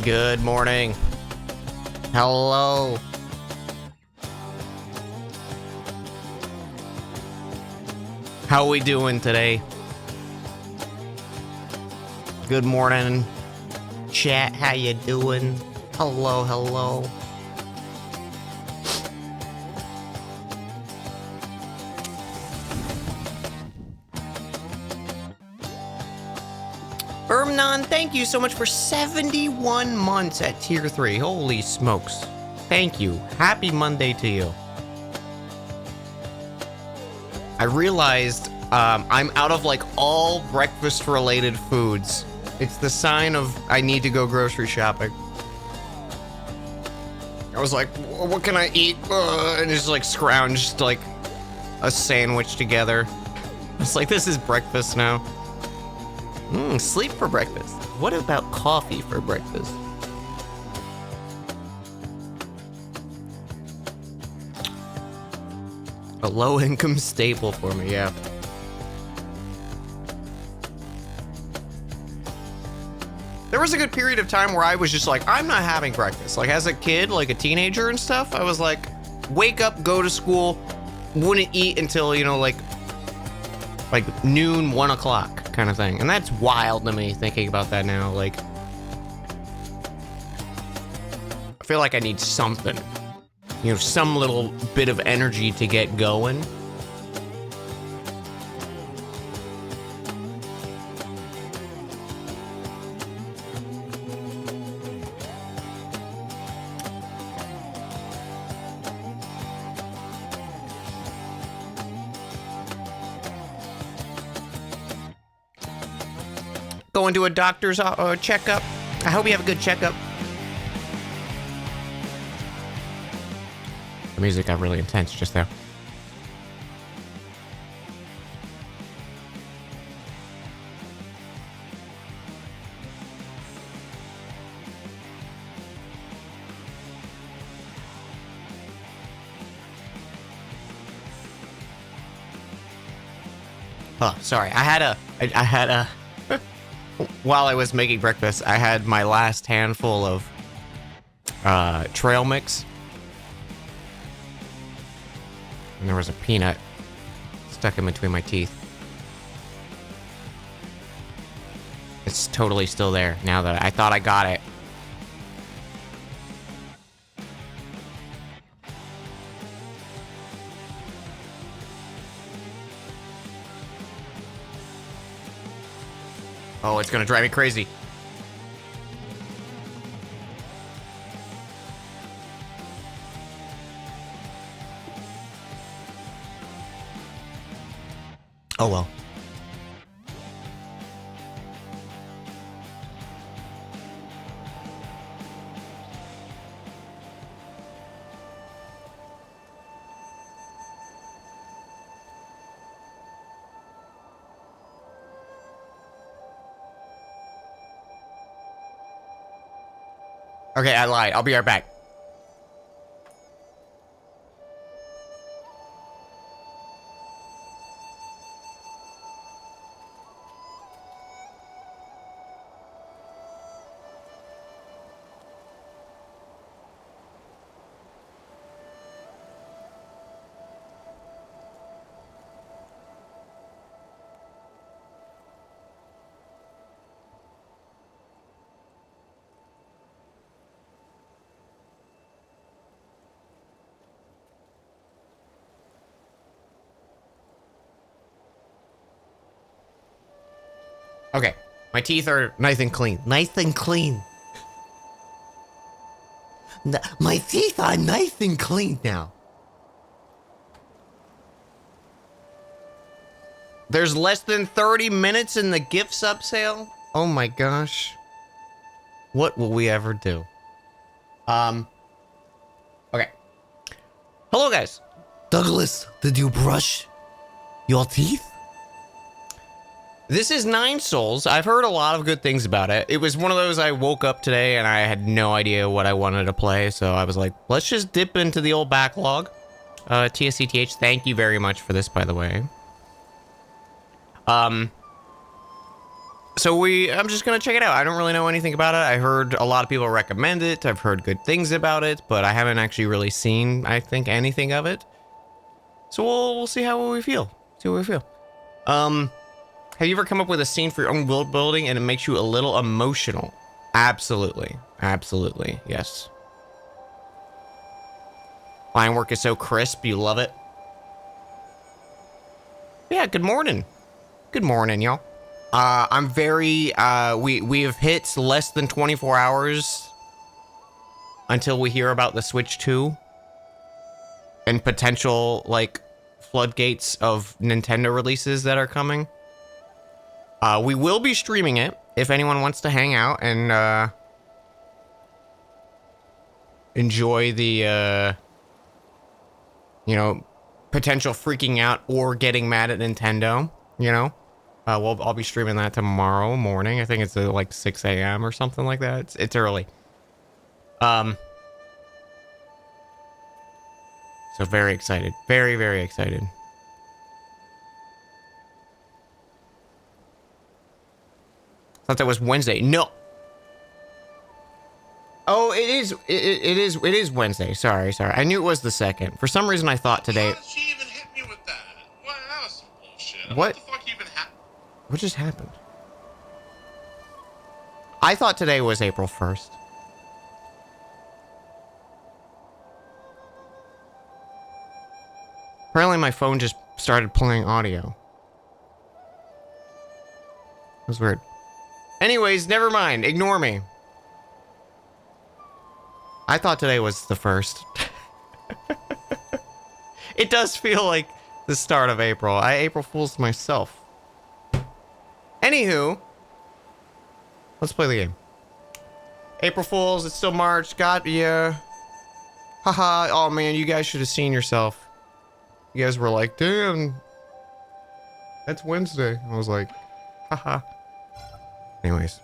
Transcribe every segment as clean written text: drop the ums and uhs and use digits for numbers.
Good morning. Hello. How we doing today? Good morning, chat. How you doing? Hello, hello. Ermnon, thank you so much for 71 months at tier 3. Holy smokes. Thank you. Happy Monday to you. I realized I'm out of like all breakfast related foods. It's the sign of I need to go grocery shopping. I was like, what can I eat? And just like scrounged like a sandwich together. It's like, this is breakfast now. Sleep for breakfast. What about coffee for breakfast? A low-income staple for me, yeah. There was a good period of time where I was just like, I'm not having breakfast. Like as a kid, like a teenager and stuff, I was like, wake up, go to school, wouldn't eat until, you know, like noon, 1 o'clock kind of thing. And that's wild to me thinking about that now. Like, I feel like I need something, you know, some little bit of energy to get going. Going to a doctor's checkup. I hope you have a good checkup. The music got really intense just there. Oh, sorry. I had a while I was making breakfast, I had my last handful of trail mix. And there was a peanut stuck in between my teeth. It's totally still there now that I thought I got it. Oh, it's gonna drive me crazy. Oh well. Okay, I lied. I'll be right back. Okay, my teeth are nice and clean. Nice and clean. My teeth are nice and clean now. There's less than 30 minutes in the gift sub sale? Oh my gosh. What will we ever do? Okay. Hello, guys. Douglas, did you brush your teeth? This is Nine Souls. I've heard a lot of good things about it. It was one of those I woke up today and I had no idea what I wanted to play, so I was like, let's just dip into the old backlog. TSCTH, thank you very much for this, by the way. I'm just gonna check it out. I don't really know anything about it. I heard a lot of people recommend it. I've heard good things about it, but I haven't actually really seen, I think, anything of it. So we'll see how we feel. See what we feel. Have you ever come up with a scene for your own world building and it makes you a little emotional? Absolutely. Absolutely. Yes. Line work is so crisp. You love it. Yeah, good morning. Good morning, y'all. I'm very, we have hit less than 24 hours until we hear about the Switch 2 and potential, like, floodgates of Nintendo releases that are coming. We will be streaming it if anyone wants to hang out and, enjoy the, you know, potential freaking out or getting mad at Nintendo, you know? I'll be streaming that tomorrow morning. I think it's like 6 a.m. or something like that. It's early. So very excited. Very, very excited. Thought that was Wednesday. No. Oh, it is Wednesday. Sorry. I knew it was the 2nd. For some reason I thought today. How did she even hit me with that? What? That was some bullshit. What? The fuck even happened? What just happened? I thought today was April 1st. Apparently my phone just started playing audio. That was weird. Anyways, never mind. Ignore me. I thought today was the 1st. It does feel like the start of April. I April Fool's myself. Anywho, let's play the game. April Fools, it's still March. Got ya. Haha. Oh man, you guys should have seen yourself. You guys were like, damn, that's Wednesday. I was like, haha. Anyways.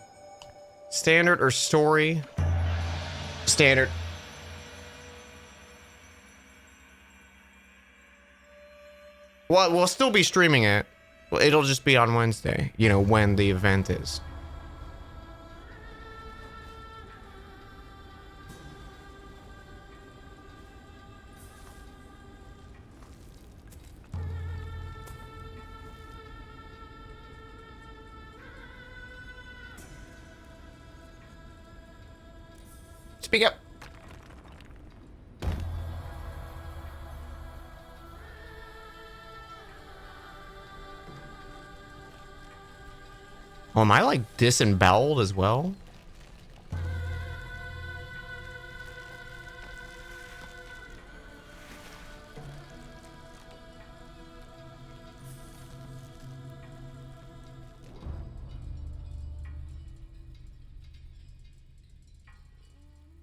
Standard or story? Standard. Well, we'll still be streaming it. Well, it'll just be on Wednesday, you know, when the event is. Speak up. Oh, am I like disemboweled as well?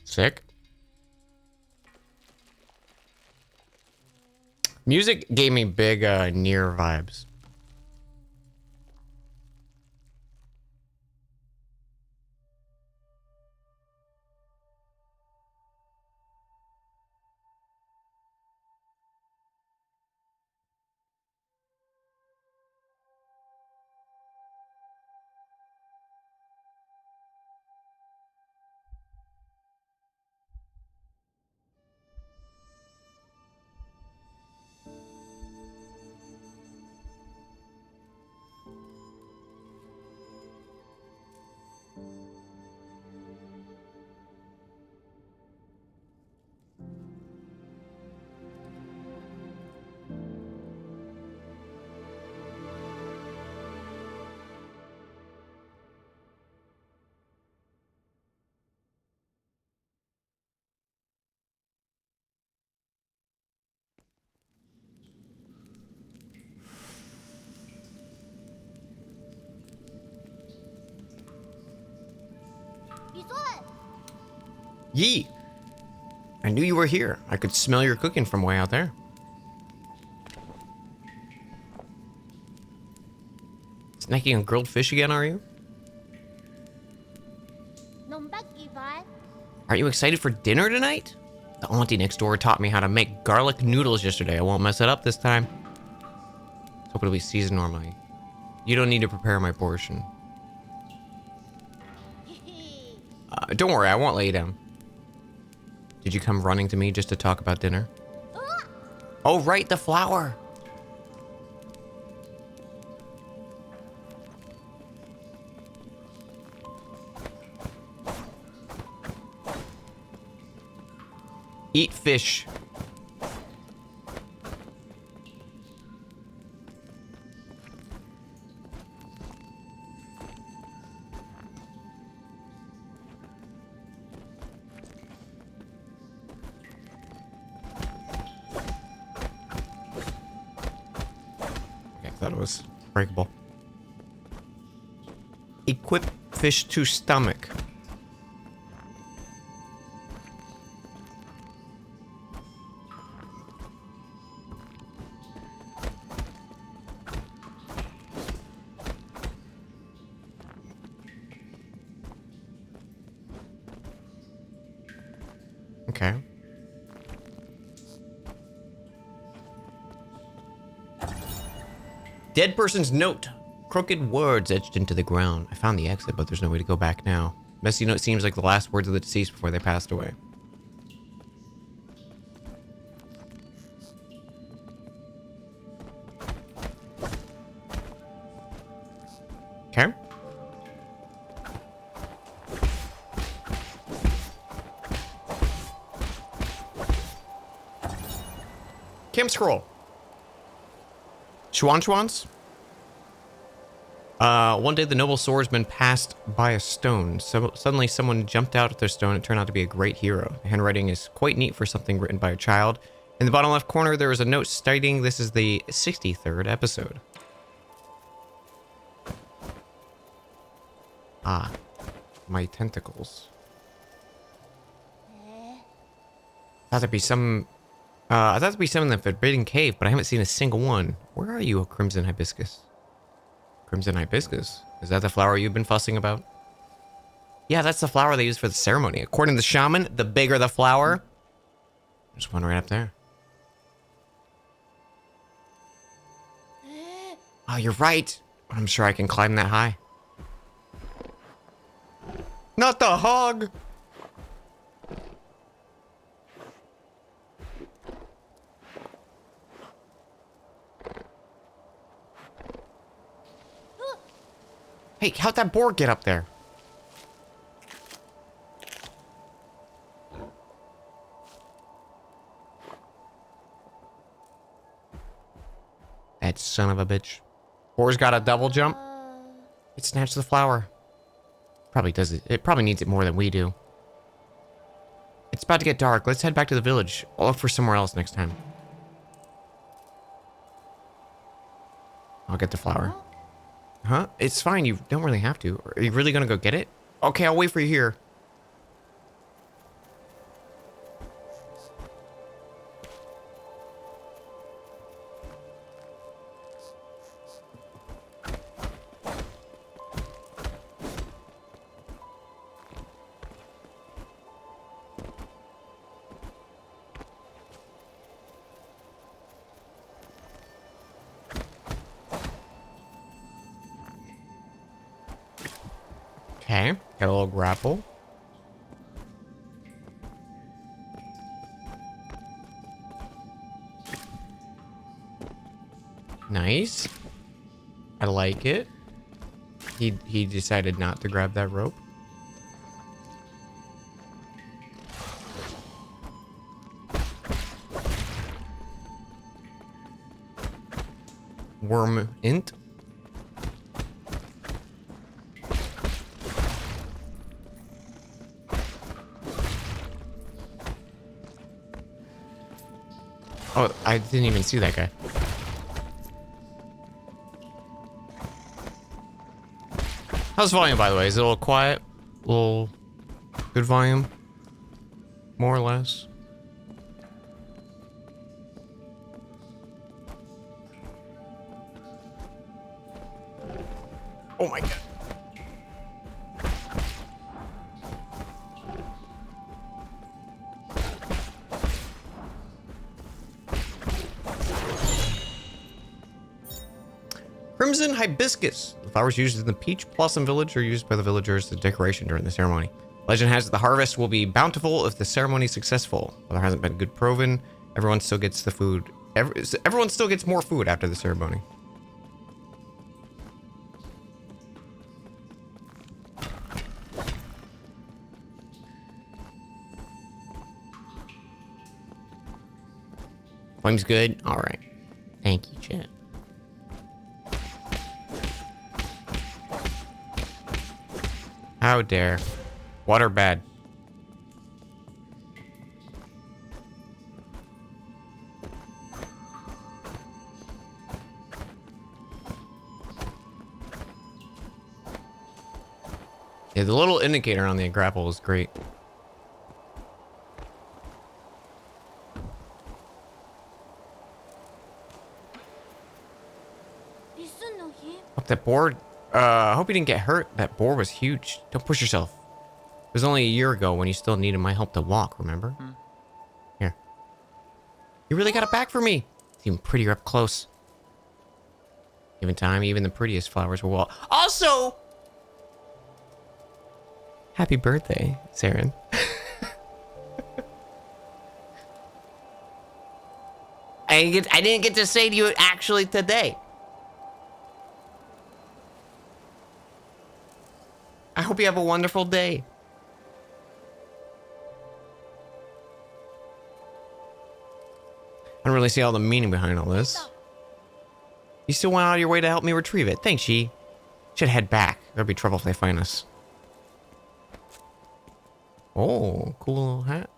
Sick. Music gave me big Nier vibes. Yee! I knew you were here. I could smell your cooking from way out there. Snacking on grilled fish again, are you? Aren't you excited for dinner tonight? The auntie next door taught me how to make garlic noodles yesterday. I won't mess it up this time. Hope it'll be seasoned normally. You don't need to prepare my portion. Don't worry, I won't lay you down. Did you come running to me just to talk about dinner? Oh, right, the flower. Eat fish. Okay, I thought it was breakable. Equip fish to stomach. Okay. Dead person's note. Crooked words etched into the ground. I found the exit, but there's no way to go back now. Messy note seems like the last words of the deceased before they passed away. Okay. Camp scroll. Schwans? One day the noble swordsman passed by a stone. So suddenly someone jumped out at their stone. It turned out to be a great hero. The handwriting is quite neat for something written by a child. In the bottom left corner, there is a note stating this is the 63rd episode. Ah, my tentacles. I thought there'd be some in the Forbidden Cave, but I haven't seen a single one. Where are you, Crimson Hibiscus? Crimson Hibiscus? Is that the flower you've been fussing about? Yeah, that's the flower they used for the ceremony. According to the shaman, the bigger the flower. There's one right up there. Oh, you're right. But I'm sure I can climb that high. Not the hog! Hey, how'd that boar get up there? That son of a bitch. Boar's got a double jump. It snatched the flower. Probably does it. It probably needs it more than we do. It's about to get dark. Let's head back to the village. I'll look for somewhere else next time. I'll get the flower. Huh? It's fine. You don't really have to. Are you really gonna go get it? Okay, I'll wait for you here. Okay, got a little grapple. Nice. I like it. He decided not to grab that rope. Worm int. Oh, I didn't even see that guy. How's volume, by the way? Is it a little quiet? A little good volume? More or less? Oh my god. Crimson Hibiscus. The flowers used in the Peach Blossom Village are used by the villagers as decoration during the ceremony. Legend has it the harvest will be bountiful if the ceremony is successful. Well, there hasn't been good proven. Everyone still gets the food. Everyone still gets more food after the ceremony. Flame's good? Alright. Thank you, chat. How dare. Water bad. Yeah, the little indicator on the grapple is great. Up that board. I hope you didn't get hurt. That board was huge. Don't push yourself. It was only a year ago when you still needed my help to walk, remember? Here. You really got it back for me. It's even prettier up close. Given time, even the prettiest flowers will wall. Also, happy birthday, Saren. I didn't get to say to you actually today. I hope you have a wonderful day. I don't really see all the meaning behind all this. You still went out of your way to help me retrieve it. Thanks, Yi. Should head back. There'll be trouble if they find us. Oh, cool little hat.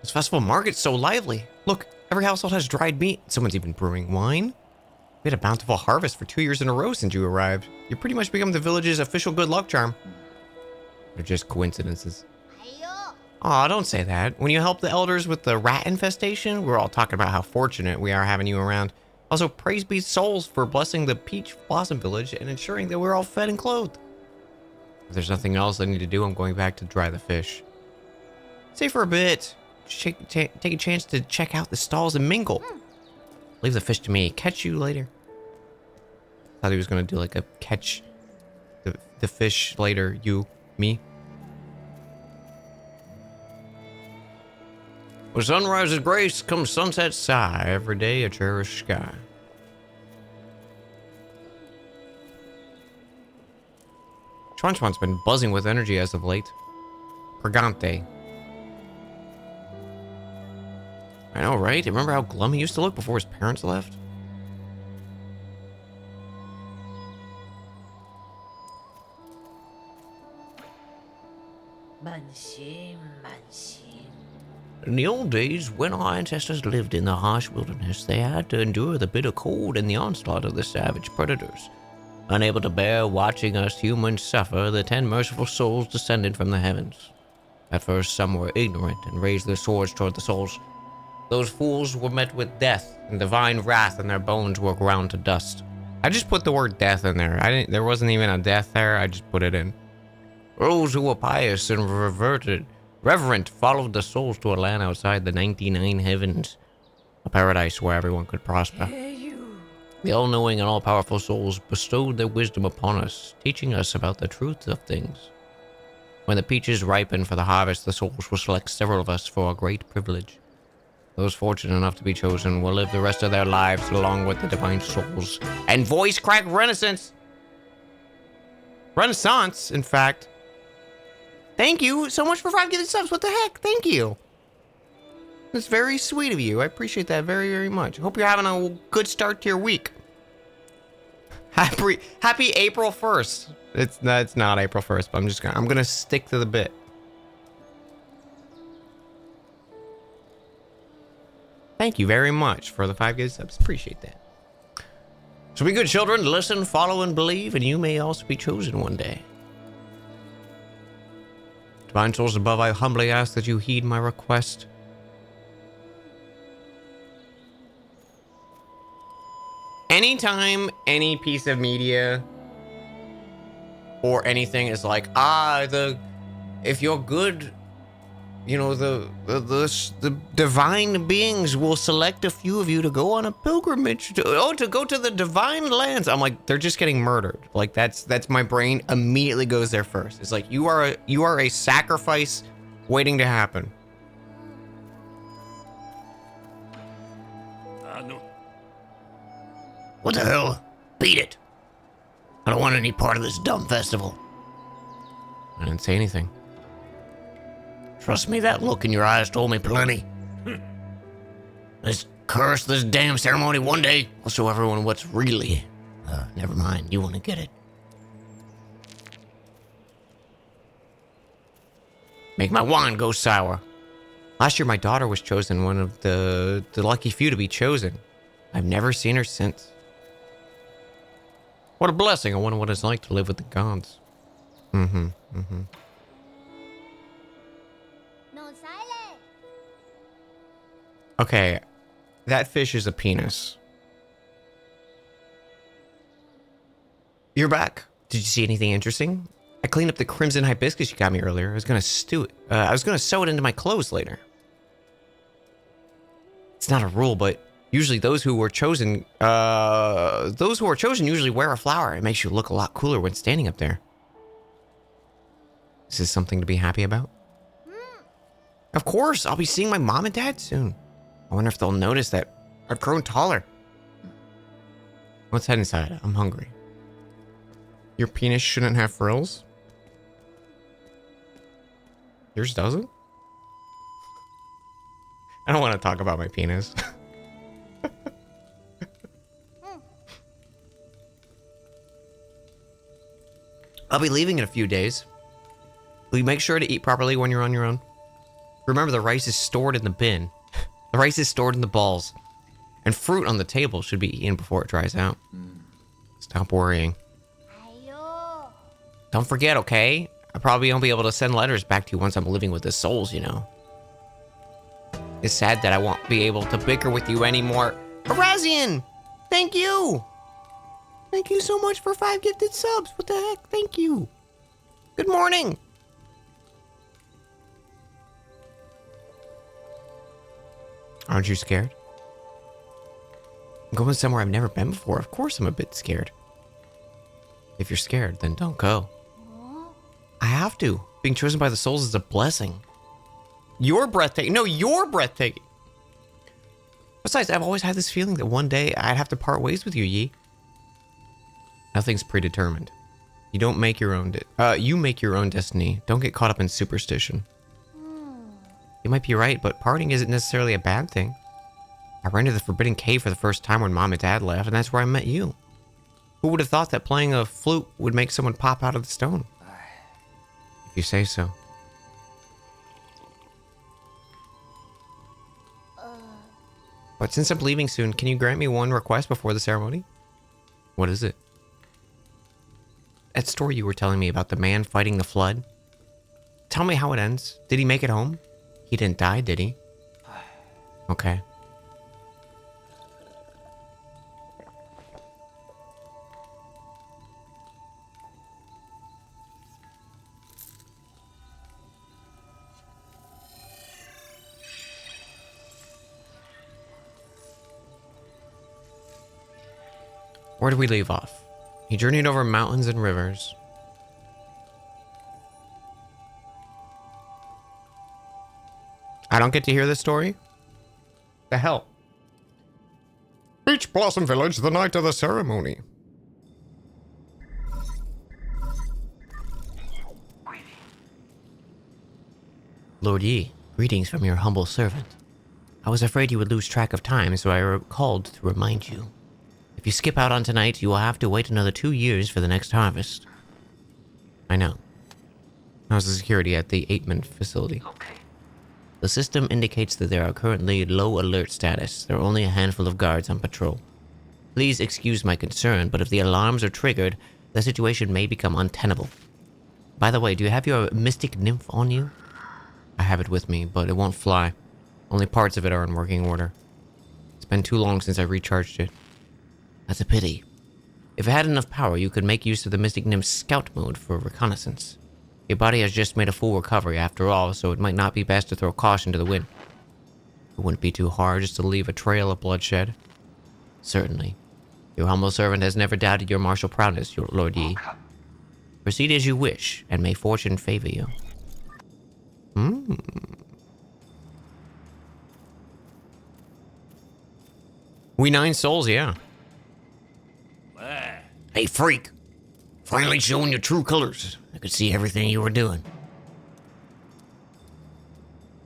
This festival market's so lively. Look, every household has dried meat. Someone's even brewing wine. We had a bountiful harvest for 2 years in a row since you arrived. You pretty much become the village's official good luck charm. They're just coincidences. Aw, don't say that. When you helped the elders with the rat infestation, we're all talking about how fortunate we are having you around. Also, praise be souls for blessing the Peach Blossom Village and ensuring that we're all fed and clothed. If there's nothing else I need to do, I'm going back to dry the fish. Stay for a bit. Take a chance to check out the stalls and mingle. Leave the fish to me. Catch you later. Thought he was gonna do like a catch the fish later. You, me. With sunrise's grace comes sunset's sigh. Every day a cherished sky. Schwanschwan's been buzzing with energy as of late. Purgante. I know, right? Remember how glum he used to look before his parents left? In the old days, when our ancestors lived in the harsh wilderness, they had to endure the bitter cold and the onslaught of the savage predators. Unable to bear watching us humans suffer, the 10 merciful souls descended from the heavens. At first, some were ignorant and raised their swords toward the souls. Those fools were met with death and divine wrath, and their bones were ground to dust. I just put the word death in there. There wasn't even a death there. I just put it in. Those who were pious and reverent followed the souls to a land outside the 99 heavens, a paradise where everyone could prosper. The all-knowing and all-powerful souls bestowed their wisdom upon us, teaching us about the truth of things. When the peaches ripen for the harvest, the souls will select several of us for a great privilege. Those fortunate enough to be chosen will live the rest of their lives along with the divine souls and voice crack Renaissance. Renaissance, in fact. Thank you so much for 5 gifted subs. What the heck? Thank you. That's very sweet of you. I appreciate that very, very much. Hope you're having a good start to your week. Happy April 1st. It's not April 1st, but I'm gonna stick to the bit. Thank you very much for the 5 gifted subs. Appreciate that. So be good children, listen, follow, and believe, and you may also be chosen one day. Divine souls above, I humbly ask that you heed my request. Anytime any piece of media or anything is like, if you're good you know, the divine beings will select a few of you to go on a pilgrimage to go to the divine lands. I'm like, they're just getting murdered. Like that's my brain immediately goes there first. It's like you are a sacrifice waiting to happen. What the hell? Beat it. I don't want any part of this dumb festival. I didn't say anything. Trust me, that look in your eyes told me plenty. Let's curse this damn ceremony one day. I'll show everyone what's really... never mind, you want to get it. Make my wine go sour. Last year, my daughter was chosen, one of the lucky few to be chosen. I've never seen her since. What a blessing. I wonder what it's like to live with the gods. Okay, that fish is a penis. You're back. Did you see anything interesting? I cleaned up the crimson hibiscus you got me earlier. I was gonna stew it. I was gonna sew it into my clothes later. It's not a rule, but usually those who are chosen usually wear a flower. It makes you look a lot cooler when standing up there. Is this something to be happy about? Of course, I'll be seeing my mom and dad soon. I wonder if they'll notice that I've grown taller. Let's head inside. I'm hungry. Your penis shouldn't have frills? Yours doesn't? I don't want to talk about my penis. I'll be leaving in a few days. Will you make sure to eat properly when you're on your own? Remember, the rice is stored in the bin. The rice is stored in the balls. And fruit on the table should be eaten before it dries out. Stop worrying. Don't forget, okay? I probably won't be able to send letters back to you once I'm living with the souls, you know. It's sad that I won't be able to bicker with you anymore. Arazian! Thank you! Thank you so much for 5 gifted subs. What the heck? Thank you. Good morning. Aren't you scared? I'm going somewhere I've never been before. Of course I'm a bit scared. If you're scared, then don't go. I have to. Being chosen by the souls is a blessing. You're breathtaking. No, you're breathtaking. Besides, I've always had this feeling that one day I'd have to part ways with you, Yi. Nothing's predetermined. You don't make your own. You make your own destiny. Don't get caught up in superstition. You might be right, but parting isn't necessarily a bad thing. I ran to the Forbidden Cave for the first time when Mom and Dad left, and that's where I met you. Who would have thought that playing a flute would make someone pop out of the stone? If you say so. But since I'm leaving soon, can you grant me one request before the ceremony? What is it? That story you were telling me about the man fighting the flood. Tell me how it ends. Did he make it home? He didn't die, did he? Okay. Where did we leave off? He journeyed over mountains and rivers. I don't get to hear this story? The hell? Beach Blossom Village, the night of the ceremony. Lord Yi, greetings from your humble servant. I was afraid you would lose track of time, so I called to remind you. If you skip out on tonight, you will have to wait another 2 years for the next harvest. I know. How's the security at the Aitman facility? Okay. The system indicates that there are currently low alert status. There are only a handful of guards on patrol. Please excuse my concern, but if the alarms are triggered, the situation may become untenable. By the way, do you have your mystic nymph on you? I have it with me, but it won't fly. Only parts of it are in working order. It's been too long since I recharged it. That's a pity. If it had enough power, you could make use of the Mystic Nymph's scout mode for reconnaissance. Your body has just made a full recovery after all, so it might not be best to throw caution to the wind. It wouldn't be too hard just to leave a trail of bloodshed. Certainly. Your humble servant has never doubted your martial prowess, your Lord Yi. Proceed as you wish, and may fortune favor you. We 9 souls, yeah. Hey, freak. Finally showing your true colors. I could see everything you were doing.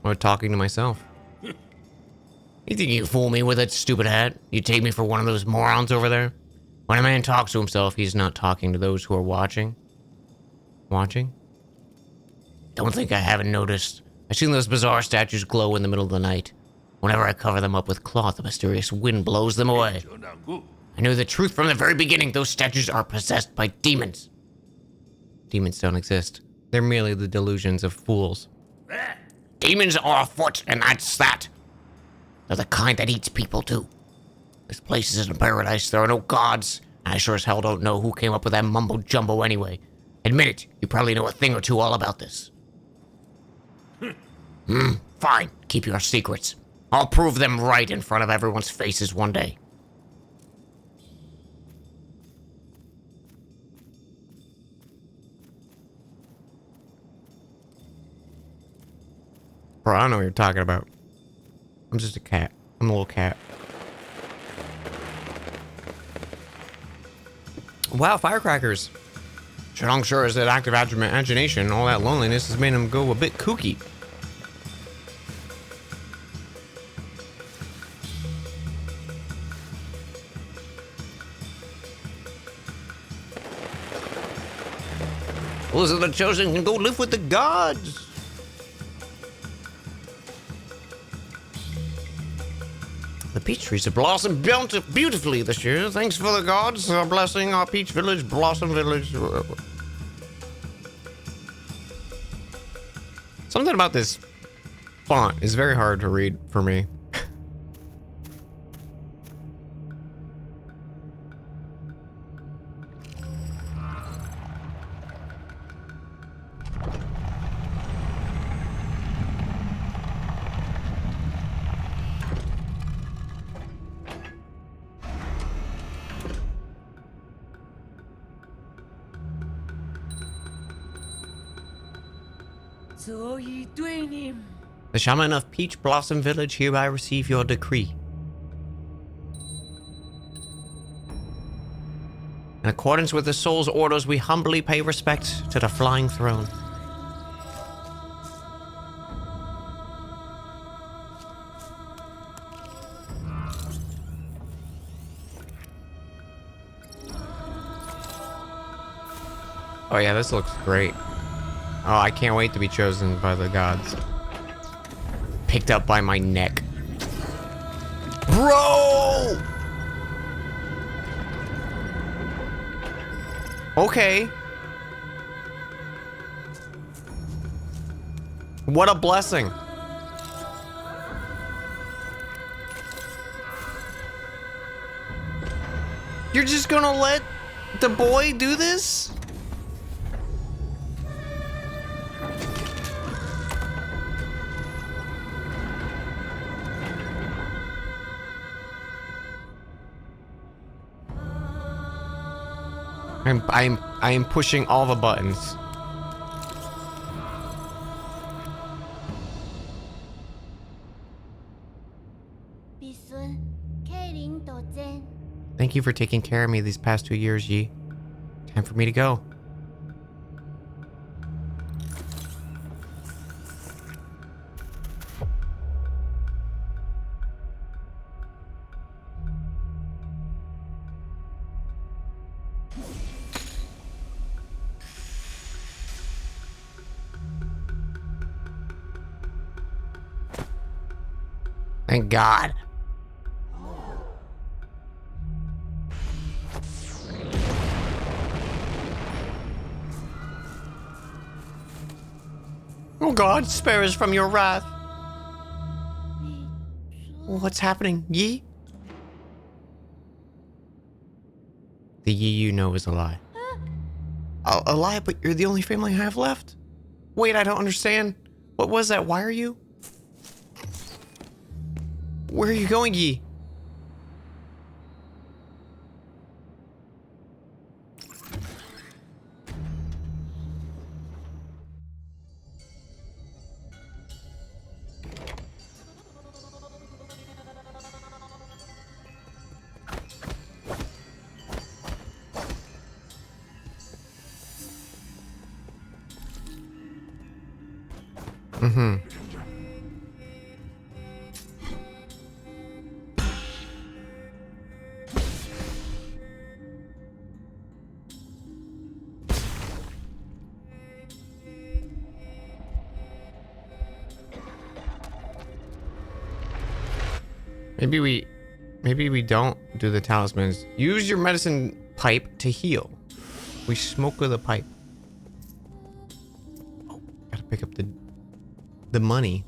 Or talking to myself. You think you fool me with that stupid hat? You take me for one of those morons over there? When a man talks to himself, he's not talking to those who are watching. Watching? Don't think I haven't noticed. I've seen those bizarre statues glow in the middle of the night. Whenever I cover them up with cloth, a mysterious wind blows them away. I knew the truth from the very beginning. Those statues are possessed by demons. Demons don't exist. They're merely the delusions of fools. Demons are afoot, and that's that. They're the kind that eats people, too. This place isn't a paradise. There are no gods. And I sure as hell don't know who came up with that mumbo-jumbo anyway. Admit it, you probably know a thing or two all about this. Fine, keep your secrets. I'll prove them right in front of everyone's faces one day. Bro, I don't know what you're talking about. I'm just a cat. I'm a little cat. Wow, firecrackers. Chong sure is that active imagination. All that loneliness has made him go a bit kooky. Those are the chosen can go live with the gods. The peach trees have blossomed beautifully this year. Thanks for the gods blessing our peach village, Blossom Village. Something about this font is very hard to read for me. The shaman of Peach Blossom Village hereby receive your decree. In accordance with the soul's orders, we humbly pay respect to the flying throne. Oh yeah, this looks great. Oh, I can't wait to be chosen by the gods. Picked up by my neck. Bro! Okay. What a blessing. You're just gonna let the boy do this? I am pushing all the buttons. Thank you for taking care of me these past 2 years, Yi. Time for me to go. Thank God. Oh God, spare us from your wrath. What's happening, Yi? The Yi you know is a lie. A lie, but you're the only family I have left? Wait, I don't understand. What was that? Why are you? Where are you going, Yi? Mm-hmm. Maybe we don't do the talismans. Use your medicine pipe to heal. We smoke with a pipe. Oh, gotta pick up the money.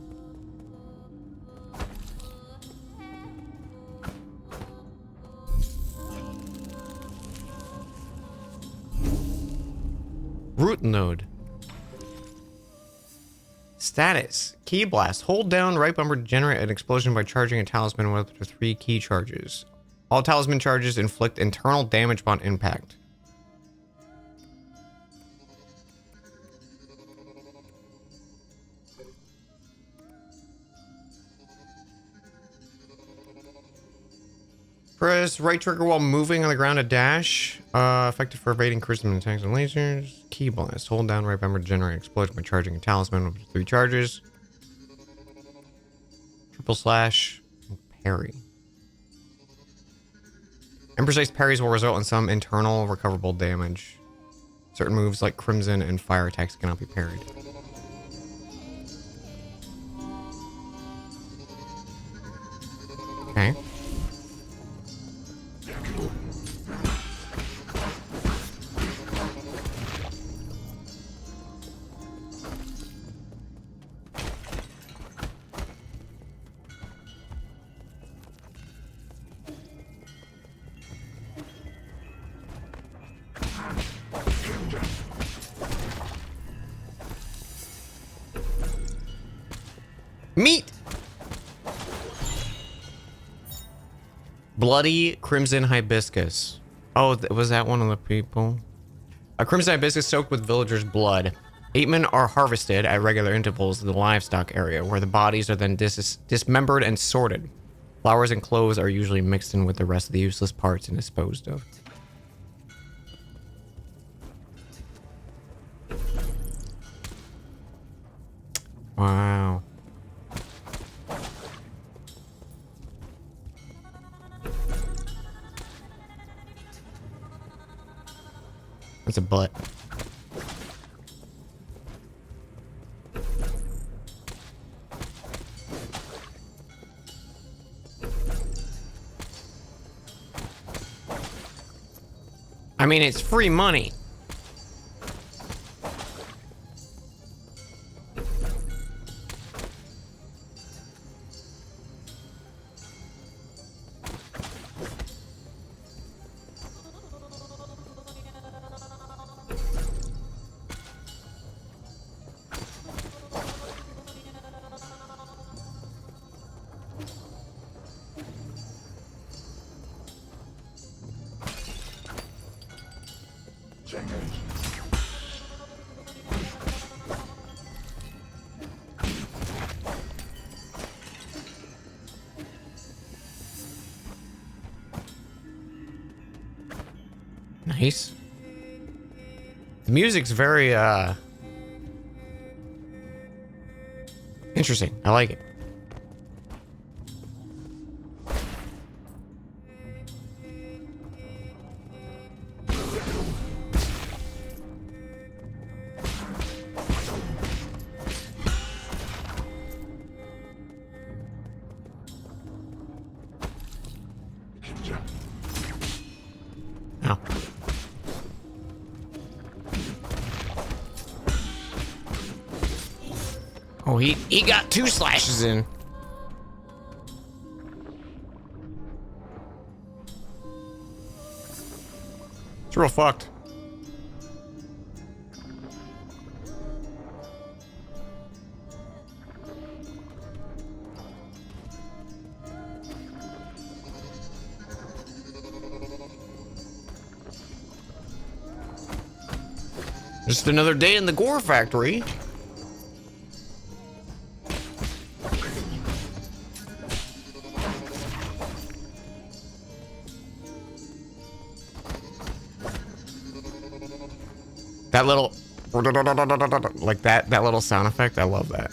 Root node. Status. Key blast. Hold down right bumper to generate an explosion by charging a talisman with up to 3 key charges. All talisman charges inflict internal damage upon impact. Press right trigger while moving on the ground to dash. Effective for evading charisma attacks and lasers. Key blast. Hold down right bumper to generate an explosion by charging a talisman with 3 charges. Triple slash. Parry. Imprecise parries will result in some internal recoverable damage. Certain moves like Crimson and fire attacks cannot be parried. Okay. Meat! Bloody Crimson Hibiscus. Oh, was that one of the people? A Crimson Hibiscus soaked with villagers' blood. 8 men are harvested at regular intervals in the livestock area, where the bodies are then dismembered and sorted. Flowers and clothes are usually mixed in with the rest of the useless parts and disposed of. Wow. That's a butt. I mean, it's free money. Nice. The music's very, interesting. I like it. Ow. Oh, he got 2 slashes in. It's real fucked. Just another day in the gore factory. That little, like that little sound effect, I love that.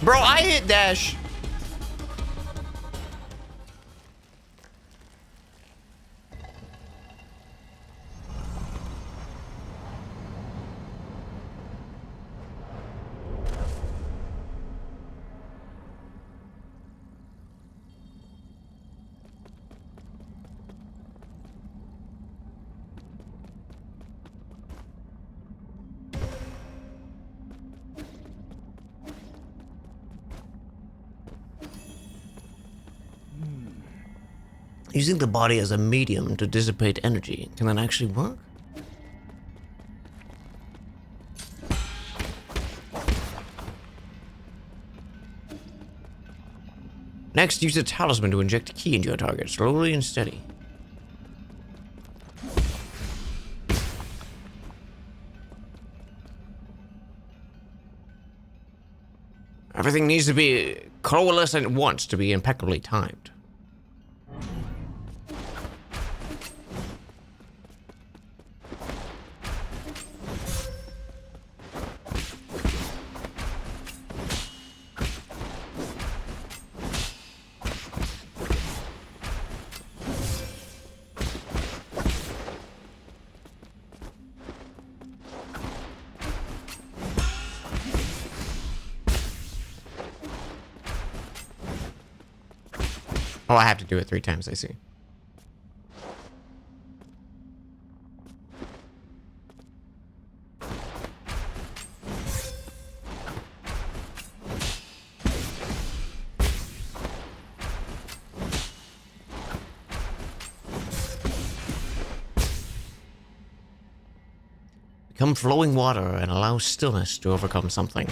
Bro, I hit dash. Using the body as a medium to dissipate energy. Can that actually work? Next, use a talisman to inject a key into your target, slowly and steady. Everything needs to be coalesced at once to be impeccably timed. Oh, I have to do it 3 times, I see. Become flowing water and allow stillness to overcome something.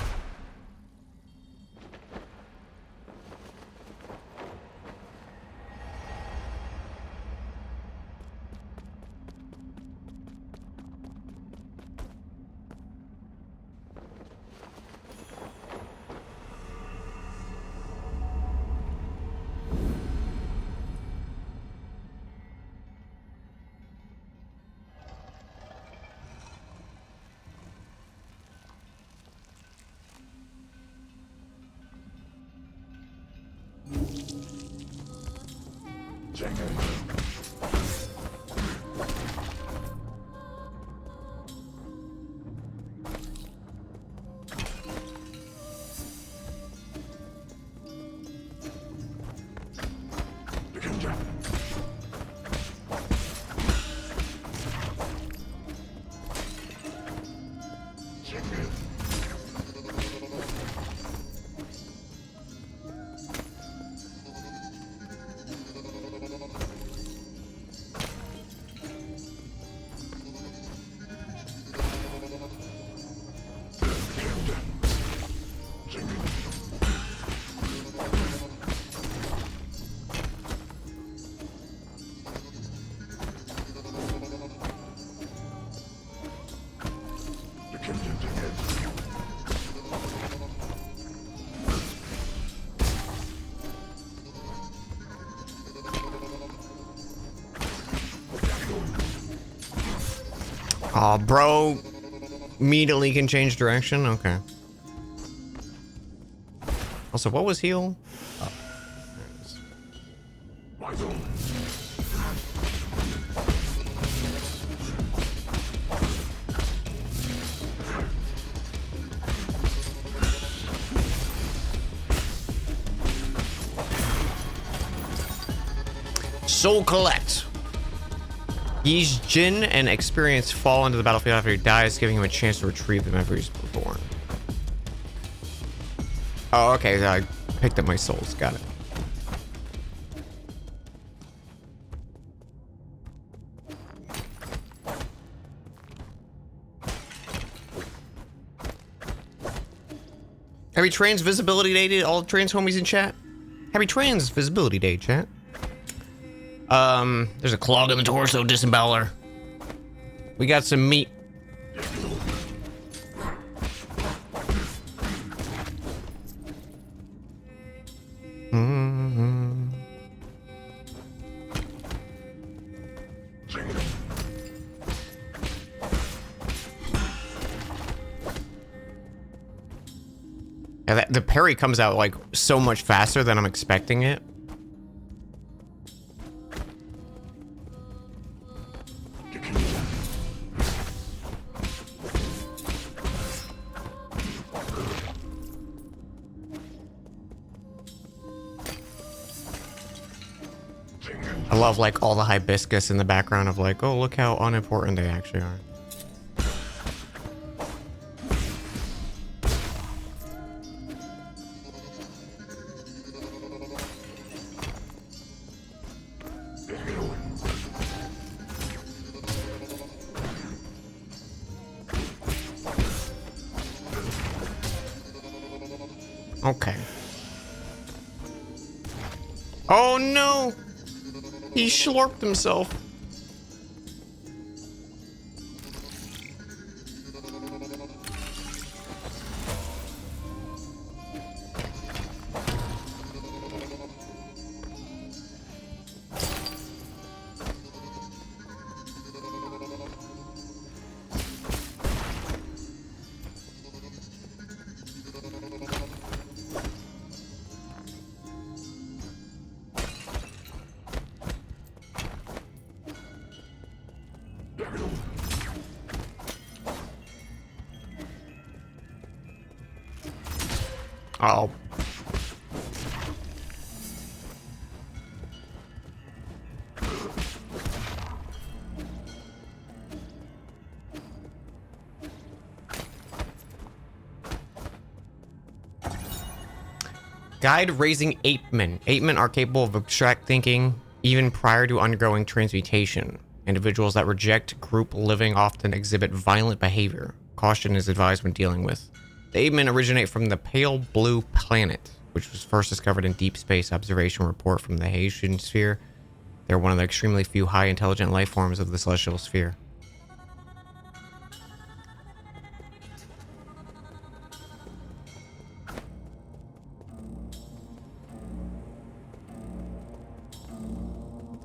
Oh, bro. Immediately can change direction? Okay. Also, what was heal? Oh, there it is. Soul Collect. Ye's Jin and experience fall into the battlefield after he dies, giving him a chance to retrieve the memories reborn. Oh, okay. I picked up my souls. Got it. Happy Trans Visibility Day to all trans homies in chat. Happy Trans Visibility Day, chat. There's a clog in the torso, disemboweler. We got some meat. Yeah, the parry comes out like so much faster than I'm expecting it. I love like all the hibiscus in the background of like, oh, look how unimportant they actually are. Okay. Oh no! He slurped himself. Oh. Guide raising apemen. Apemen are capable of abstract thinking even prior to undergoing transmutation. Individuals that reject group living often exhibit violent behavior. Caution is advised when dealing with. The Apemen originate from the Pale Blue Planet, which was first discovered in Deep Space Observation Report from the Haitian Sphere. They're one of the extremely few high intelligent life forms of the Celestial Sphere.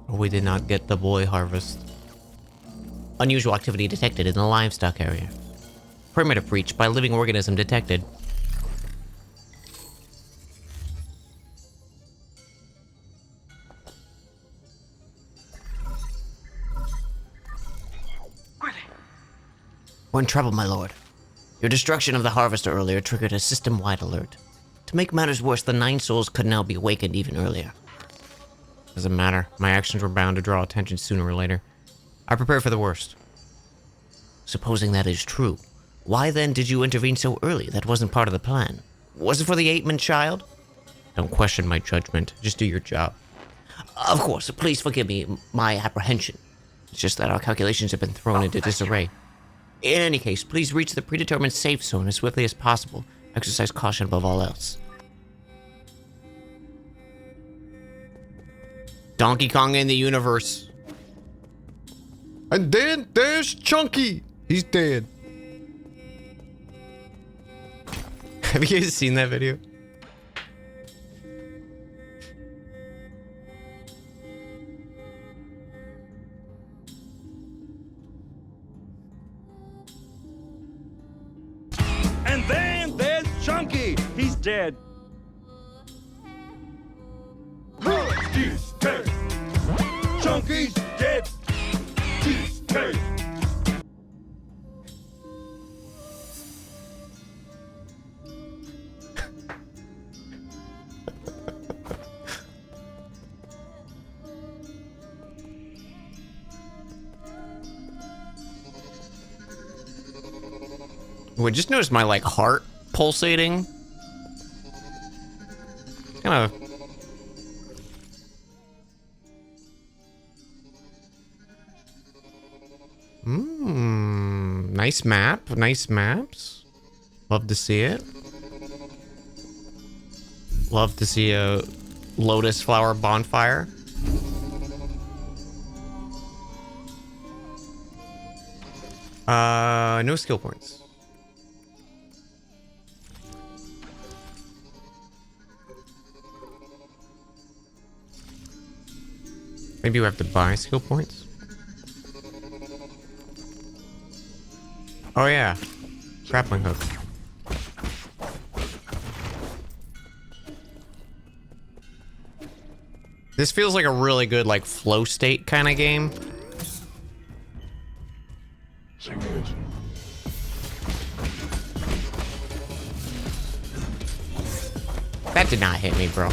We did not get the boy harvest. Unusual activity detected in the livestock area. Perimeter breach by living organism detected. We're in trouble, my lord. Your destruction of the harvester earlier triggered a system-wide alert. To make matters worse, the Nine Souls could now be awakened even earlier. Doesn't matter. My actions were bound to draw attention sooner or later. I prepared for the worst. Supposing that is true, why then did you intervene so early? That wasn't part of the plan. Was it for the Apeman child? Don't question my judgment. Just do your job. Of course, please forgive me my apprehension. It's just that our calculations have been thrown into disarray. In any case, please reach the predetermined safe zone as swiftly as possible. Exercise caution above all else. Donkey Kong in the universe. And then there's Chunky. He's dead. Have you guys seen that video? And then there's Chunky. He's dead. He's dead. Chunky's dead. He's dead. Wait, just noticed my like heart pulsating. Kind of. Nice map. Nice maps. Love to see it. Love to see a lotus flower bonfire. No skill points. Maybe we have to buy skill points. Oh yeah, grappling hook. This feels like a really good like flow state kind of game. That did not hit me, bro.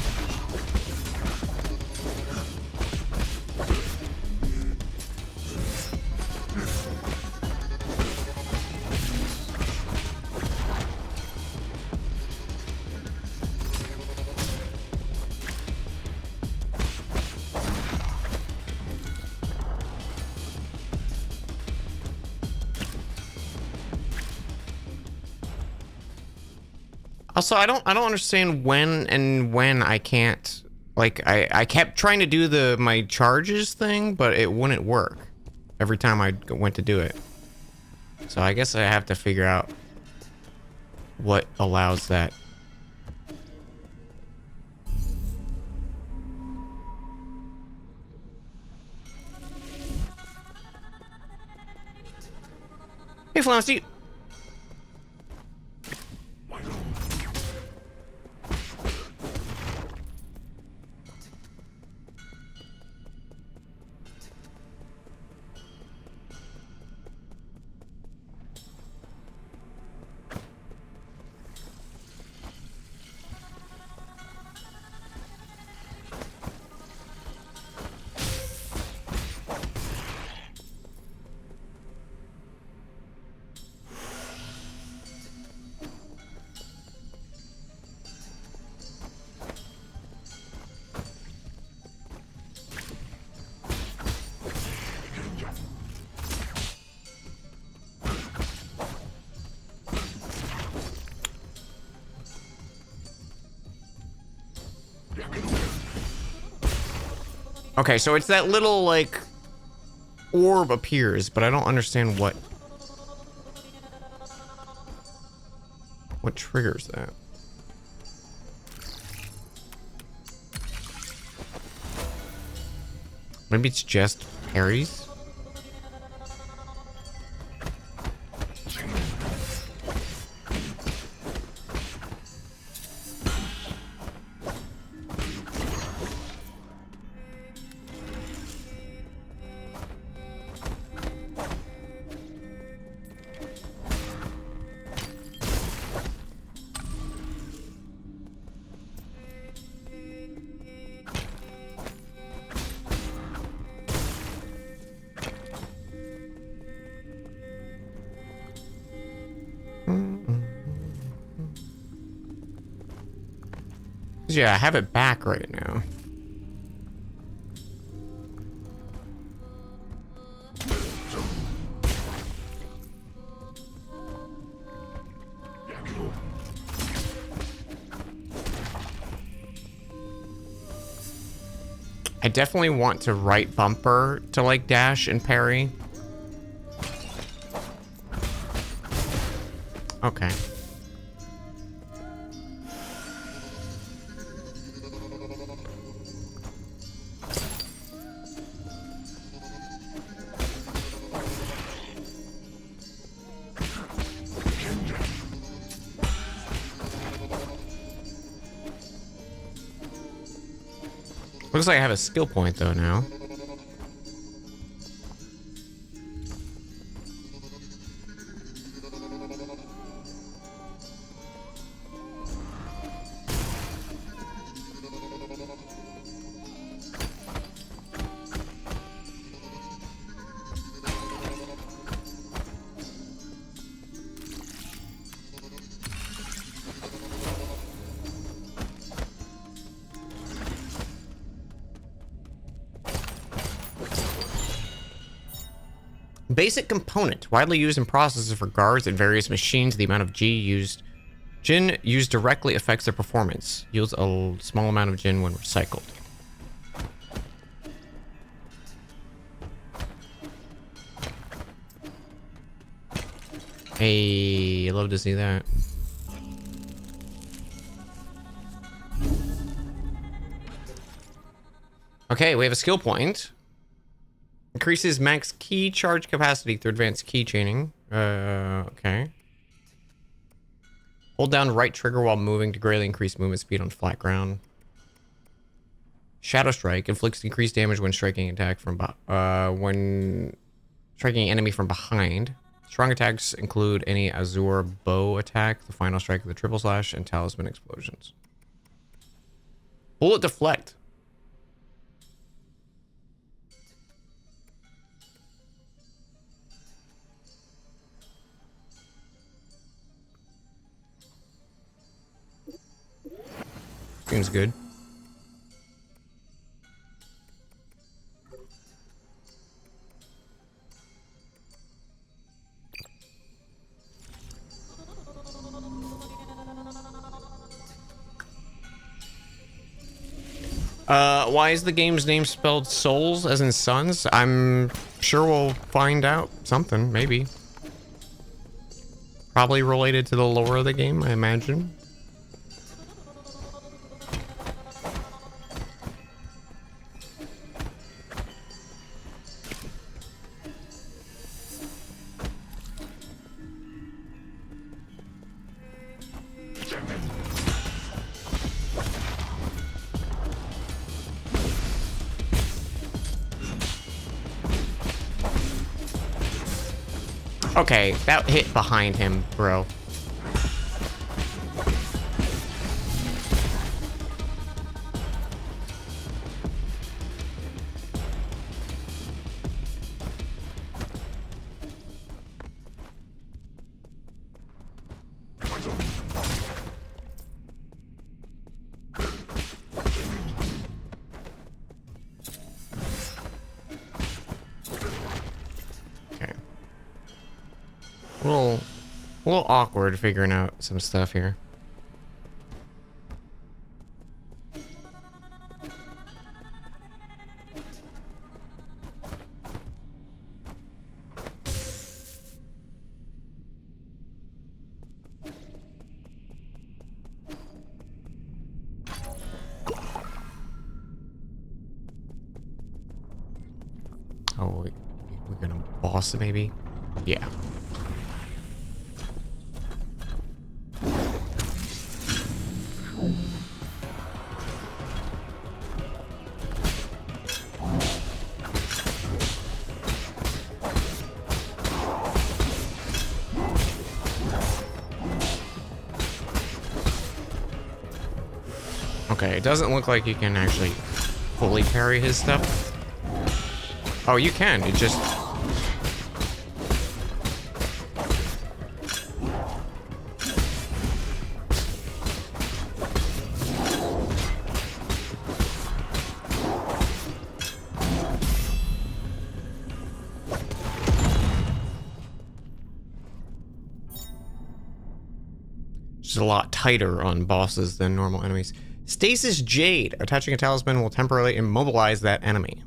Also, I don't understand when I can't, like, I kept trying to do my charges thing, but it wouldn't work every time I went to do it. So I guess I have to figure out what allows that. Hey, Flouncy. Okay, so it's that little, like, orb appears, but I don't understand what triggers that. Maybe it's just parries? Yeah, I have it back right now. I definitely want to right bumper to like dash and parry. Okay. Looks like I have a skill point though now. Basic component, widely used in processes for guards and various machines. The amount of Jinn used directly affects their performance. Yields a small amount of Jinn when recycled. Hey, I love to see that. Okay, we have a skill point. Increases max key charge capacity through advanced key chaining. Okay. Hold down right trigger while moving to greatly increase movement speed on flat ground. Shadow Strike inflicts increased damage when striking attack from when striking enemy from behind. Strong attacks include any Azure bow attack, the final strike of the triple slash, and talisman explosions. Bullet deflect. Seems good. Why is the game's name spelled Souls as in sons? I'm sure we'll find out something, maybe. Probably related to the lore of the game, I imagine. Okay, that hit behind him, bro. A little awkward figuring out some stuff here. Oh, we're gonna boss it maybe? Yeah. Okay, it doesn't look like you can actually fully parry his stuff. Oh, you can. It just... Just a lot tighter on bosses than normal enemies. Stasis Jade. Attaching a talisman will temporarily immobilize that enemy.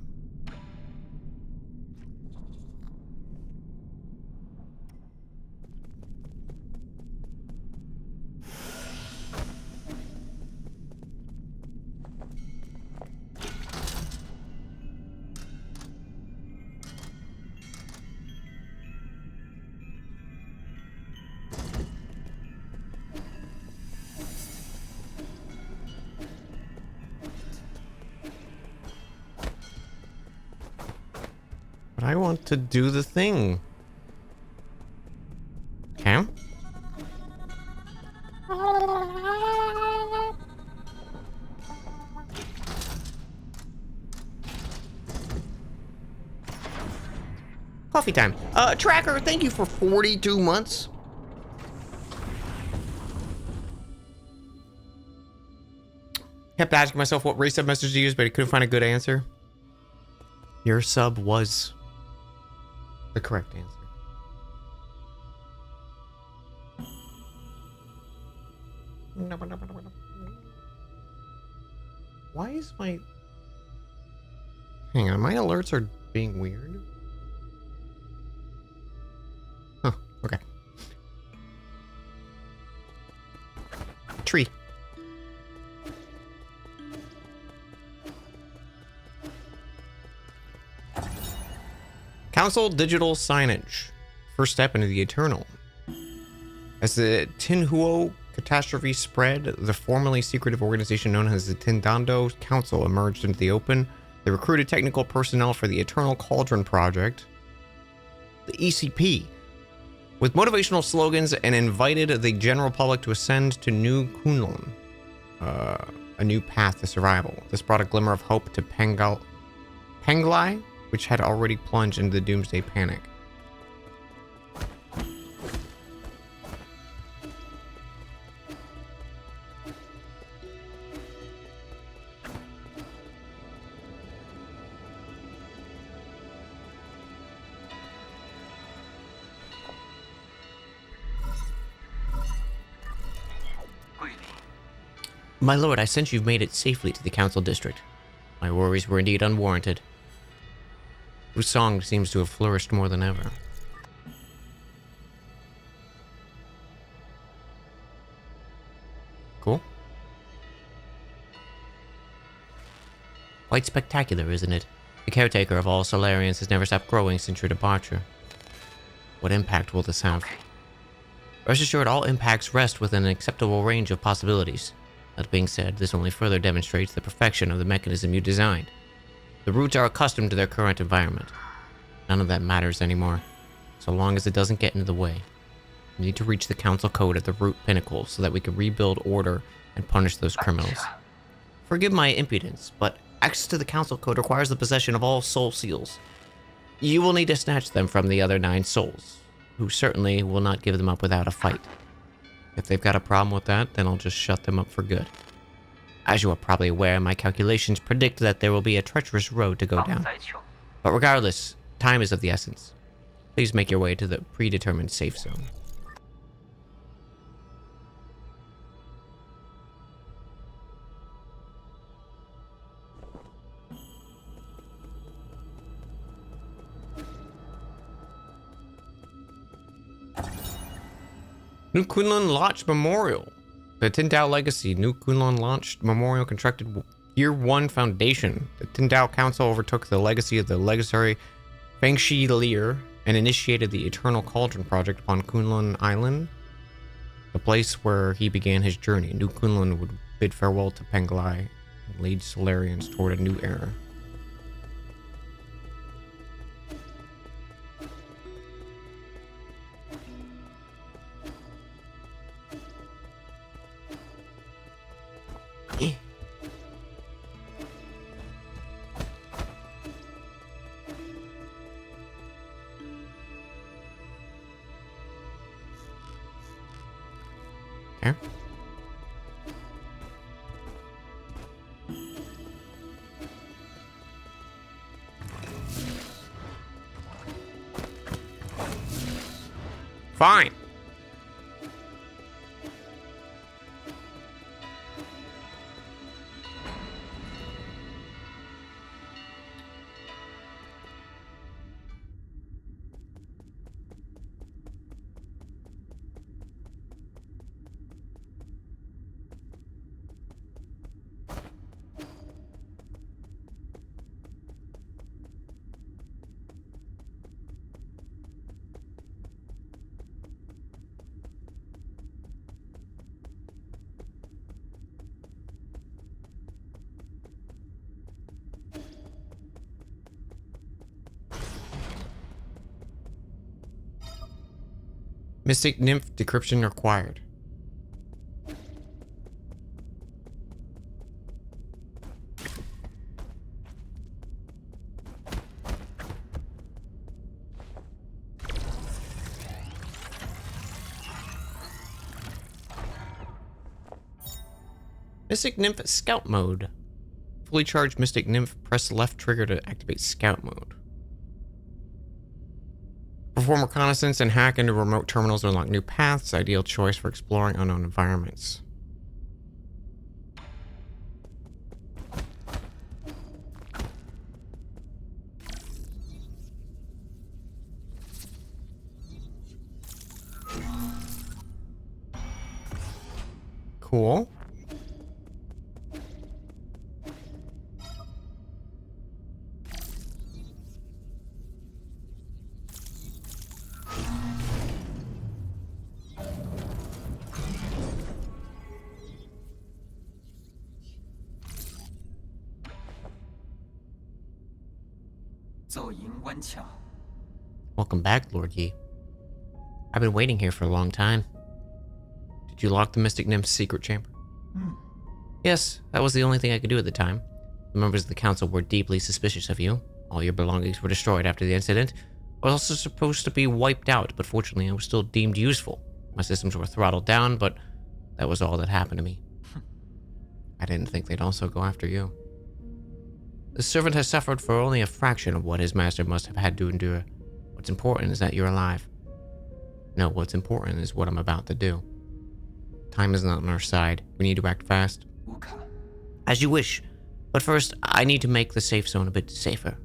I want to do the thing. Okay. Coffee time. Tracker, thank you for 42 months. Kept asking myself what resub message to use, but I couldn't find a good answer. Your sub was The correct answer. Why is my... Hang on, my alerts are being weird. Huh, okay. Tree. Council digital signage. First step into the eternal. As the Tinhuo catastrophe spread, the formerly secretive organization known as the Tindando Council emerged into the open. They recruited technical personnel for the Eternal Cauldron Project, the ECP, with motivational slogans, and invited the general public to ascend to New Kunlun, a new path to survival. This brought a glimmer of hope to Penglai, which had already plunged into the doomsday panic. My lord, I sense you've made it safely to the council district. My worries were indeed unwarranted. Wusong seems to have flourished more than ever. Cool. Quite spectacular, isn't it? The caretaker of all Solarians has never stopped growing since your departure. What impact will this have? Rest assured, all impacts rest within an acceptable range of possibilities. That being said, this only further demonstrates the perfection of the mechanism you designed. The roots are accustomed to their current environment. None of that matters anymore, so long as it doesn't get into the way. We need to reach the council code at the root pinnacle so that we can rebuild order and punish those criminals. Forgive my impudence, but access to the council code requires the possession of all soul seals. You will need to snatch them from the other 9 souls, who certainly will not give them up without a fight. If they've got a problem with that, then I'll just shut them up for good. As you are probably aware, my calculations predict that there will be a treacherous road to go down. But regardless, time is of the essence. Please make your way to the predetermined safe zone. New Kunlun Launch Memorial. The Tindao Legacy New Kunlun Launch Memorial constructed Year 1 foundation. The Tindao Council overtook the legacy of the legendary Fangshi Leer and initiated the Eternal Cauldron Project upon Kunlun Island, the place where he began his journey. New Kunlun would bid farewell to Penglai and lead Solarians toward a new era. Okay. Fine. Mystic Nymph decryption required. Mystic Nymph Scout Mode. Fully charged Mystic Nymph, press left trigger to activate Scout Mode. Perform reconnaissance and hack into remote terminals to unlock new paths. Ideal choice for exploring unknown environments. Cool. Welcome back, Lord Yi. I've been waiting here for a long time. Did you lock the Mystic Nymph's secret chamber? Yes, that was the only thing I could do at the time. The members of the council were deeply suspicious of you. All your belongings were destroyed after the incident. I was also supposed to be wiped out, but fortunately I was still deemed useful. My systems were throttled down, but that was all that happened to me. I didn't think they'd also go after you. The servant has suffered for only a fraction of what his master must have had to endure. What's important is that you're alive. No, what's important is what I'm about to do. Time is not on our side. We need to act fast. As you wish. But first, I need to make the safe zone a bit safer.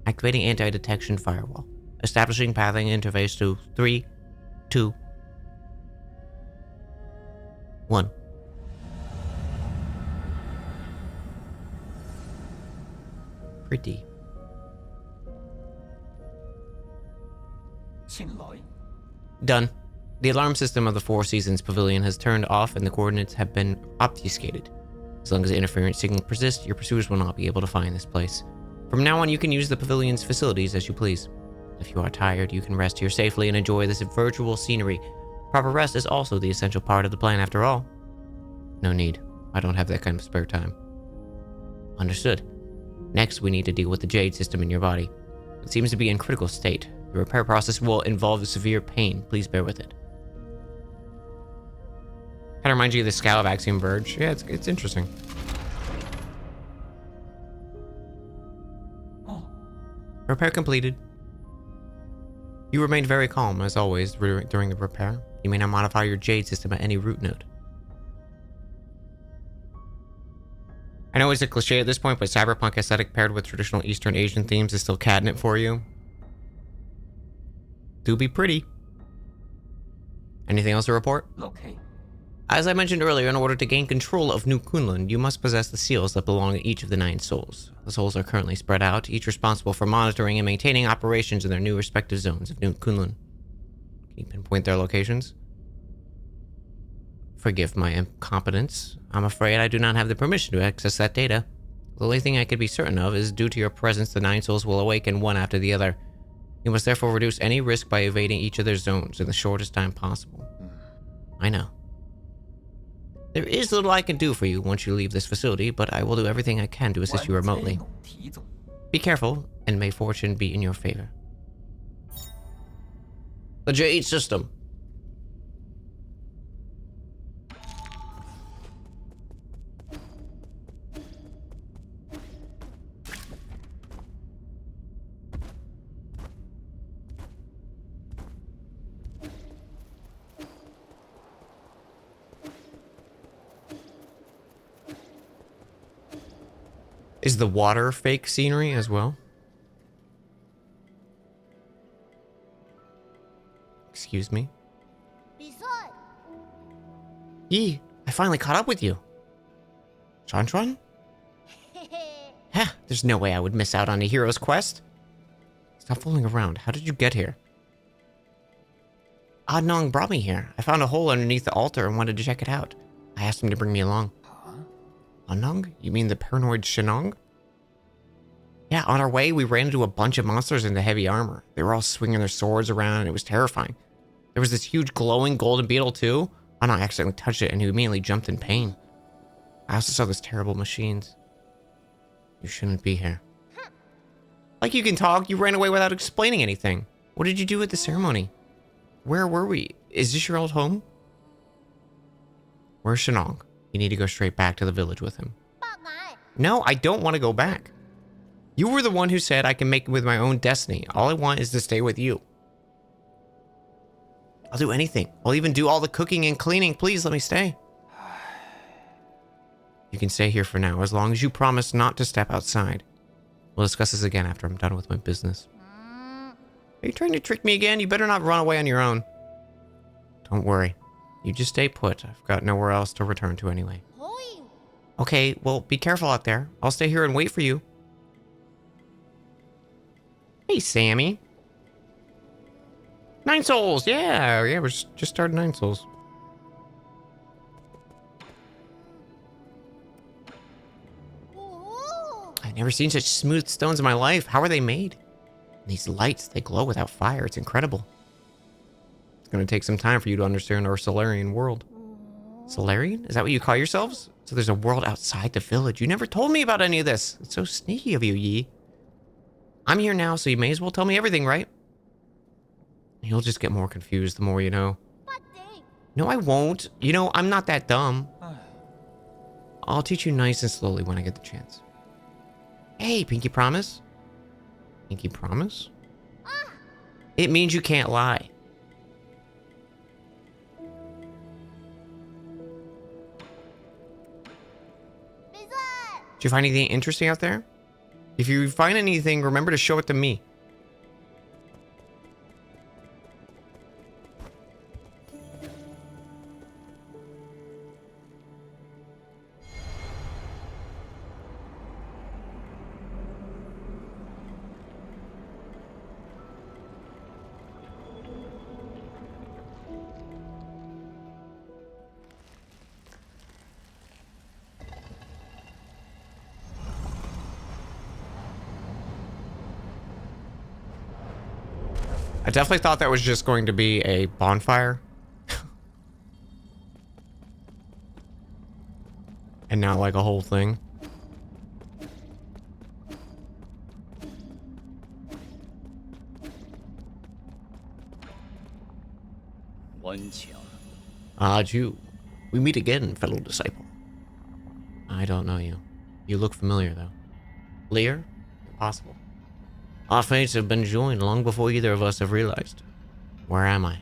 Activating anti-detection firewall. Establishing pathing interface to 3, 2, 1. Pretty. Done. The alarm system of the Four Seasons Pavilion has turned off and the coordinates have been obfuscated. As long as the interference signal persists, your pursuers will not be able to find this place. From now on, you can use the pavilion's facilities as you please. If you are tired, you can rest here safely and enjoy this virtual scenery. Proper rest is also the essential part of the plan after all. No need. I don't have that kind of spare time. Understood. Next, we need to deal with the Jade system in your body. It seems to be in critical state. The repair process will involve severe pain. Please bear with it. Kind of reminds you of the Scout of Axiom Verge. Yeah, it's interesting. Repair completed. You remained very calm, as always, during the repair. You may now modify your Jade system at any root node. I know it's a cliche at this point, but cyberpunk aesthetic paired with traditional Eastern Asian themes is still catnip for you. Do be pretty. Anything else to report? Okay. As I mentioned earlier, in order to gain control of New Kunlun, you must possess the seals that belong to each of the 9 souls. The souls are currently spread out, each responsible for monitoring and maintaining operations in their new respective zones of New Kunlun. Can you pinpoint their locations? Forgive my incompetence. I'm afraid I do not have the permission to access that data. The only thing I could be certain of is due to your presence, the 9 souls will awaken one after the other. You must therefore reduce any risk by evading each of their zones in the shortest time possible. I know. There is little I can do for you once you leave this facility, but I will do everything I can to assist you remotely. Be careful, and may fortune be in your favor. The Jade system. Is the water fake scenery as well? Excuse me? Yi, I finally caught up with you. Chuan? Heh, there's no way I would miss out on a hero's quest. Stop fooling around. How did you get here? Adnong brought me here. I found a hole underneath the altar and wanted to check it out. I asked him to bring me along. Anong? You mean the paranoid Shenong? Yeah, on our way, we ran into a bunch of monsters in the heavy armor. They were all swinging their swords around, and it was terrifying. There was this huge glowing golden beetle, too. Anong accidentally touched it, and he immediately jumped in pain. I also saw these terrible machines. You shouldn't be here. Like you can talk, you ran away without explaining anything. What did you do at the ceremony? Where were we? Is this your old home? Where's Shenong? You need to go straight back to the village with him. No, I don't want to go back. You were the one who said I can make it with my own destiny. All I want is to stay with you. I'll do anything. I'll even do all the cooking and cleaning. Please let me stay. You can stay here for now, as long as you promise not to step outside. We'll discuss this again after I'm done with my business. Are you trying to trick me again? You better not run away on your own. Don't worry. You just stay put. I've got nowhere else to return to anyway. Okay, well, be careful out there. I'll stay here and wait for you. Hey, Sammy. 9 souls. Yeah, we're just started 9 souls. I've never seen such smooth stones in my life. How are they made? These lights, they glow without fire. It's incredible. It's going to take some time for you to understand our Solarian world. Solarian? Is that what you call yourselves? So there's a world outside the village. You never told me about any of this. It's so sneaky of you, Yi. I'm here now, so you may as well tell me everything, right? You'll just get more confused the more you know. No, I won't. You know, I'm not that dumb. I'll teach you nice and slowly when I get the chance. Hey, Pinky Promise. Pinky Promise? It means you can't lie. Did you find anything interesting out there? If you find anything, remember to show it to me. I definitely thought that was just going to be a bonfire. And not like a whole thing. Ju, we meet again, fellow disciple. I don't know you. You look familiar, though. Lear? Impossible. Our fates have been joined long before either of us have realized. Where am I?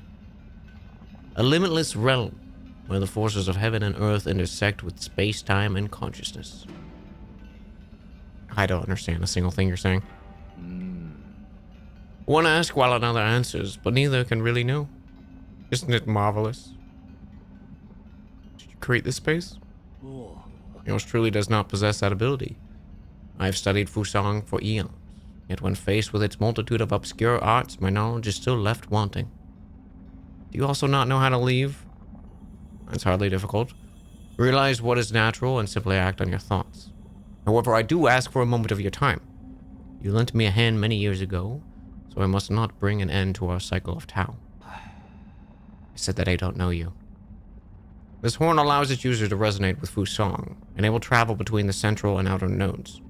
A limitless realm where the forces of heaven and earth intersect with space, time, and consciousness. I don't understand a single thing you're saying. One asks while another answers, but neither can really know. Isn't it marvelous? Did you create this space? Yours truly does not possess that ability. I have studied Fusang for eons. Yet when faced with its multitude of obscure arts, my knowledge is still left wanting. Do you also not know how to leave? It's hardly difficult. Realize what is natural and simply act on your thoughts. However, I do ask for a moment of your time. You lent me a hand many years ago, so I must not bring an end to our cycle of Tao. I said that I don't know you. This horn allows its user to resonate with Fusang, and it will travel between the central and outer nodes.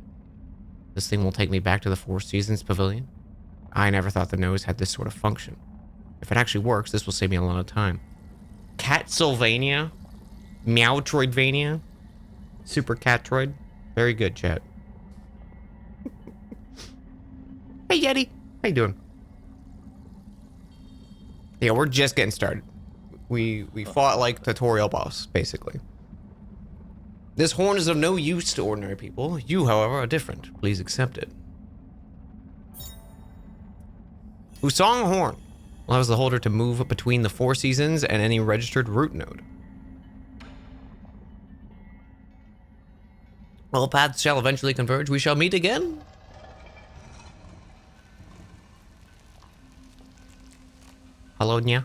This thing will take me back to the Four Seasons Pavilion. I never thought the nose had this sort of function. If it actually works, this will save me a lot of time. Catsylvania? Meowtroidvania? Super Catroid? Very good, chat. Hey, Yeti. How you doing? Yeah, we're just getting started. We fought like tutorial boss, basically. This horn is of no use to ordinary people. You, however, are different. Please accept it. Fusang Horn allows the holder to move between the Four Seasons and any registered root node. All paths shall eventually converge. We shall meet again. Hello, Nya.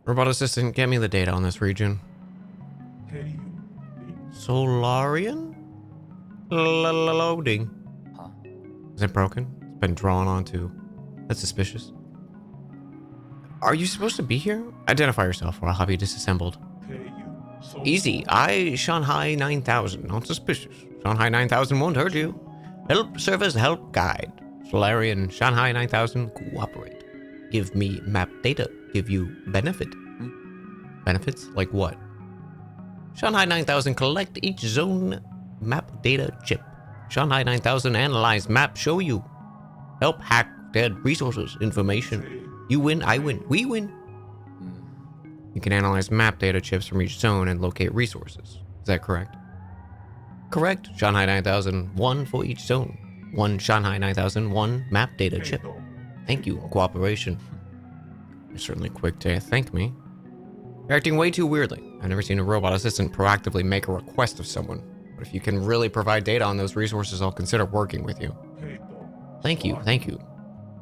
Robot assistant, get me the data on this region. Solarian? Loading. Is it broken? It's been drawn onto. That's suspicious. Are you supposed to be here? Identify yourself or I'll have you disassembled. Easy. Shanghai 9000. Not suspicious. Shanghai 9000 won't hurt you. Help service help guide. Solarian Shanghai 9000 cooperate. Give me map data. Give you benefit. Benefits? Like what? Shanghai 9000 collect each zone map data chip. Shanghai 9000 analyze map show you. Help hack dead resources information. You win, I win, we win. You can analyze map data chips from each zone and locate resources. Is that correct? Correct. Shanghai 9000, one for each zone. One Shanghai 9000, one map data chip. Thank you, cooperation. You're certainly quick to thank me. You're acting way too weirdly. I've never seen a robot assistant proactively make a request of someone. But if you can really provide data on those resources, I'll consider working with you. Thank you, thank you.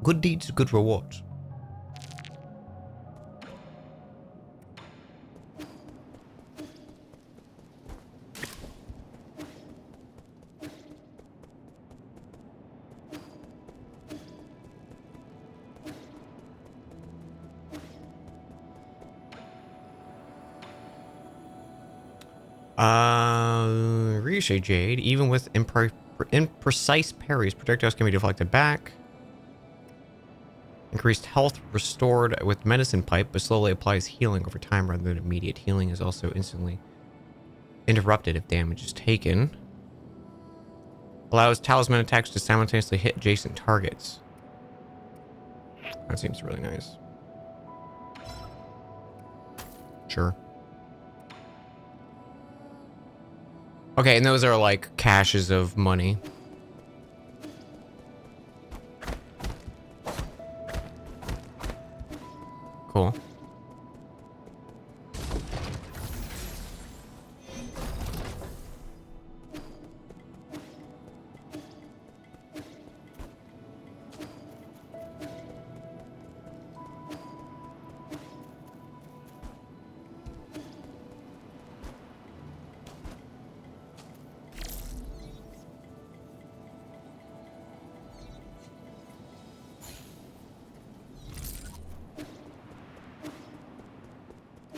Good deeds, good rewards. Ricochet Jade, even with imprecise parries, projectiles can be deflected back. Increased health restored with medicine pipe, but slowly applies healing over time rather than immediate. Healing is also instantly interrupted if damage is taken. Allows talisman attacks to simultaneously hit adjacent targets. That seems really nice. Sure. Okay, and those are like caches of money. Cool.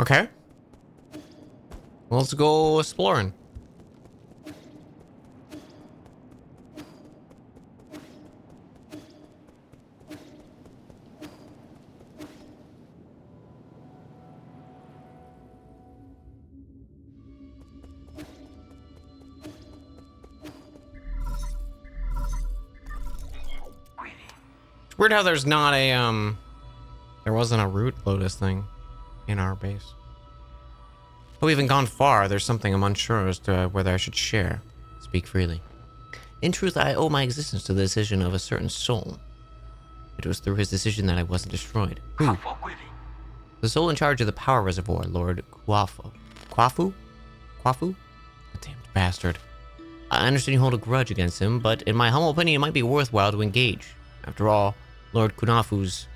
Okay. Well, let's go exploring. It's weird how there's not a, there wasn't a root lotus thing in our base. But we haven't gone far. There's something I'm unsure as to whether I should share. Speak freely. In truth, I owe my existence to the decision of a certain soul. It was through his decision that I wasn't destroyed. Who? The soul in charge of the power reservoir, Lord Kwafu. Kwafu? Kwafu? A damned bastard. I understand you hold a grudge against him, but in my humble opinion, it might be worthwhile to engage. After all, Lord Kunafu's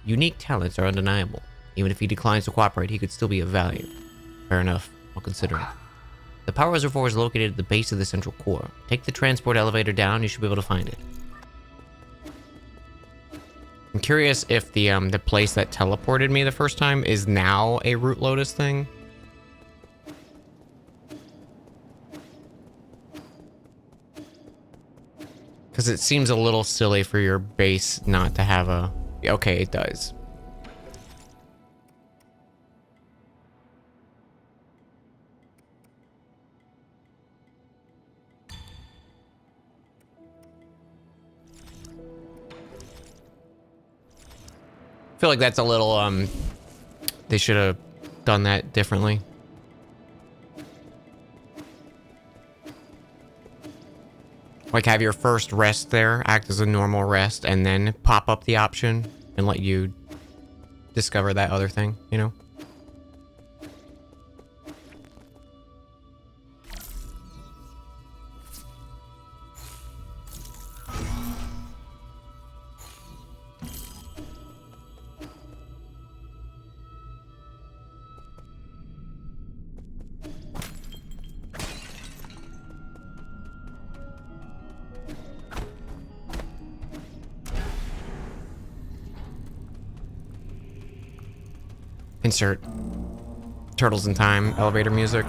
unique talents are undeniable. Even if he declines to cooperate, he could still be of value. Fair enough. I'll consider it. The power reservoir is located at the base of the central core. Take the transport elevator down, you should be able to find it. I'm curious if the place that teleported me the first time is now a root lotus thing. Because it seems a little silly for your base not to have a... Okay, it does. I feel like that's a little, they should have done that differently. Like have your first rest there act as a normal rest and then pop up the option and let you discover that other thing, you know? Insert Turtles in Time elevator music.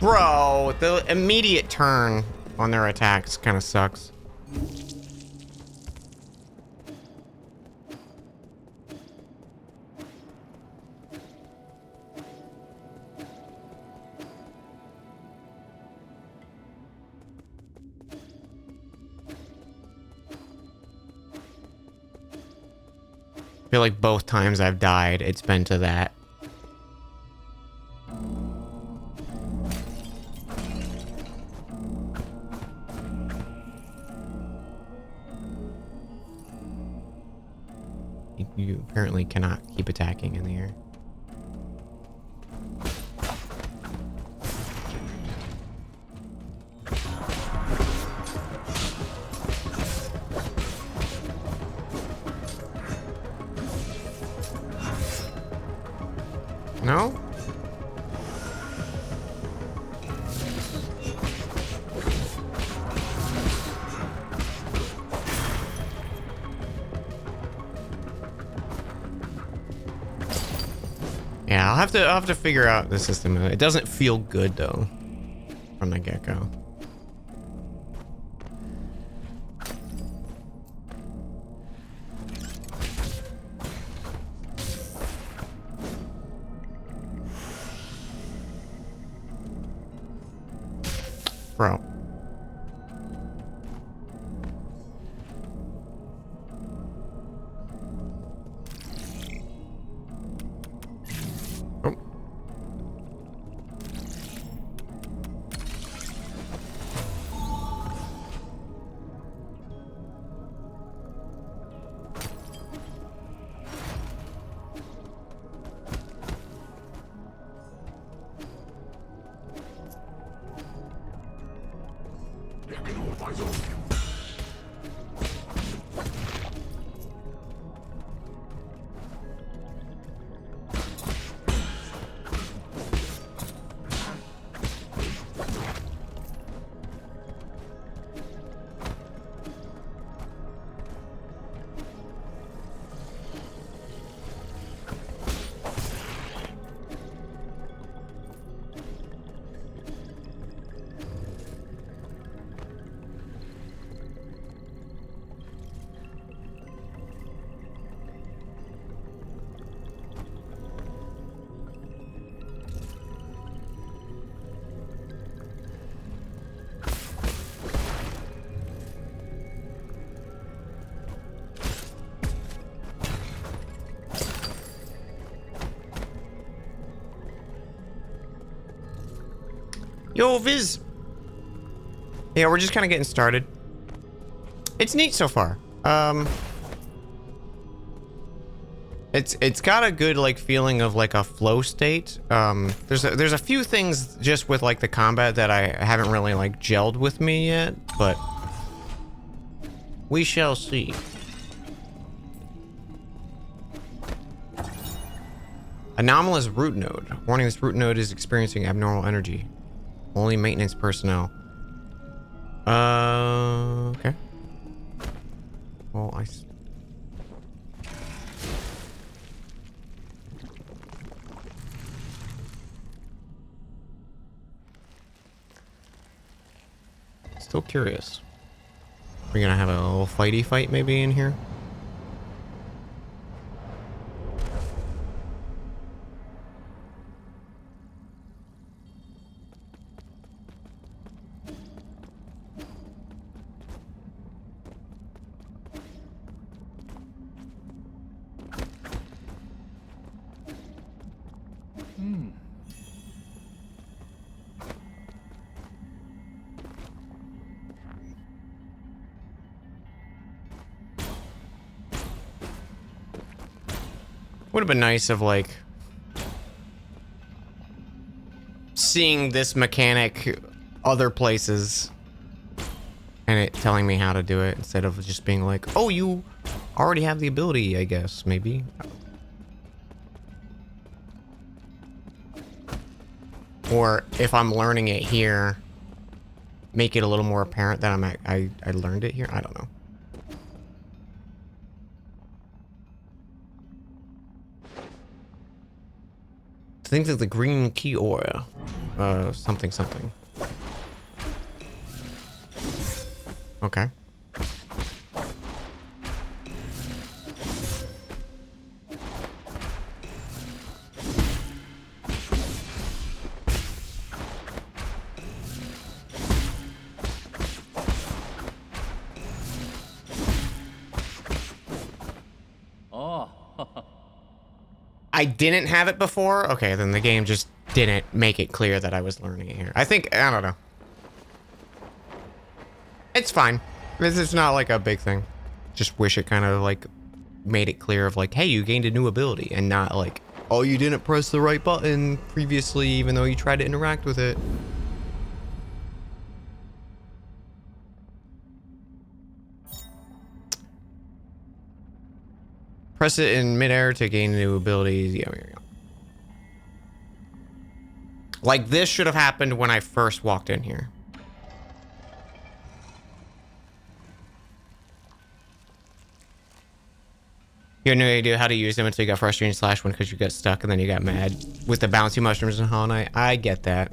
Bro, the immediate turn on their attacks kind of sucks. I feel like both times I've died, it's been to that. You apparently cannot keep attacking in the air. No? Yeah, I'll have to figure out the system. It doesn't feel good though from the get-go. Bro. Oh. Yo, Viz. Yeah, we're just kind of getting started. It's neat so far. It's got a good like feeling of like a flow state. There's a few things just with like the combat that I haven't really like gelled with me yet, but we shall see. Anomalous root node. Warning, this root node is experiencing abnormal energy. Only maintenance personnel. Okay. Well, still curious. We're gonna have a little fighty fight maybe in here. Would have been nice of like seeing this mechanic other places and it telling me how to do it instead of just being like, oh, you already have the ability, I guess, maybe. Or if I'm learning it here, make it a little more apparent that I learned it here. I don't know. Think of the green key aura. something something. Okay. I didn't have it before? Okay, then the game just didn't make it clear that I was learning it here. I don't know. It's fine. It's not like a big thing. Just wish it kind of like made it clear of like, hey, you gained a new ability and not like, oh, you didn't press the right button previously even though you tried to interact with it. Press it in midair to gain new abilities. Yeah, here we go. Like this should have happened when I first walked in here. You had no idea how to use them until you got frustrated and slashed one because you got stuck and then you got mad with the bouncy mushrooms in Hollow Knight. I get that.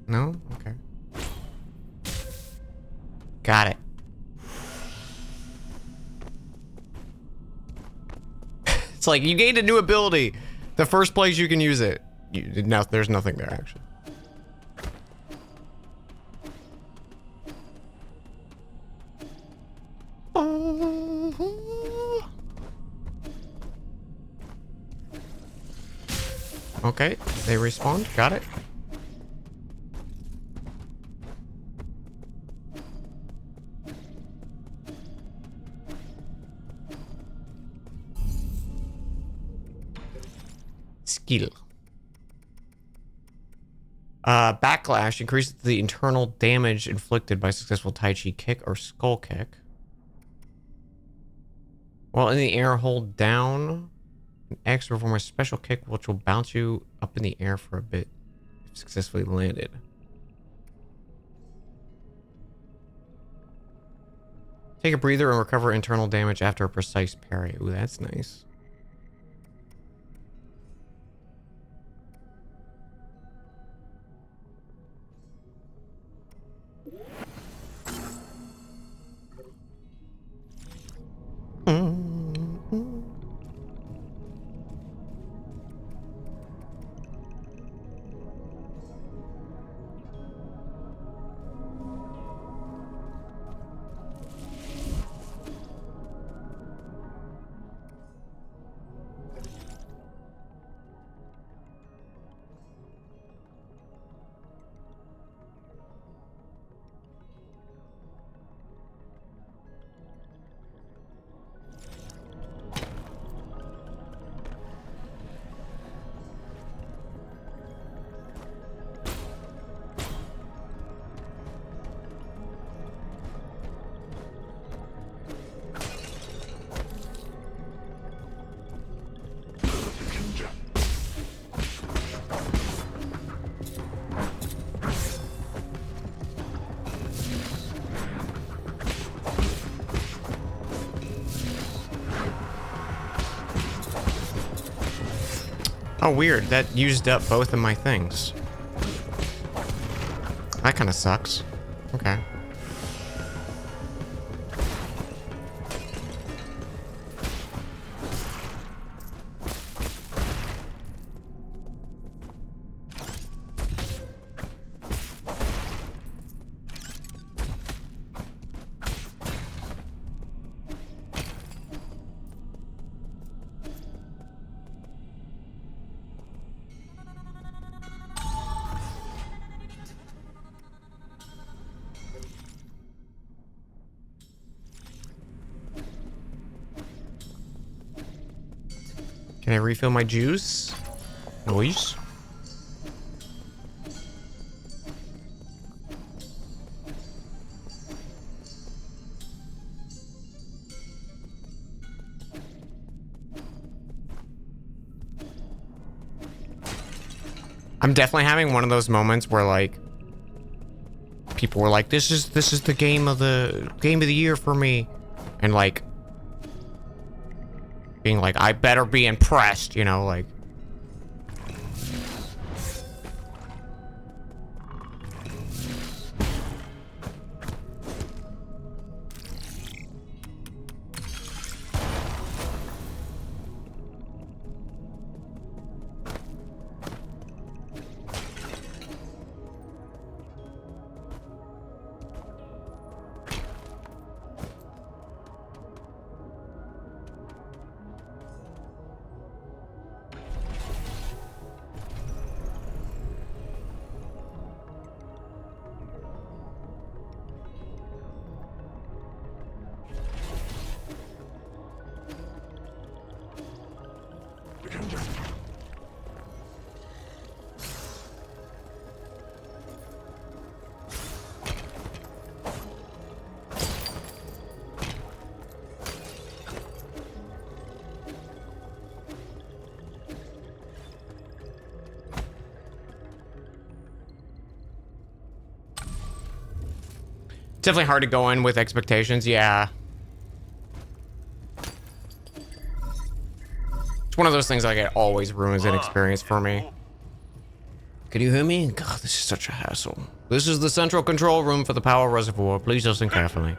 No? Okay. Got it. It's like you gained a new ability. The first place you can use it. Now there's nothing there actually. Okay, they respawned. Got it. Skill. Backlash increases the internal damage inflicted by successful Tai Chi kick or skull kick. While in the air, hold down X to perform a special kick which will bounce you up in the air for a bit if successfully landed. Take a breather and recover internal damage after a precise parry. Ooh, that's nice. Oh, weird. That used up both of my things. That kind of sucks. Okay. Can I refill my juice? Noise. I'm definitely having one of those moments where like people were like, this is the game of the year for me, and like being like, I better be impressed, you know, like. Definitely hard to go in with expectations, yeah. It's one of those things like it always ruins an experience for me. Can you hear me? God, this is such a hassle. This is the central control room for the power reservoir. Please listen carefully.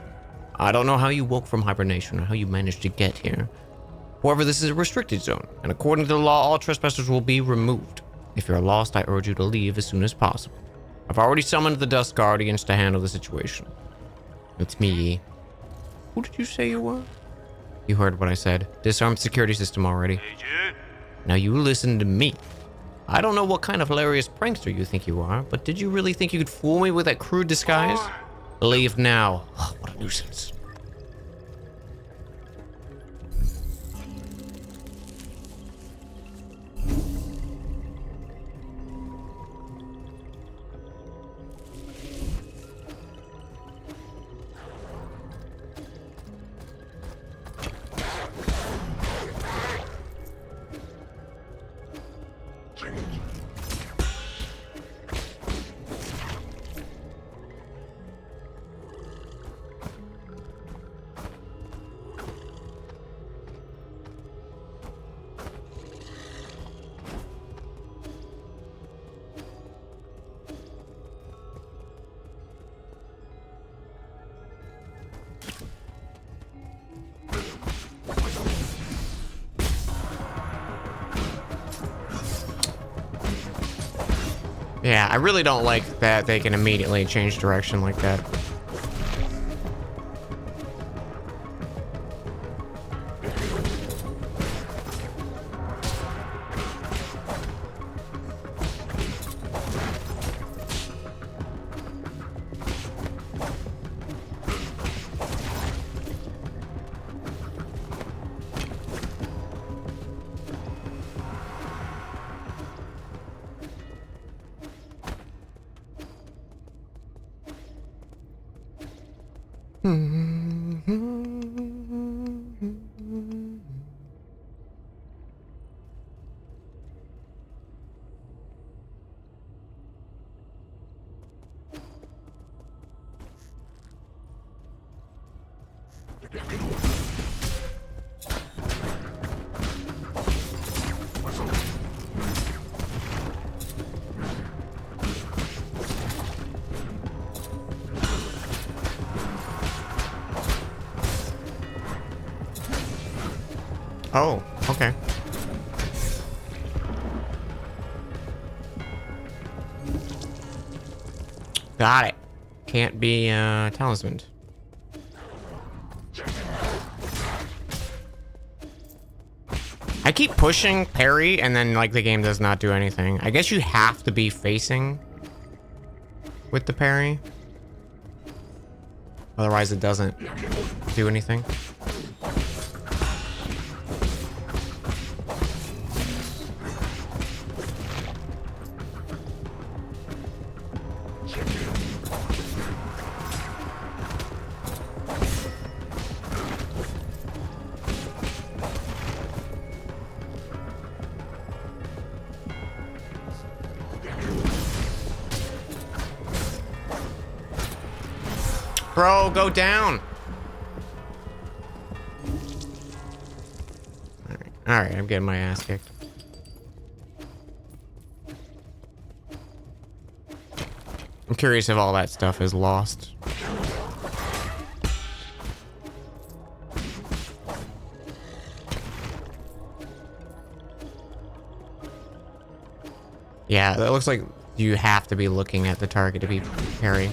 I don't know how you woke from hibernation or how you managed to get here. However, this is a restricted zone, and according to the law, all trespassers will be removed. If you're lost, I urge you to leave as soon as possible. I've already summoned the Dust Guardians to handle the situation. It's me. Who did you say you were? You heard what I said. Disarmed security system already. Now you listen to me. I don't know what kind of hilarious prankster you think you are, but did you really think you could fool me with that crude disguise? Leave now. Oh, what a nuisance. Yeah, I really don't like that they can immediately change direction like that. Oh, okay. Got it. Can't be talismaned. I keep pushing parry and then like the game does not do anything. I guess you have to be facing with the parry. Otherwise it doesn't do anything. Bro, go down. All right, I'm getting my ass kicked. I'm curious if all that stuff is lost. Yeah, that looks like you have to be looking at the target to be parry.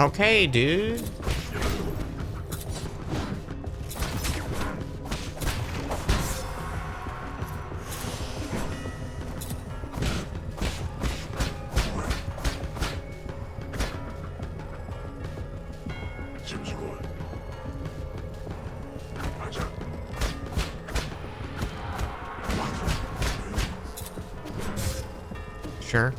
Okay, dude. Sure.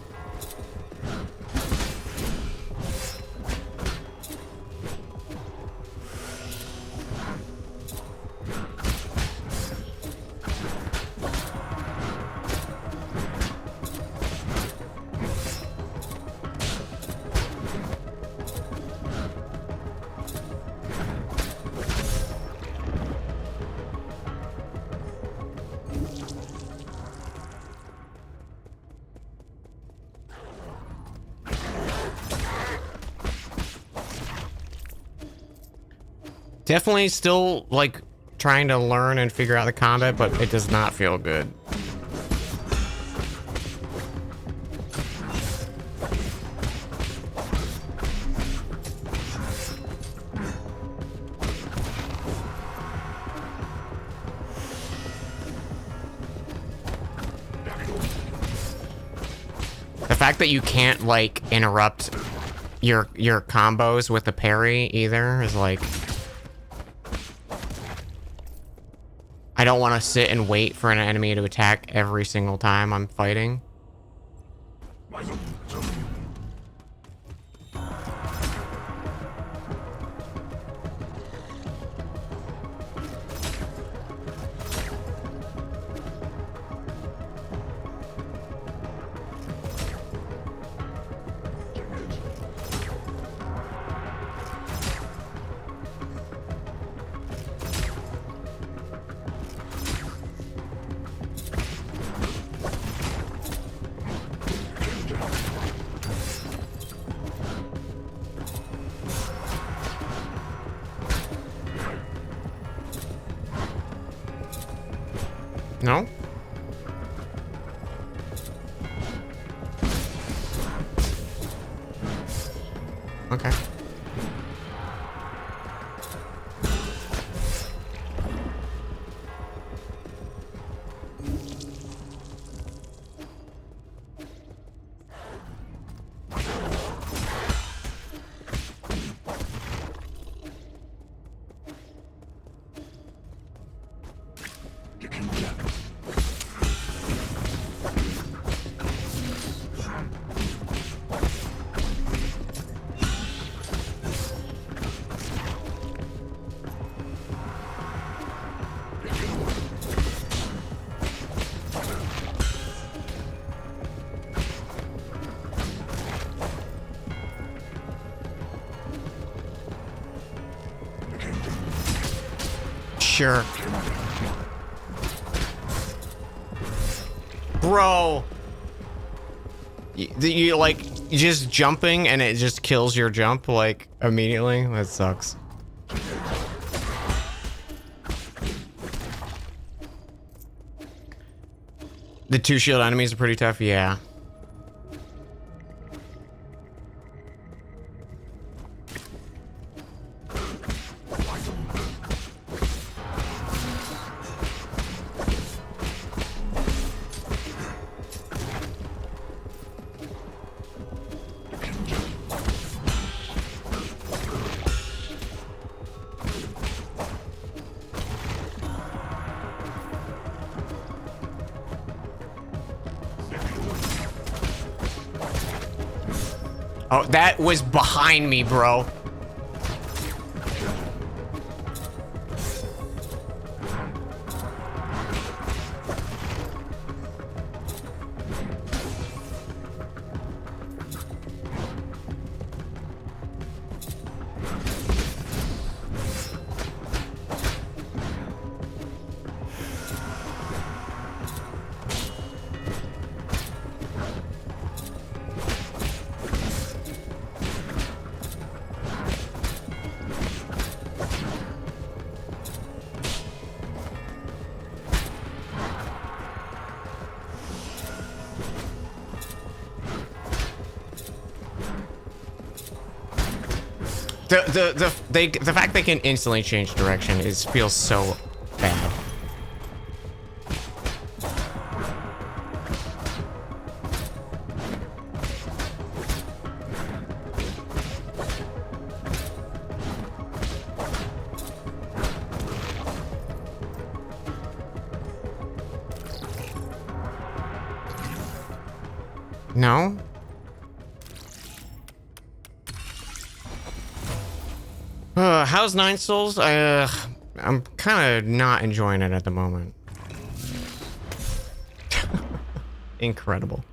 Definitely still, like, trying to learn and figure out the combat, but it does not feel good. The fact that you can't, like, interrupt your combos with the parry either is like... I don't want to sit and wait for an enemy to attack every single time I'm fighting. No? Okay. Sure. Bro. You like just jumping and it just kills your jump like immediately? That sucks. The 2 shield enemies are pretty tough, yeah. Oh, that was behind me, bro. The fact they can instantly change direction feels so bad. No? How's Nine Souls? I'm kind of not enjoying it at the moment. Incredible.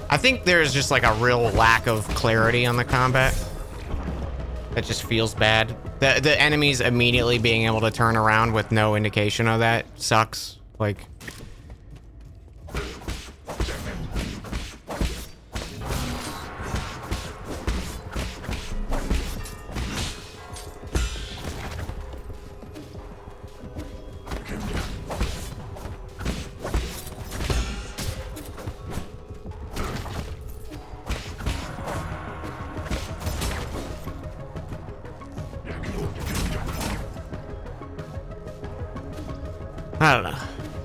I think there's just like a real lack of clarity on the combat. That just feels bad. The enemies immediately being able to turn around with no indication of that sucks. Like... I don't know.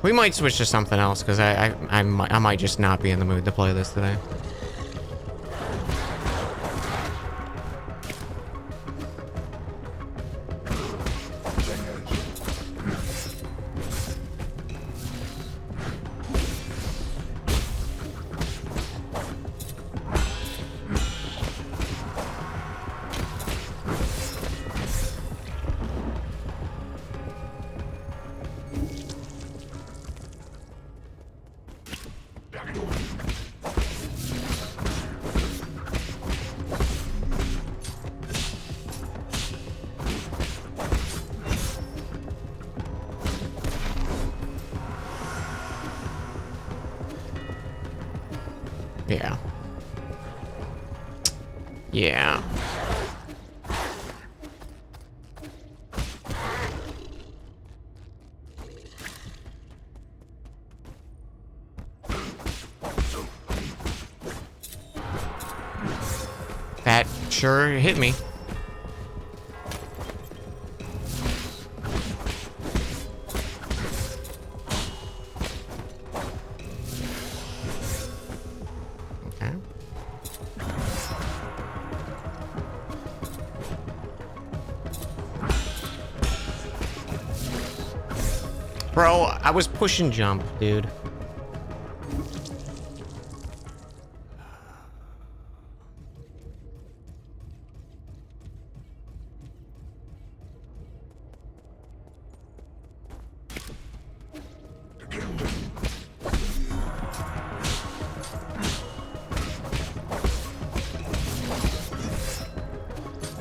We might switch to something else because I might just not be in the mood to play this today. Yeah. Yeah. That sure hit me. Okay. Bro, I was pushing jump, dude.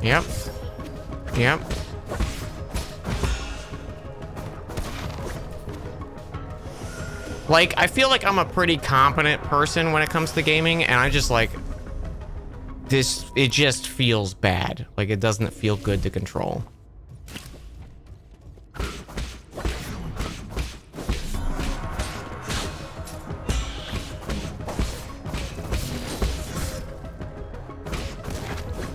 Yep. Yep. Like, I feel like I'm a pretty competent person when it comes to gaming, and I just like this, it just feels bad. Like, it doesn't feel good to control.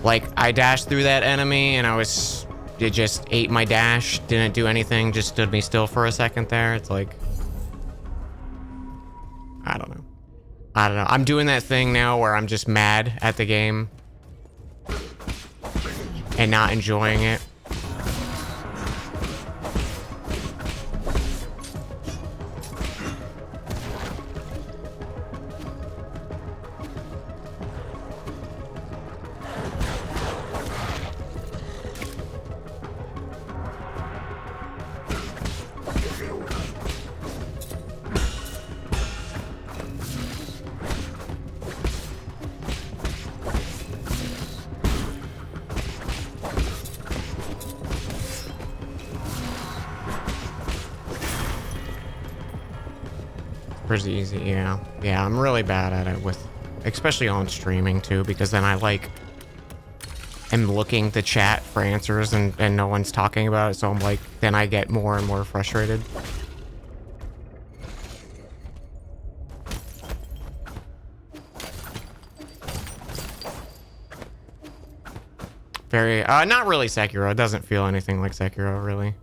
Like, I dashed through that enemy and it just ate my dash, didn't do anything, just stood me still for a second there. It's like, I don't know. I'm doing that thing now where I'm just mad at the game and not enjoying it. Pretty easy, yeah. Yeah, I'm really bad at it with, especially on streaming too, because then I like am looking the chat for answers and no one's talking about it, so I'm like, then I get more and more frustrated. Very, not really Sekiro. It doesn't feel anything like Sekiro, really.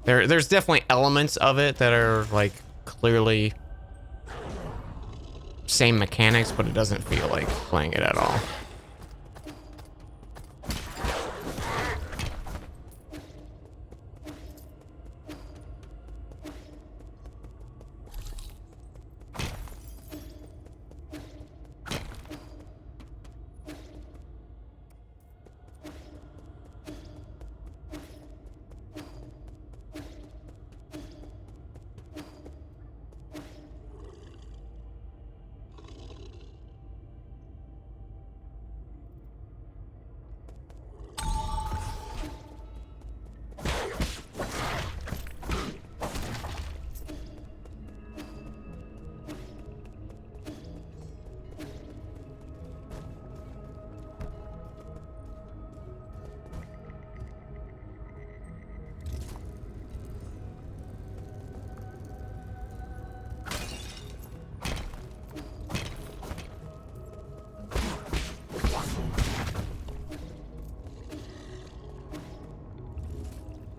There's definitely elements of it that are like clearly same mechanics, but it doesn't feel like playing it at all.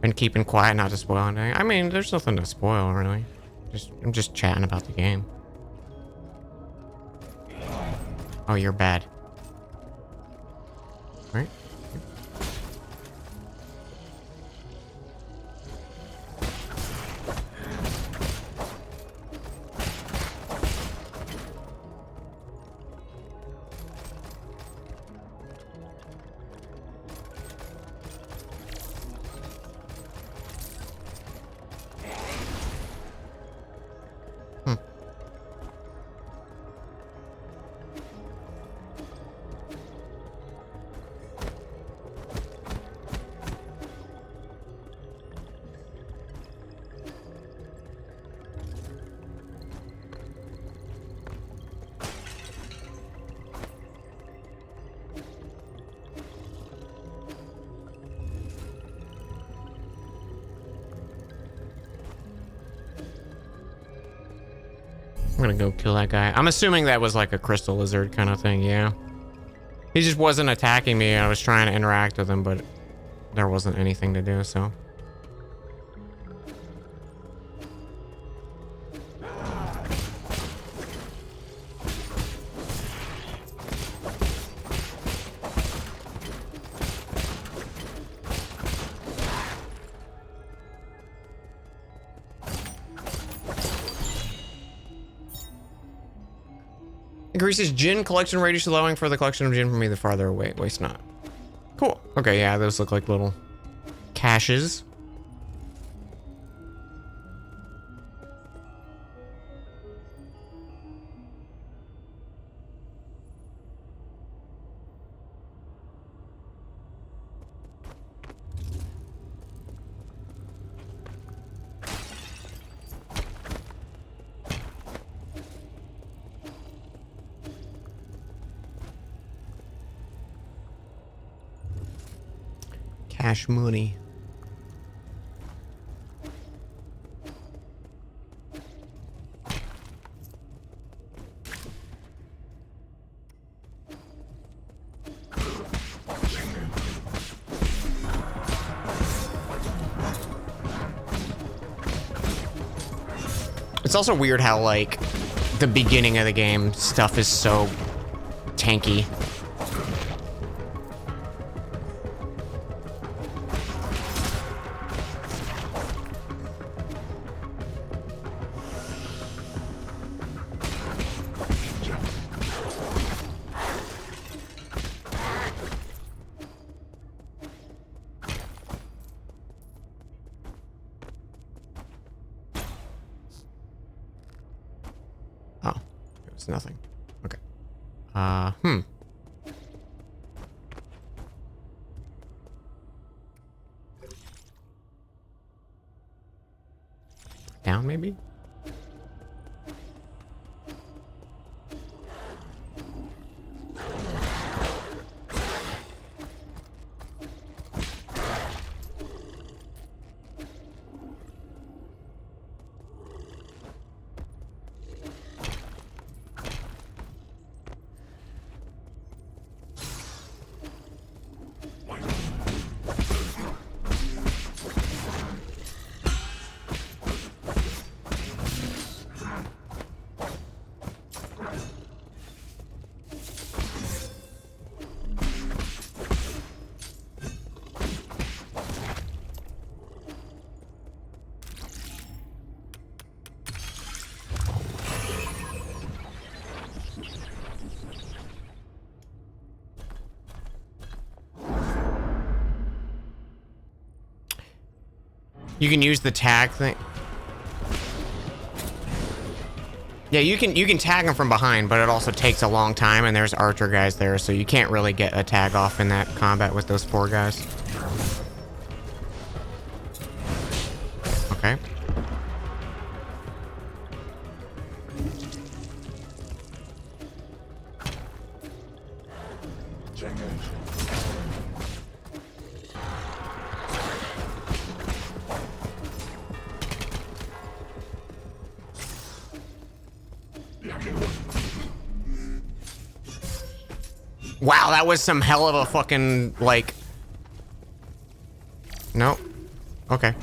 And keeping quiet, not to spoil anything. I mean, there's nothing to spoil, really. I'm just chatting about the game. Oh, you're bad. Right? I'm gonna go kill that guy. I'm assuming that was like a crystal lizard kind of thing, yeah. He just wasn't attacking me. I was trying to interact with him, but there wasn't anything to do, so. Increases gin collection radius, allowing for the collection of gin from either farther away. Waste not. Cool. Okay, yeah, those look like little caches. Cash money. It's also weird how, like, the beginning of the game stuff is so tanky. Oh, it was nothing. Okay. Down, maybe? You can use the tag thing. Yeah, you can tag them from behind, but it also takes a long time, and there's archer guys there, so you can't really get a tag off in that combat with those 4 guys. Okay. Wow, that was some hell of a fucking, like... Nope. Okay.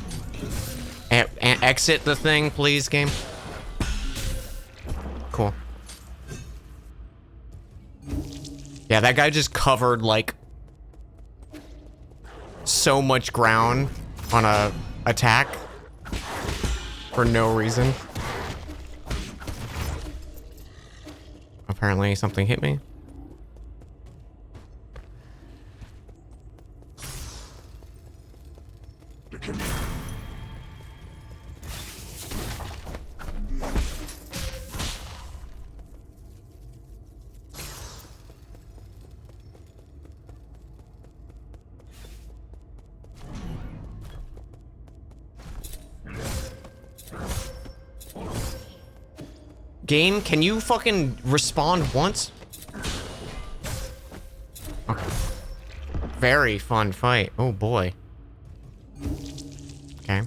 Exit the thing, please, game. Cool. Yeah, that guy just covered, like... so much ground on a attack. For no reason. Apparently something hit me. Game, can you fucking respond once? Okay. Very fun fight. Oh boy. Okay.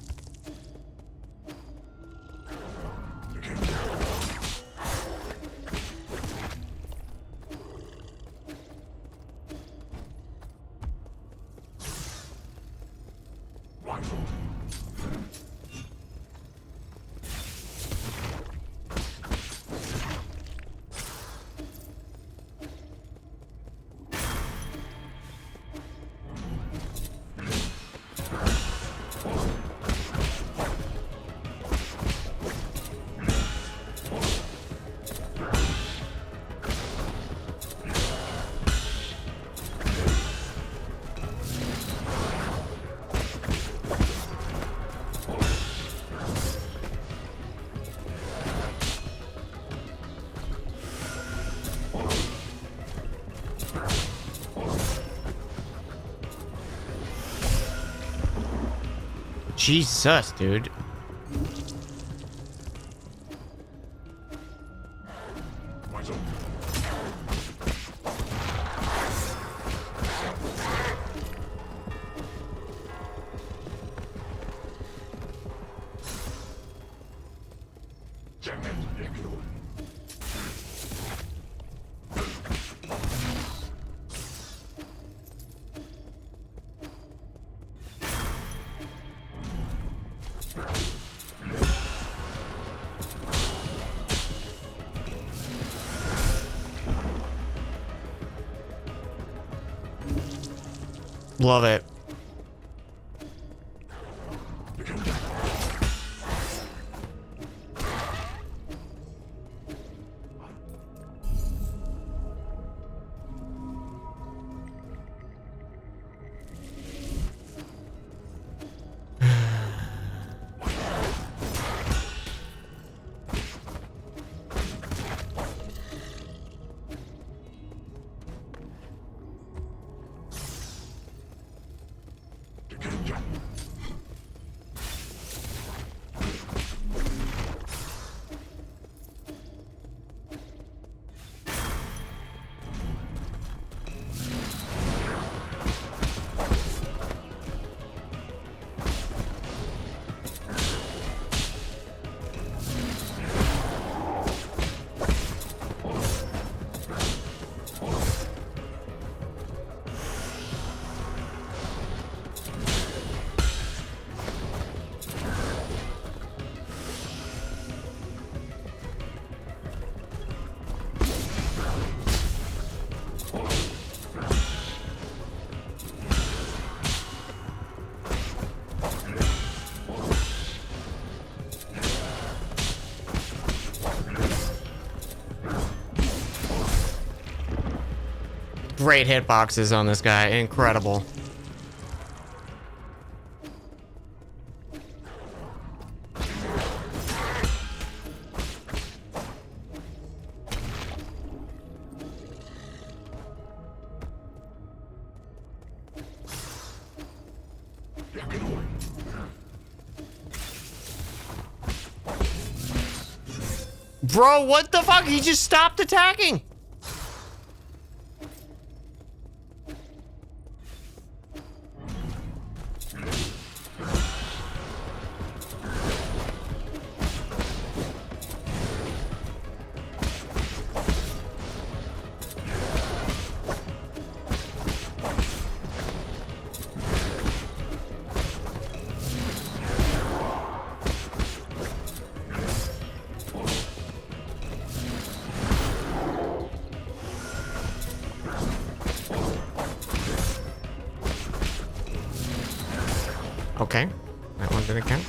Jesus, dude. Love it. Great hitboxes on this guy. Incredible. Bro, what the fuck? He just stopped attacking. Okay, that one didn't count.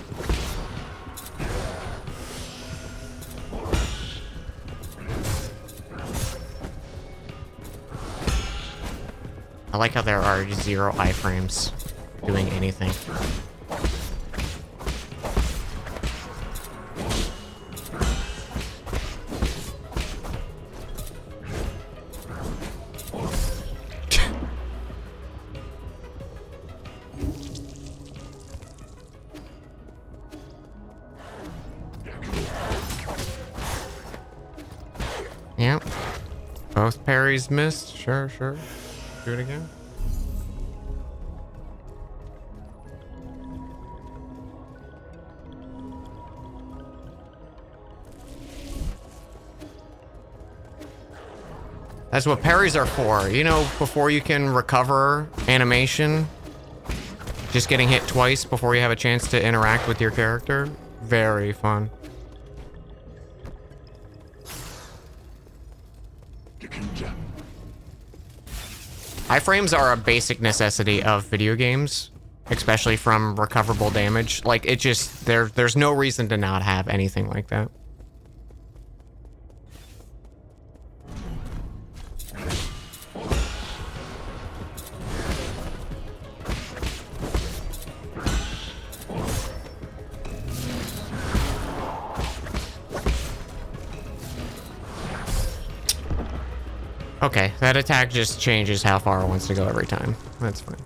I like how there are 0 iframes doing anything. Yep. Both parries missed. Sure, sure. Do it again. That's what parries are for. You know, before you can recover animation, just getting hit twice before you have a chance to interact with your character. Very fun. Iframes are a basic necessity of video games, especially from recoverable damage. Like, it just, there's no reason to not have anything like that. Okay, that attack just changes how far it wants to go every time. That's fine.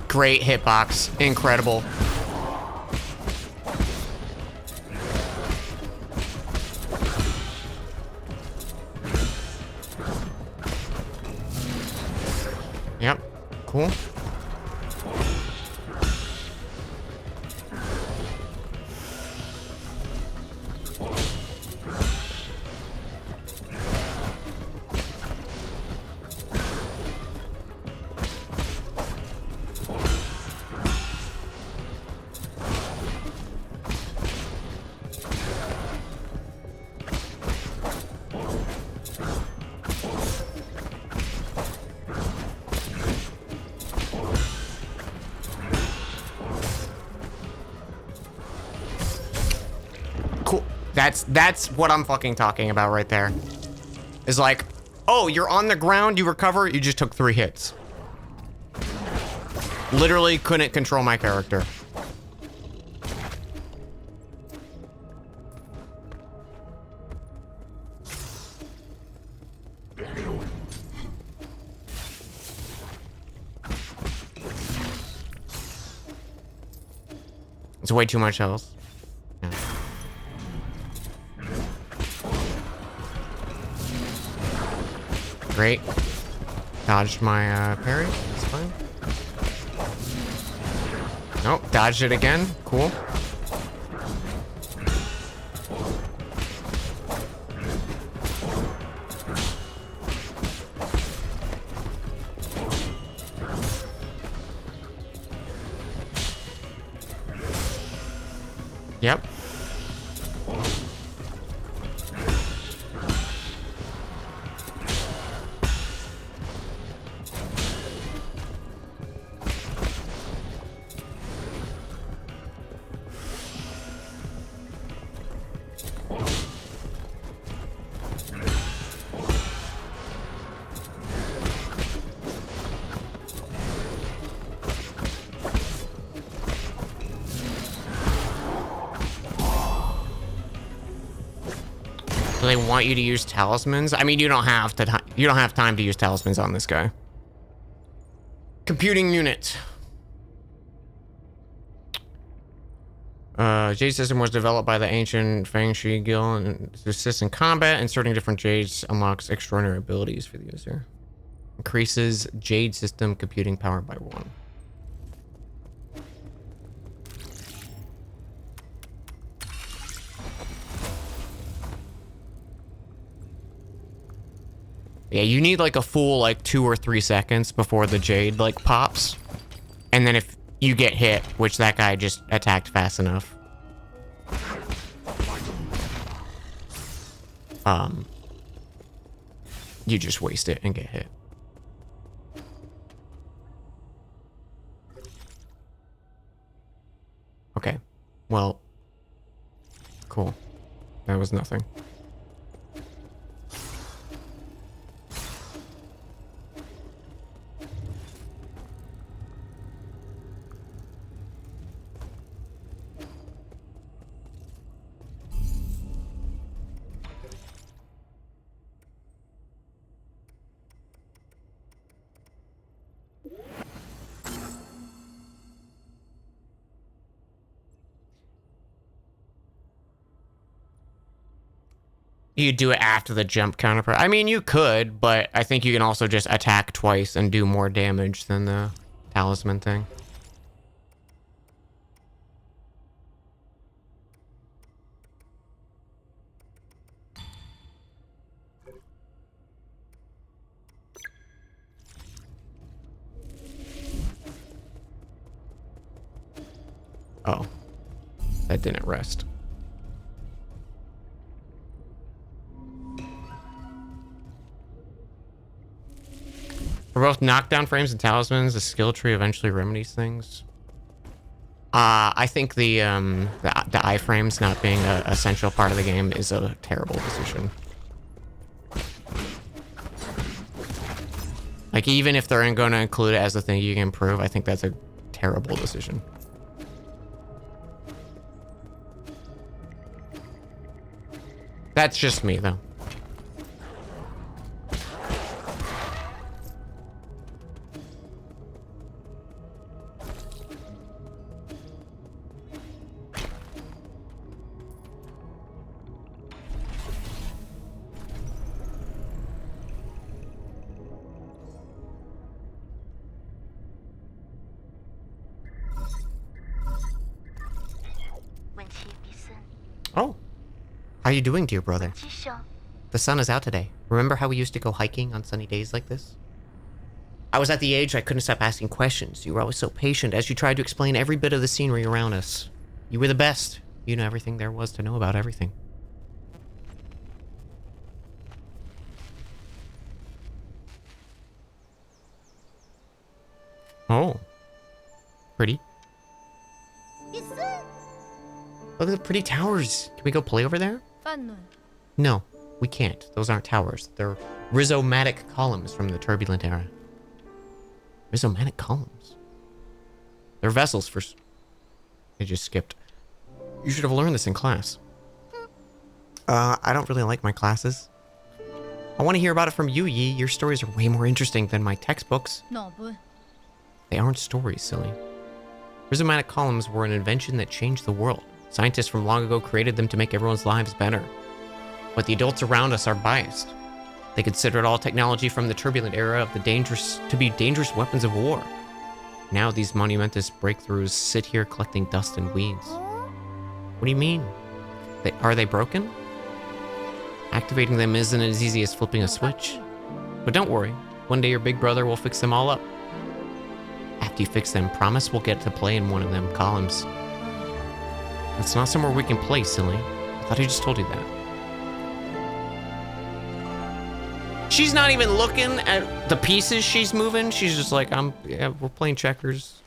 Great hitbox. Incredible. Yep. Cool. Cool. That's what I'm fucking talking about right there. Is like, oh, you're on the ground, you recover, you just took 3 hits. Literally couldn't control my character. It's way too much health. Yeah. Great. Dodged my parry. That's fine. Nope. Dodged it again. Cool. Yep. Do they want you to use talismans? I mean, you don't have to. You don't have time to use talismans on this guy. Computing unit. Jade system was developed by the ancient Feng Shi Guild and to assist in combat. Inserting different jades unlocks extraordinary abilities for the user. Increases Jade system computing power by 1. Yeah, you need like a full like 2 or 3 seconds before the Jade like pops. And then if you get hit, which that guy just attacked fast enough. You just waste it and get hit. Okay. Well, cool. That was nothing. You do it after the jump counter. I mean, you could, but I think you can also just attack twice and do more damage than the talisman thing. Oh, that didn't rest. For both knockdown frames and talismans, the skill tree eventually remedies things. I think the iframes not being an essential part of the game is a terrible decision. Like, Like, even if they're going to include it as a thing you can improve, I think that's a terrible decision. That's just me, though. Oh. How you doing, dear brother? The sun is out today. Remember how we used to go hiking on sunny days like this? I was at the age I couldn't stop asking questions. You were always so patient as you tried to explain every bit of the scenery around us. You were the best. You know everything there was to know about everything. Oh. Pretty. Look at the pretty towers. Can we go play over there? No, we can't. Those aren't towers. They're rhizomatic columns from the turbulent era. Rhizomatic columns? They're vessels for... I just skipped. You should have learned this in class. I don't really like my classes. I want to hear about it from you, Yi. Your stories are way more interesting than my textbooks. They aren't stories, silly. Rhizomatic columns were an invention that changed the world. Scientists from long ago created them to make everyone's lives better. But the adults around us are biased. They considered all technology from the turbulent era of the dangerous weapons of war. Now these monumentous breakthroughs sit here collecting dust and weeds. What do you mean? Are they broken? Activating them isn't as easy as flipping a switch. But don't worry, one day your big brother will fix them all up. After you fix them, promise we'll get to play in one of them columns. That's not somewhere we can play, silly. I thought I just told you that. She's not even looking at the pieces she's moving. She's just like, we're playing checkers.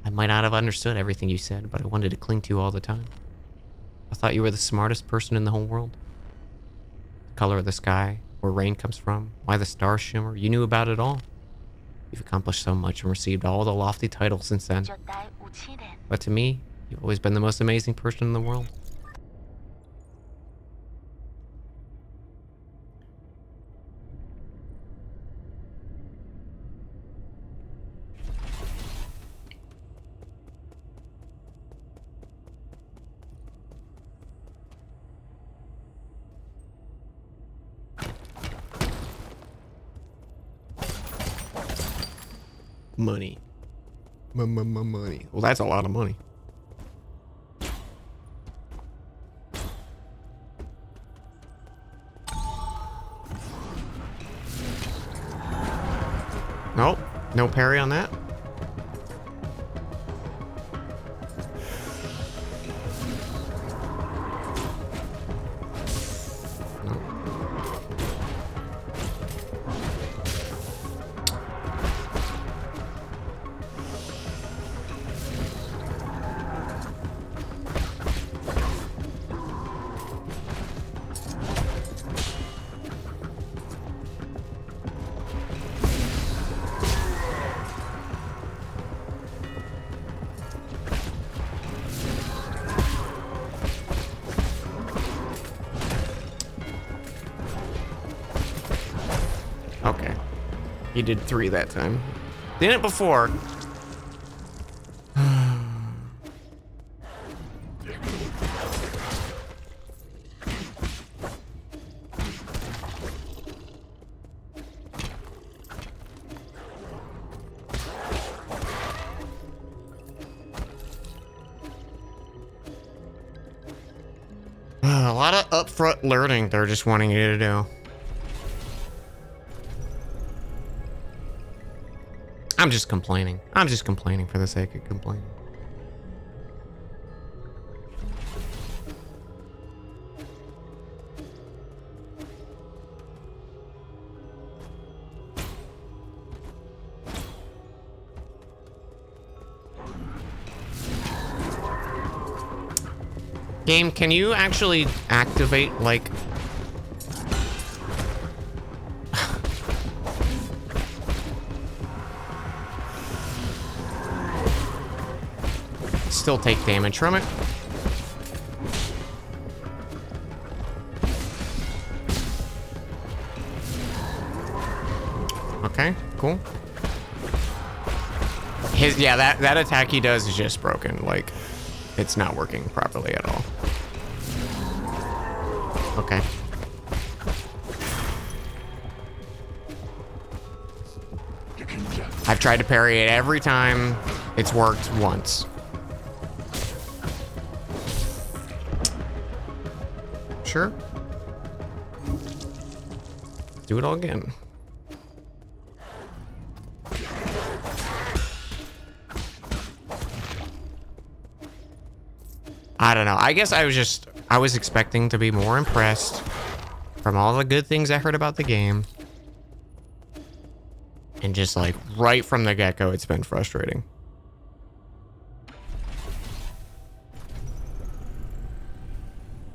I might not have understood everything you said, but I wanted to cling to you all the time. I thought you were the smartest person in the whole world. The color of the sky, where rain comes from, why the stars shimmer, you knew about it all. You've accomplished so much and received all the lofty titles since then. But to me, you've always been the most amazing person in the world. Money. Money. Well, that's a lot of money. Nope. No parry on that. Okay. He did 3 that time. Did it before. A lot of upfront learning they're just wanting you to do. I'm just complaining. I'm just complaining for the sake of complaining. Game, can you actually activate, like... still take damage from it. Okay, cool. Yeah, that attack he does is just broken. Like, it's not working properly at all. Okay. I've tried to parry it every time. It's worked once. Sure. Do it all again. I don't know. I guess I was expecting to be more impressed from all the good things I heard about the game. And just like right from the get-go, it's been frustrating.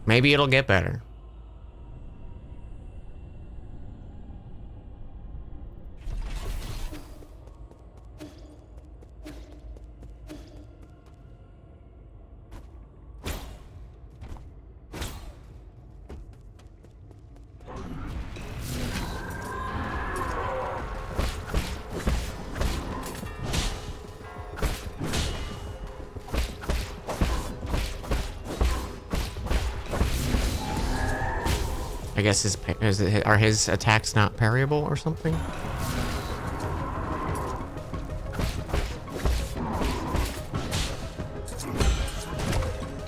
Maybe it'll get better. I guess are his attacks not parryable or something?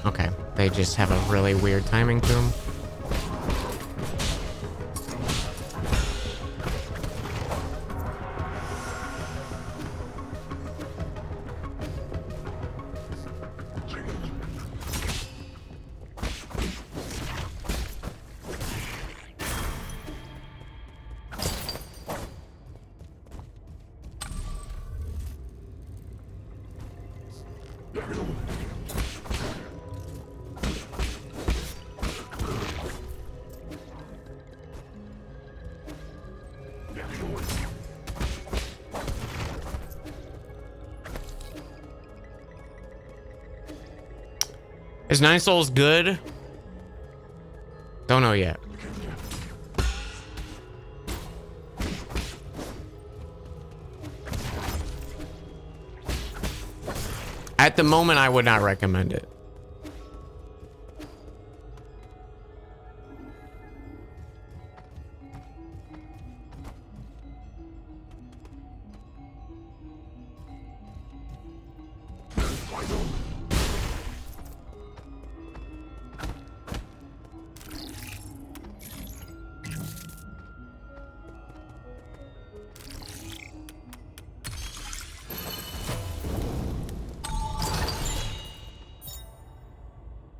Okay, they just have a really weird timing to them. Is Nine Souls good? Don't know yet. At the moment, I would not recommend it.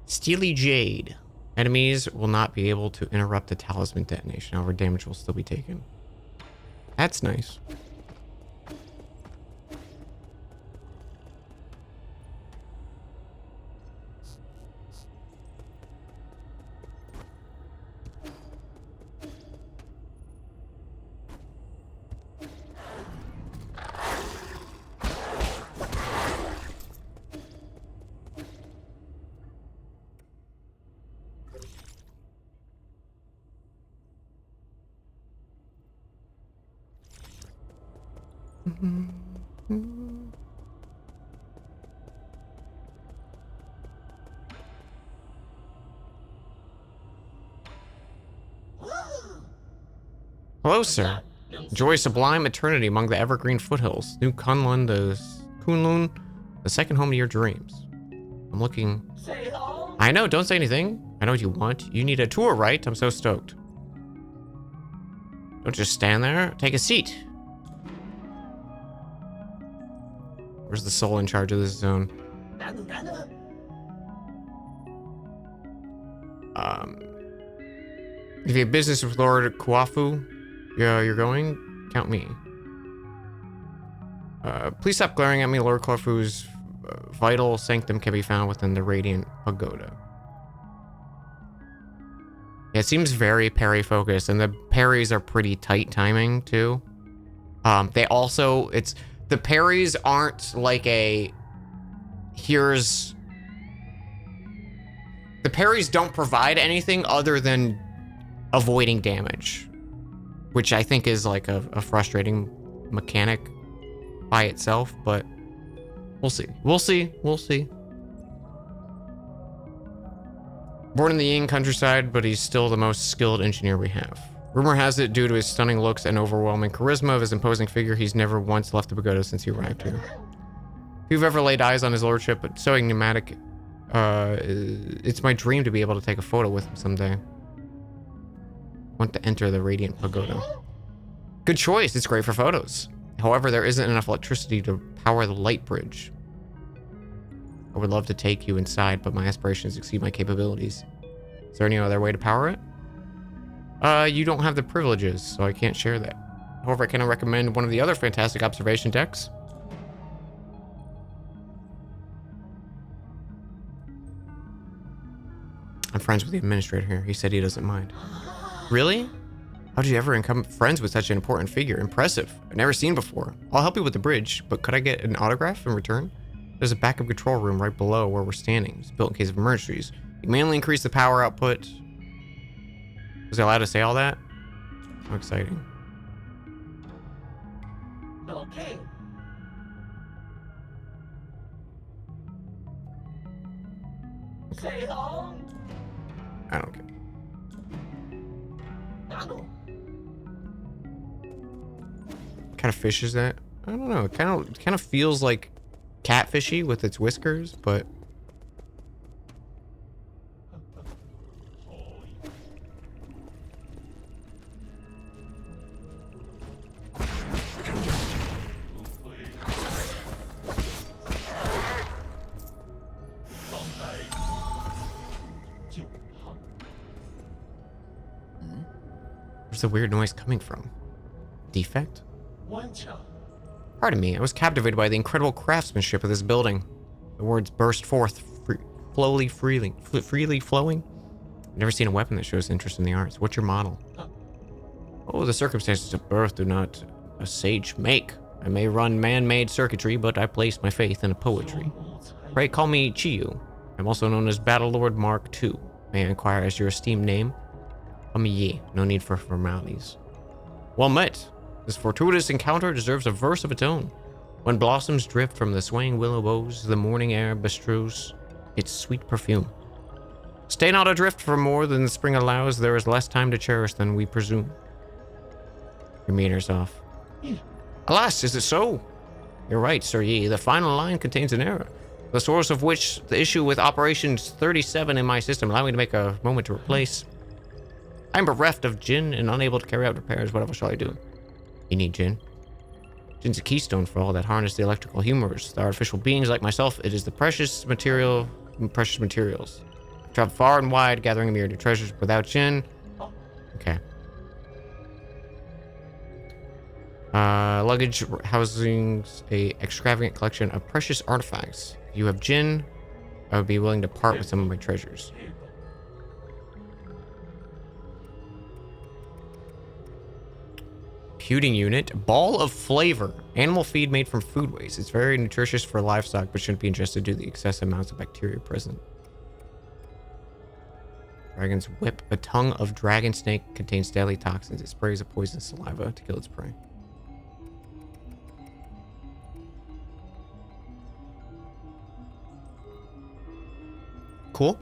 Steely Jade. Enemies will not be able to interrupt the talisman detonation. However, damage will still be taken. That's nice. Hello, sir. Enjoy sublime eternity among the evergreen foothills. New Kunlun, the second home to your dreams. I'm looking. I know, don't say anything. I know what you want. You need a tour, right? I'm so stoked. Don't just stand there. Take a seat. Where's the soul in charge of this zone? If you have business with Lord Kuafu, you're going? Count me. Please stop glaring at me. Lord Kuafu's vital sanctum can be found within the Radiant Pagoda. Yeah, it seems very parry focused, and the parries are pretty tight timing too. The parries aren't like here's... The parries don't provide anything other than avoiding damage, which I think is like a frustrating mechanic by itself, but we'll see. We'll see. We'll see. Born in the Ying countryside, but he's still the most skilled engineer we have. Rumor has it, due to his stunning looks and overwhelming charisma of his imposing figure, he's never once left the pagoda since he arrived here. If you've ever laid eyes on his lordship, but so enigmatic, it's my dream to be able to take a photo with him someday. Want to enter the Radiant Pagoda. Good choice, it's great for photos. However, there isn't enough electricity to power the light bridge. I would love to take you inside, but my aspirations exceed my capabilities. Is there any other way to power it? You don't have the privileges, so I can't share that. However, I can recommend one of the other fantastic observation decks. I'm friends with the administrator here. He said he doesn't mind. Really? How'd you ever become friends with such an important figure? Impressive. I've never seen before. I'll help you with the bridge, but could I get an autograph in return? There's a backup control room right below where we're standing. It's built in case of emergencies. You manually increase the power output. Was I allowed to say all that? How exciting. Okay. Say on. I don't care. What kind of fish is that? I don't know. It kind of feels like catfishy with its whiskers, but where's the weird noise coming from? Defect? Pardon me, I was captivated by the incredible craftsmanship of this building. The words burst forth, freely flowing. I've never seen a weapon that shows interest in the arts. What's your model? Oh, the circumstances of birth do not a sage make. I may run man-made circuitry, but I place my faith in a poetry. Pray call me Chiyu. I'm also known as Battle Lord Mark II. May I inquire as your esteemed name? Ye, no need for formalities. Well met. This fortuitous encounter deserves a verse of its own. When blossoms drift from the swaying willow boughs, the morning air bestrews its sweet perfume. Stay not adrift for more than the spring allows. There is less time to cherish than we presume. Your meter's off. Alas, is it so? You're right, Sir Yi. The final line contains an error, the source of which the issue with operations 37 in my system. Allow me to make a moment to replace. I'm bereft of Jin and unable to carry out repairs. Whatever shall I do? You need Jin. Jin's a keystone for all that harness the electrical humors. The artificial beings like myself, it is the precious materials. I've traveled far and wide gathering myriad treasures without Jin. Okay. Luggage housing a extravagant collection of precious artifacts. If you have Jin, I would be willing to part with some of my treasures. Computing unit, ball of flavor, animal feed made from food waste. It's very nutritious for livestock, but shouldn't be ingested due to the excessive amounts of bacteria present. Dragon's whip, a tongue of dragon snake contains deadly toxins. It sprays a poisonous saliva to kill its prey. Cool.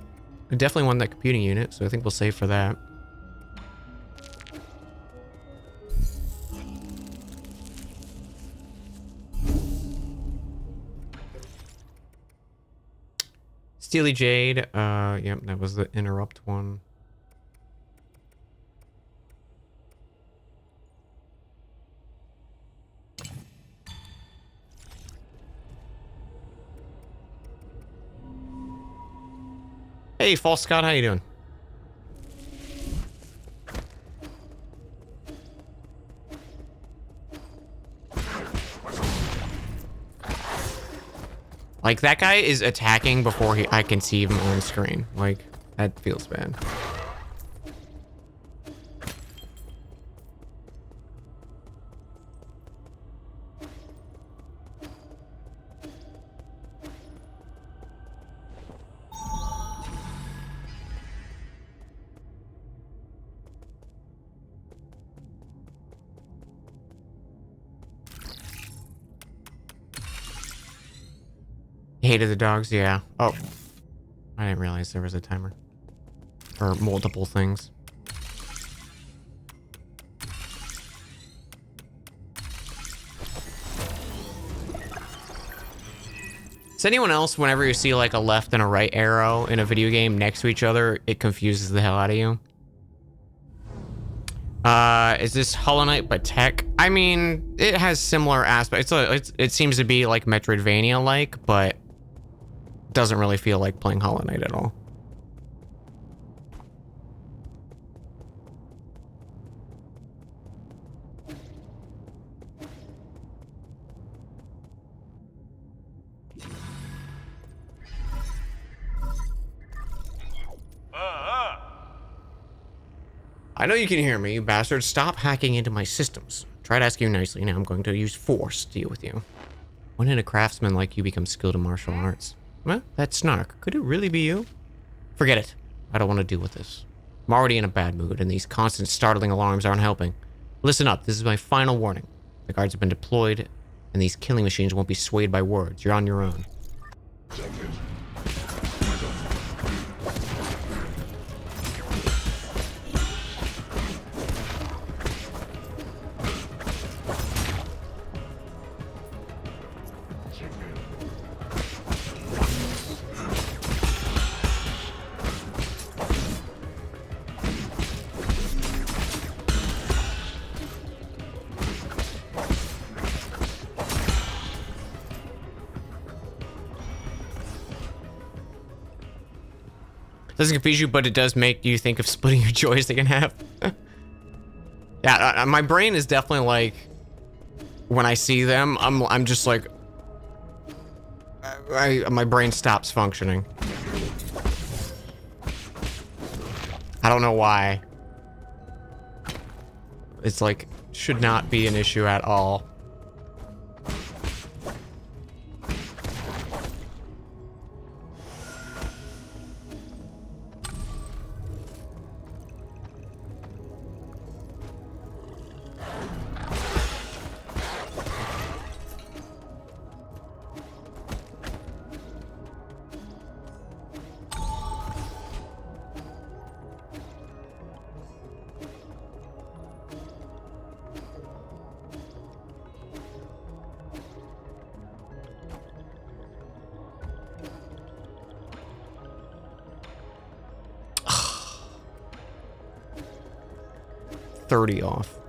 I definitely want that computing unit, so I think we'll save for that. Steely Jade, yep, that was the interrupt one. Hey, False Scott, how you doing? Like, that guy is attacking before I can see him on screen. Like, that feels bad. hated the dogs, yeah. Oh. I didn't realize there was a timer. Or multiple things. Does anyone else, whenever you see like a left and a right arrow in a video game next to each other, it confuses the hell out of you? Is this Hollow Knight but tech? I mean, it has similar aspects. It seems to be like Metroidvania-like, but doesn't really feel like playing Hollow Knight at all. I know you can hear me, you bastard. Stop hacking into my systems. Tried asking you nicely, now I'm going to use force to deal with you. When did a craftsman like you become skilled in martial arts? Well, that snark. Could it really be you? Forget it. I don't want to deal with this. I'm already in a bad mood, and these constant startling alarms aren't helping. Listen up, this is my final warning. The guards have been deployed, and these killing machines won't be swayed by words. You're on your own. Doesn't confuse you, but it does make you think of splitting your joystick in half. Yeah, my brain is definitely like, when I see them, I'm just like, my brain stops functioning. I don't know why. It's like, should not be an issue at all. $30 off.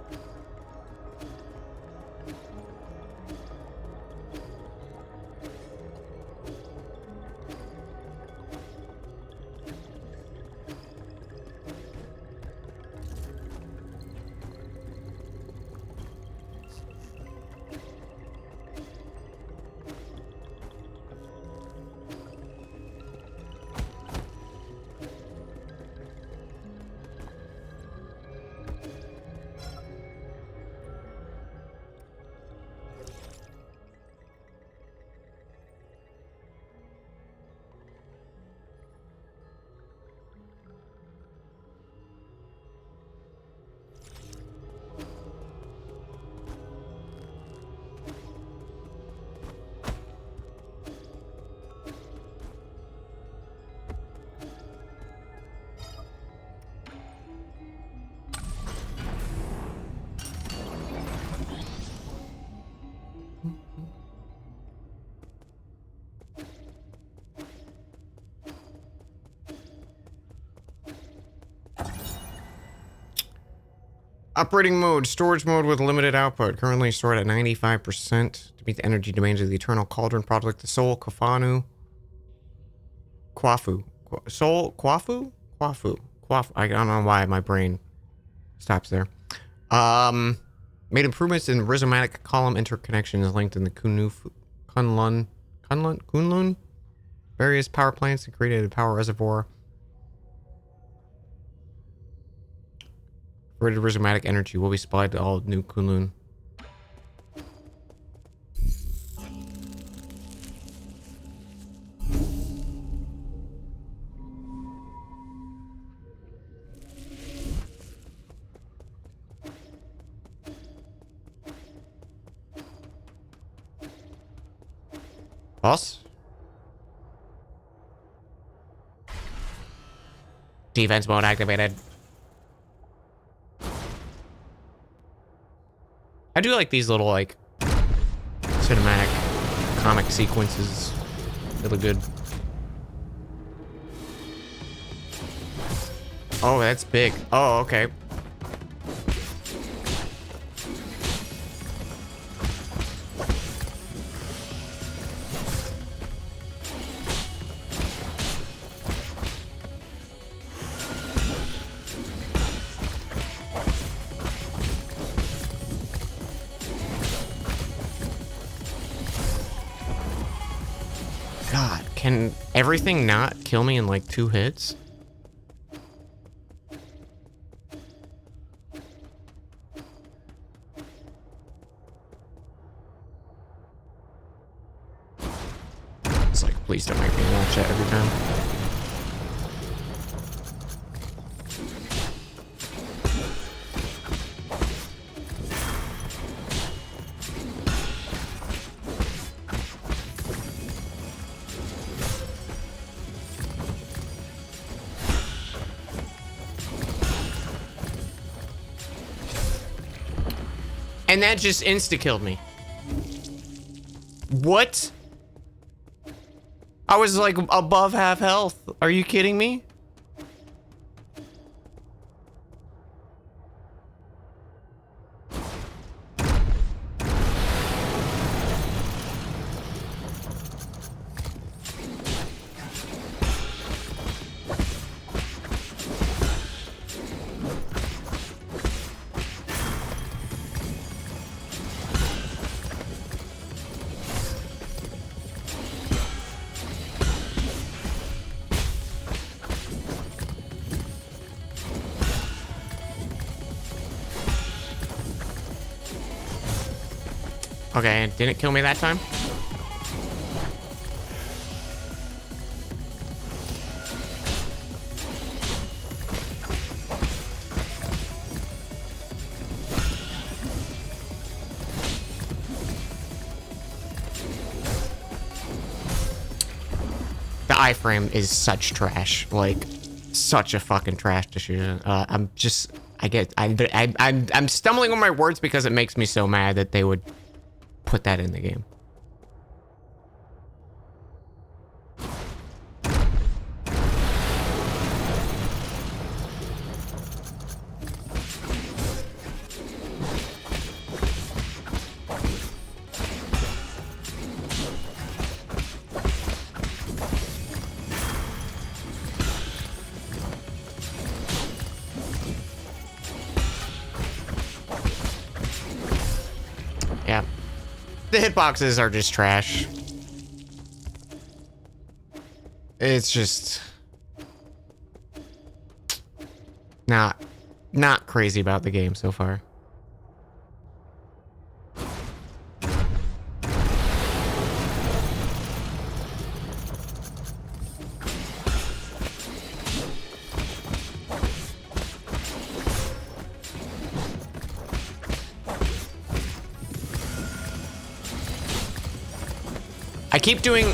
Operating mode, storage mode with limited output. Currently stored at 95% to meet the energy demands of the Eternal Cauldron Project, the Soul Kafanu. Kwafu. Kwafu? I don't know why my brain stops there. Made improvements in rhizomatic column interconnections linked in the Kunlun various power plants and created a power reservoir. Rated rhizomatic energy will be supplied to all new Kunlun. Boss? Defense mode activated. I do like these little, like, cinematic comic sequences. They look good. Oh, that's big. Oh, okay. God, can everything not kill me in like 2 hits? It's like, please don't make me watch that every time. And that just insta-killed me. What? I was like above half health. Are you kidding me? Okay, didn't it kill me that time? The iframe is such trash, like such a fucking trash decision. I'm stumbling on my words because it makes me so mad that they would put that in the game. Yeah. The hitboxes are just trash. It's just not crazy about the game so far. I keep doing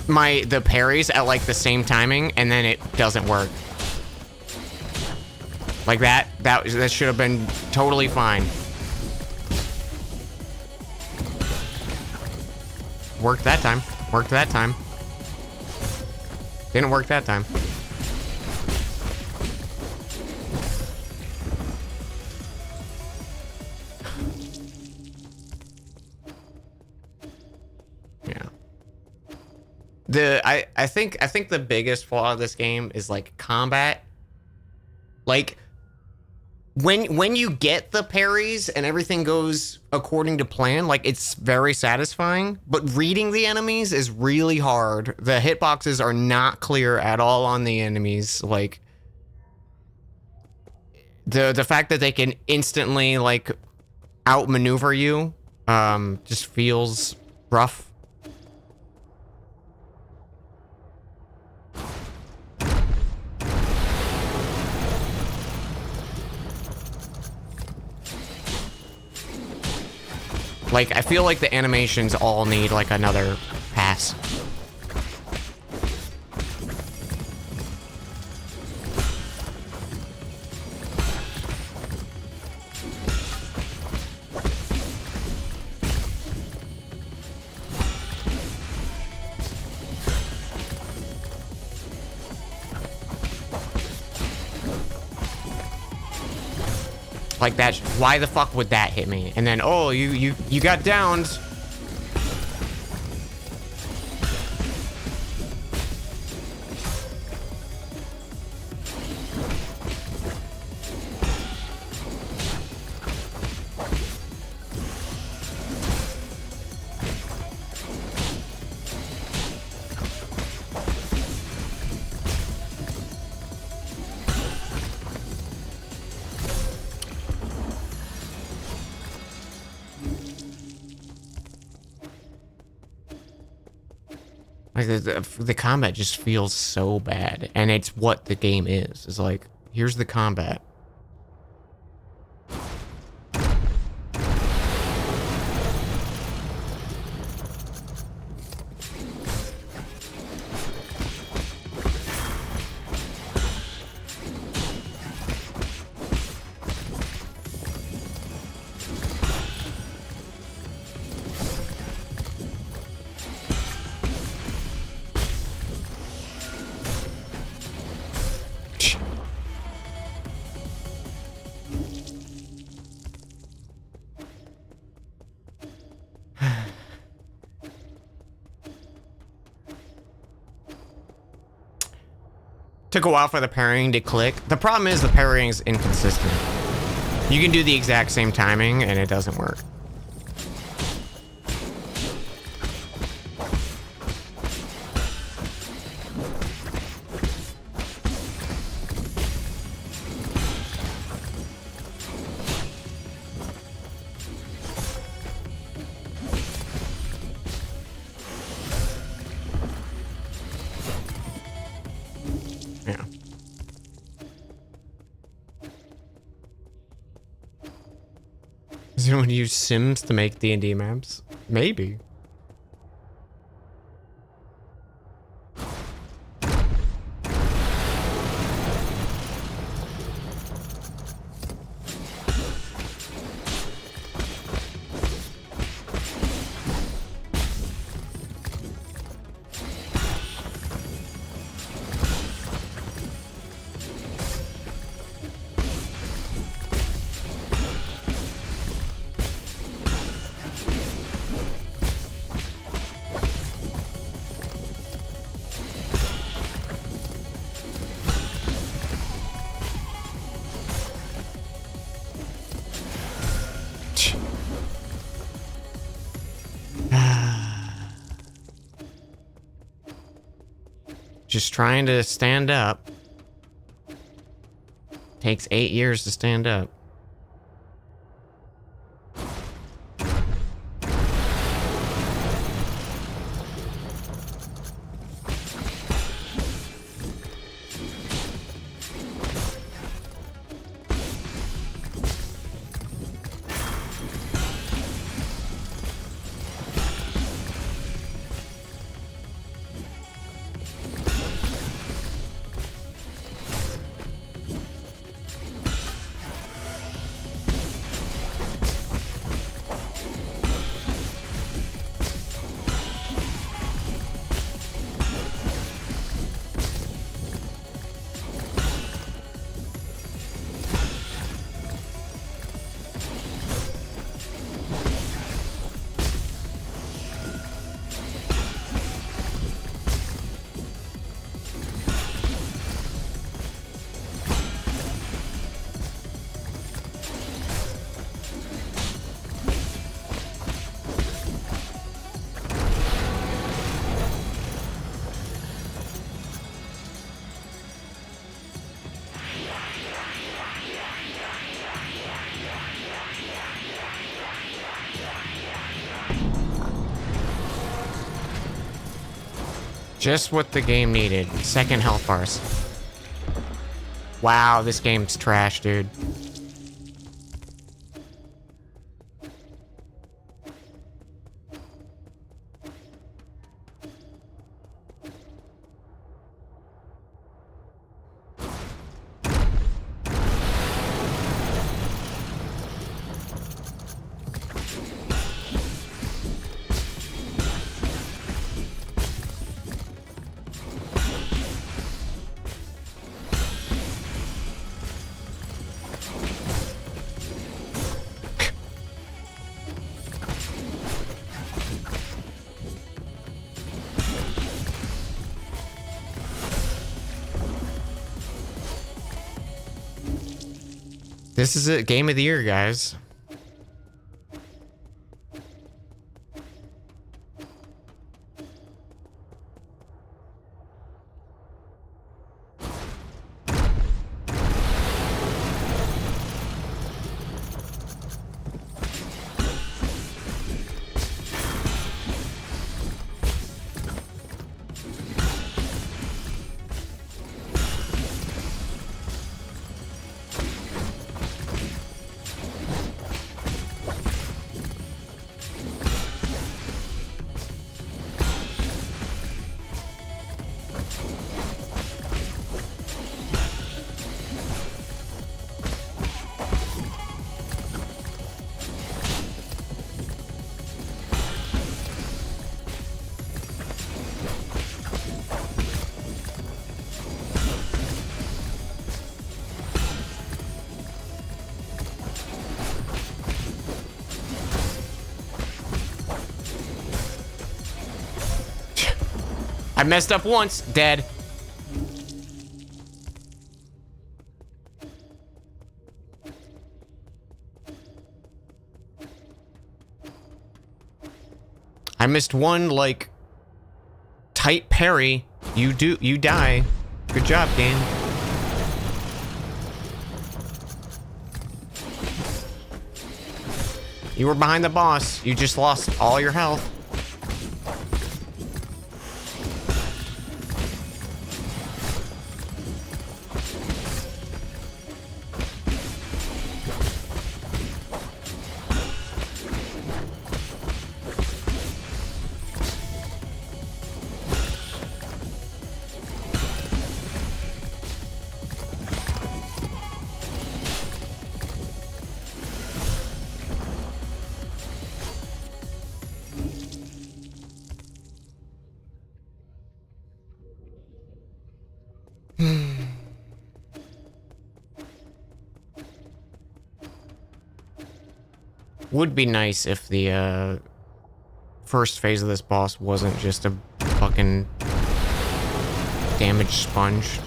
the parries at like the same timing and then it doesn't work. Like that should have been totally fine. Worked that time. Worked that time. Didn't work that time. I think the biggest flaw of this game is like combat. Like when you get the parries and everything goes according to plan, like it's very satisfying, but reading the enemies is really hard. The hitboxes are not clear at all on the enemies. Like the fact that they can instantly like outmaneuver you just feels rough. Like, I feel like the animations all need, like, another pass. Like that. Why the fuck would that hit me? And then, oh, you got downed. Like the combat just feels so bad, and it's what the game is. It's like, here's the combat. Took a while for the parrying to click. The problem is the parrying's inconsistent. You can do the exact same timing and it doesn't work. Yeah. Does anyone use Sims to make D&D maps? Maybe. Just trying to stand up. Takes 8 years to stand up. Just what the game needed. Second health bars. Wow, this game's trash, dude. This is it. Game of the year, guys. I messed up once, dead. I missed one, like, tight parry. You die. Good job, game. You were behind the boss. You just lost all your health. Would be nice if the first phase of this boss wasn't just a fucking damage sponge.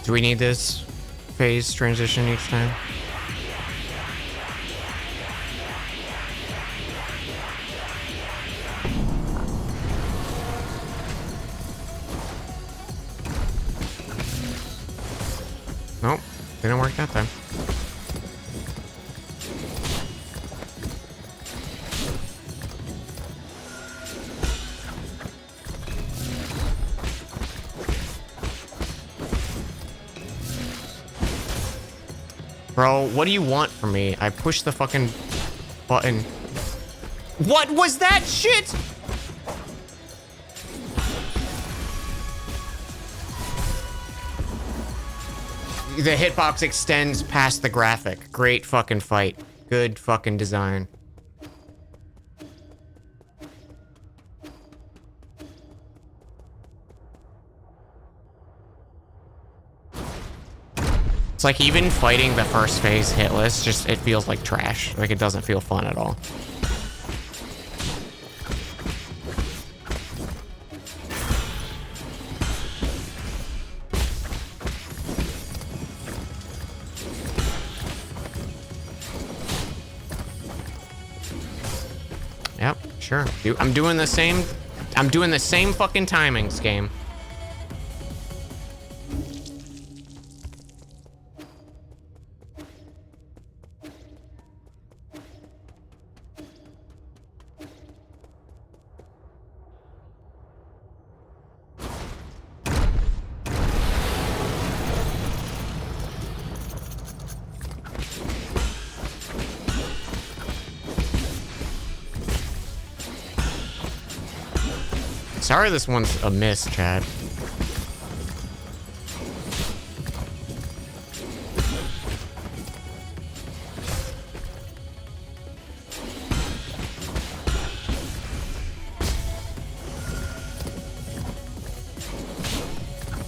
Do we need this phase transition each time? Nope, didn't work that time. Bro, what do you want from me? I pushed the fucking button. What was that shit? The hitbox extends past the graphic. Great fucking fight. Good fucking design. It's like even fighting the first phase hitless, just it feels like trash. Like it doesn't feel fun at all. Yep, sure. I'm doing the same fucking timings, game. Sorry this one's a miss, Chad.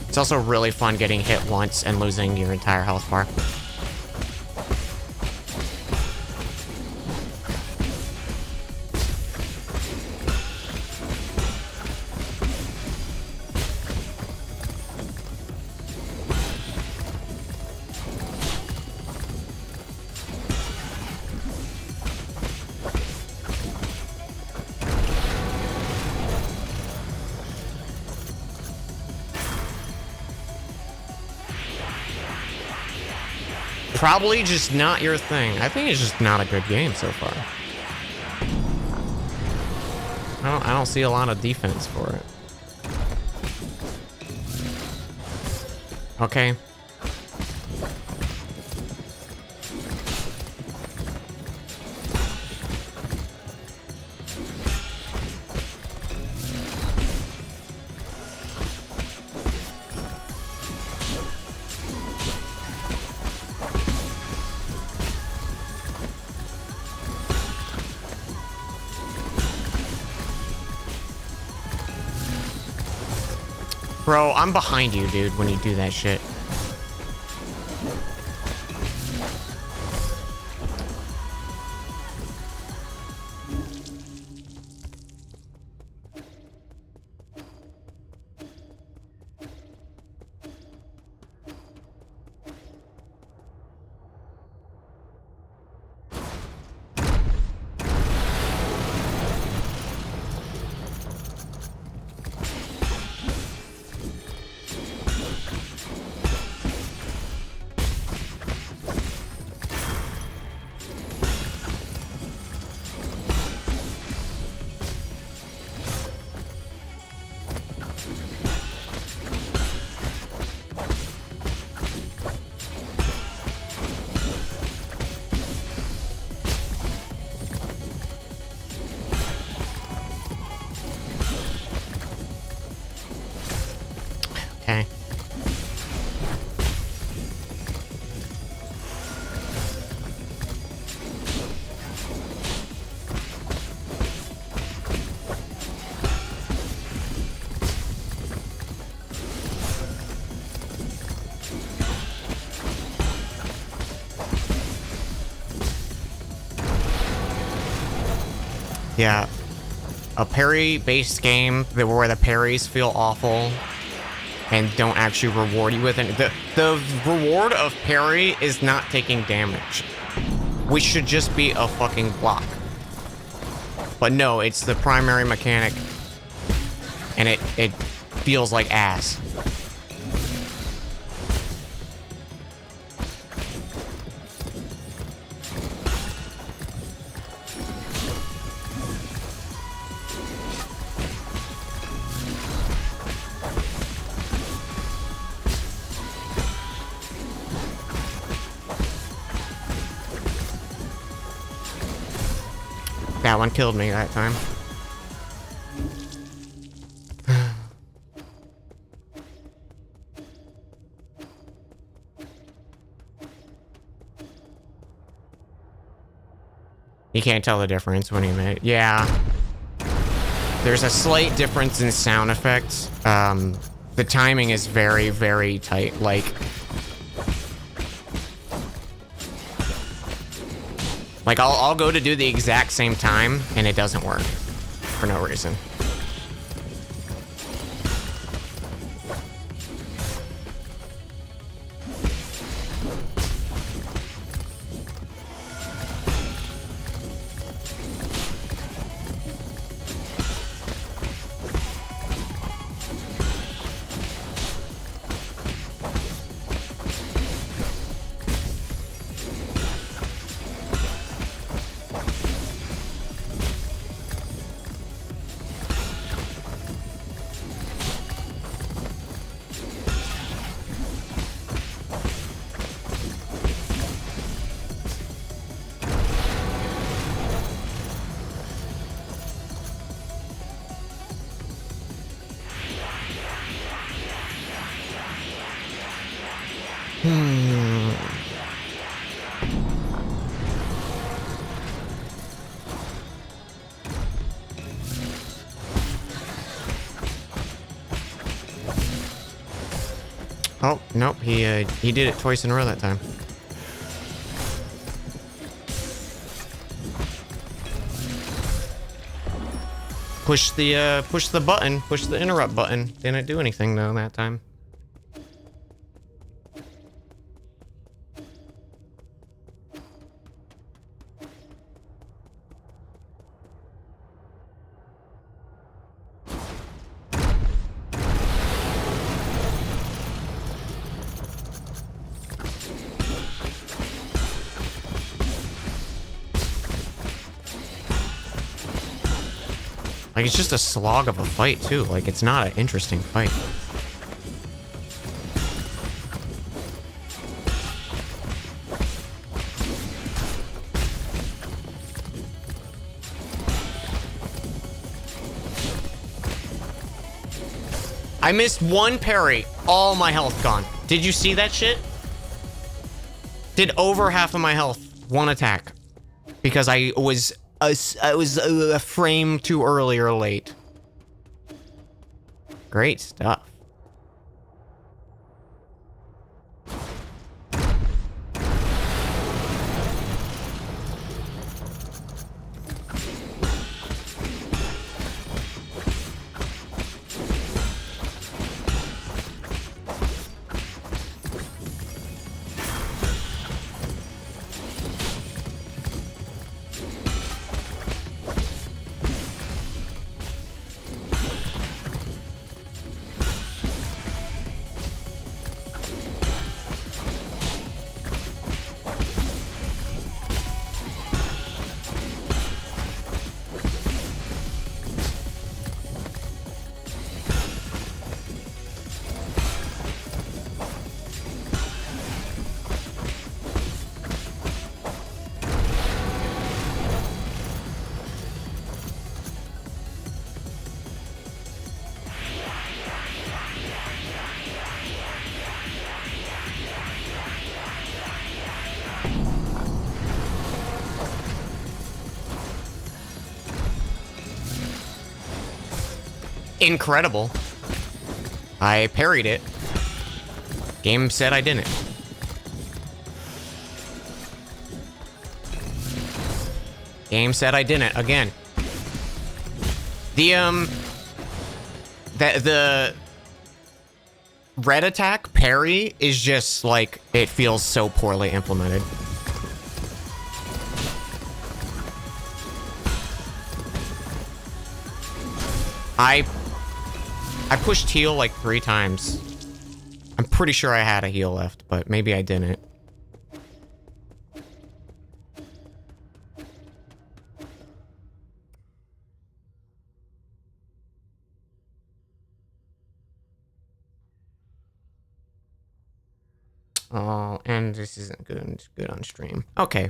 It's also really fun getting hit once and losing your entire health bar. Probably just not your thing. I think it's just not a good game so far. I don't see a lot of defense for it. Okay. Bro, I'm behind you, dude, when you do that shit. Okay. Yeah. A parry-based game where the parries feel awful and don't actually reward you with it. The reward of parry is not taking damage, which should just be a fucking block. But no, it's the primary mechanic, and it feels like ass. That one killed me that time. You can't tell the difference when you make. Yeah. There's a slight difference in sound effects. The timing is very, very tight. Like I'll go to do the exact same time and it doesn't work for no reason. Oh, nope. He did it twice in a row that time. Push the button. Push the interrupt button. Didn't do anything though that time. Like, it's just a slog of a fight, too. Like, it's not an interesting fight. I missed one parry. All my health gone. Did you see that shit? Did over half of my health. One attack. Because I was a frame too early or late. Great stuff. Incredible. I parried it. Game said I didn't. Game said I didn't again. The red attack parry is just like, it feels so poorly implemented. I pushed heal like 3 times. I'm pretty sure I had a heal left, but maybe I didn't. Oh, and this isn't good on stream. Okay.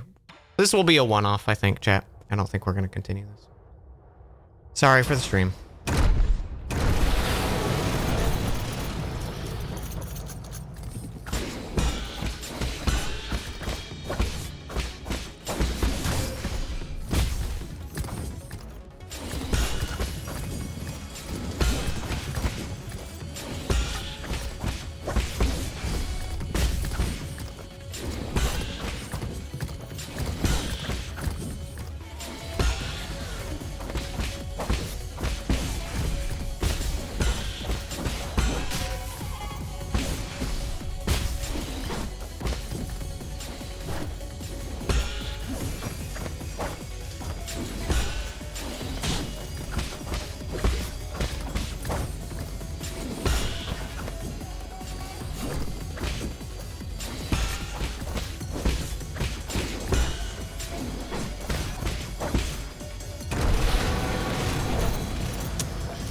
This will be a one-off, I think, chat. I don't think we're going to continue this. Sorry for the stream.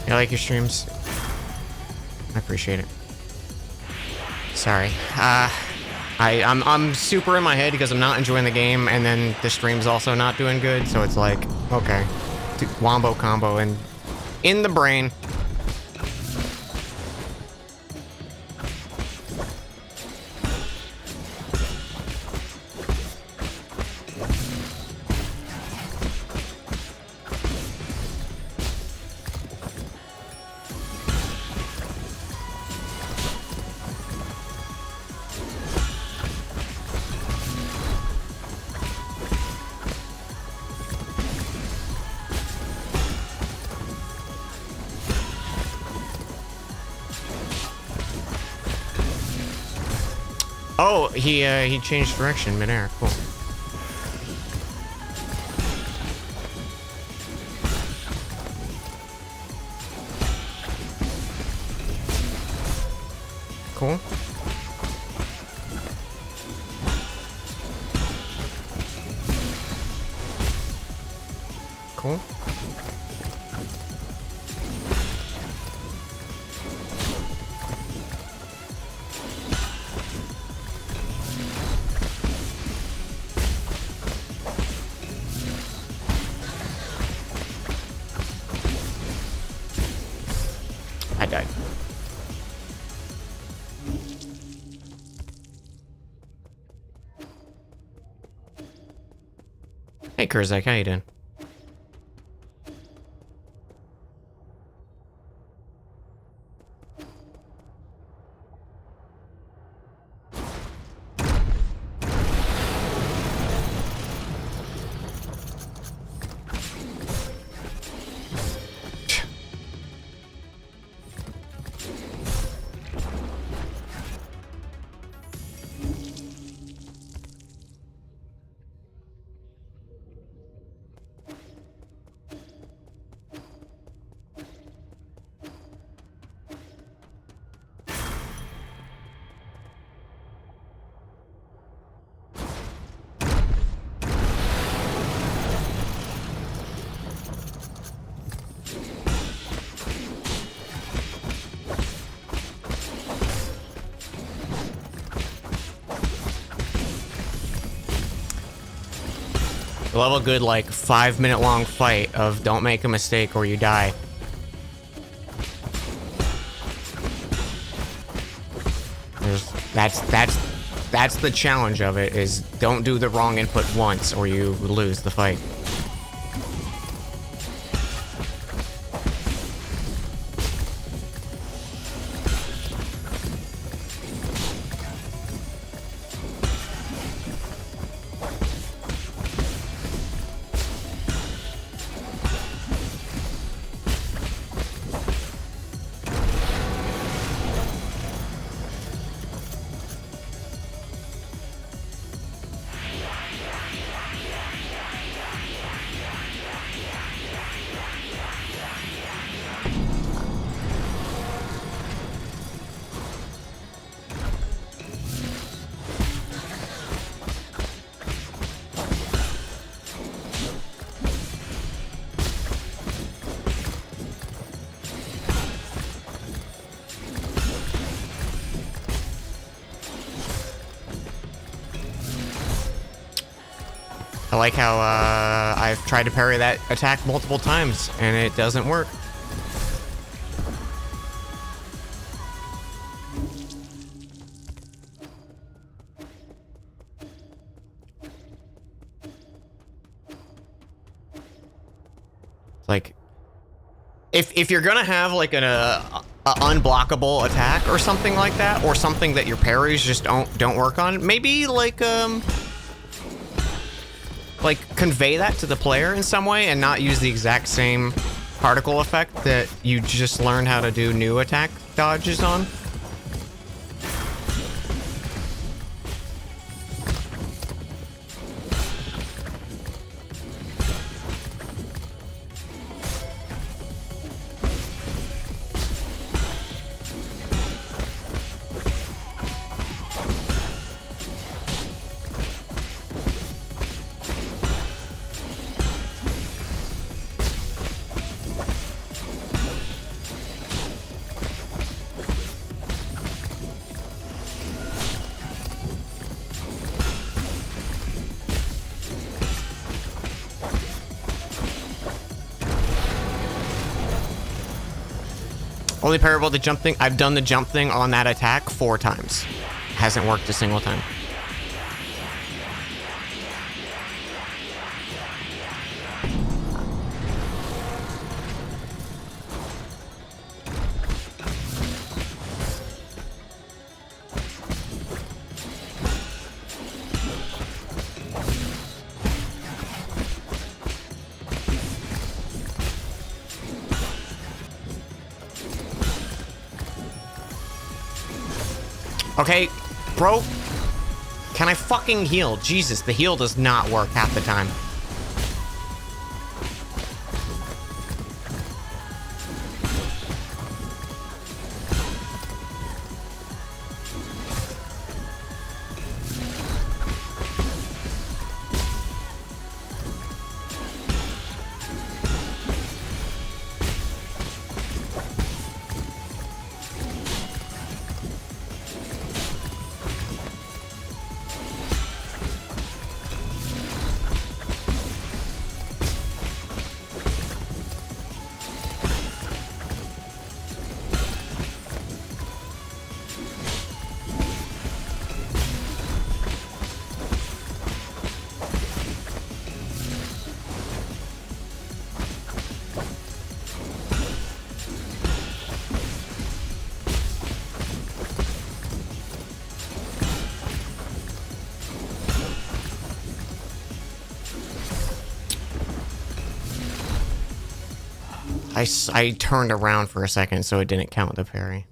I like your streams. I appreciate it. Sorry. I'm super in my head because I'm not enjoying the game, and then the stream's also not doing good, so it's like, okay. Wombo combo and in the brain. Oh, he changed direction midair. Cool. Cool. Cool. I died. Hey, Kurzak, how you doing? Love a good, like, 5-minute long fight of don't make a mistake or you die. That's the challenge of it, is don't do the wrong input once or you lose the fight. I like how I've tried to parry that attack multiple times and it doesn't work. Like, if you're gonna have like an unblockable attack or something like that, or something that your parries just don't work on, maybe like convey that to the player in some way and not use the exact same particle effect that you just learned how to do new attack dodges on. Only parable the jump thing. I've done the jump thing on that attack 4 times. Hasn't worked a single time. Okay, bro, Can I fucking heal? Jesus, the heal does not work half the time. I turned around for a second, so it didn't count the parry.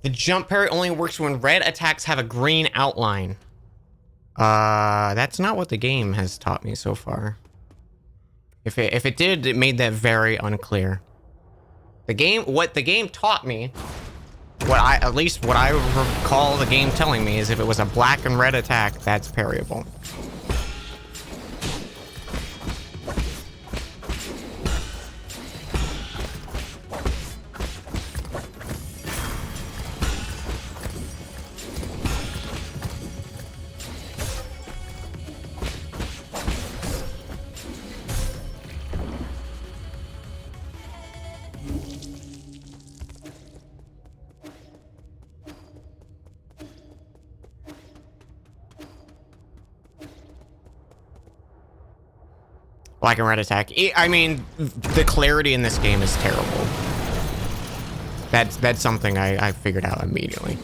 The jump parry only works when red attacks have a green outline. That's not what the game has taught me so far. If it did, it made that very unclear. What the game taught me, at least what I recall the game telling me, is if it was a black and red attack, that's parryable. Black and red attack. I mean, the clarity in this game is terrible. That's something I figured out immediately.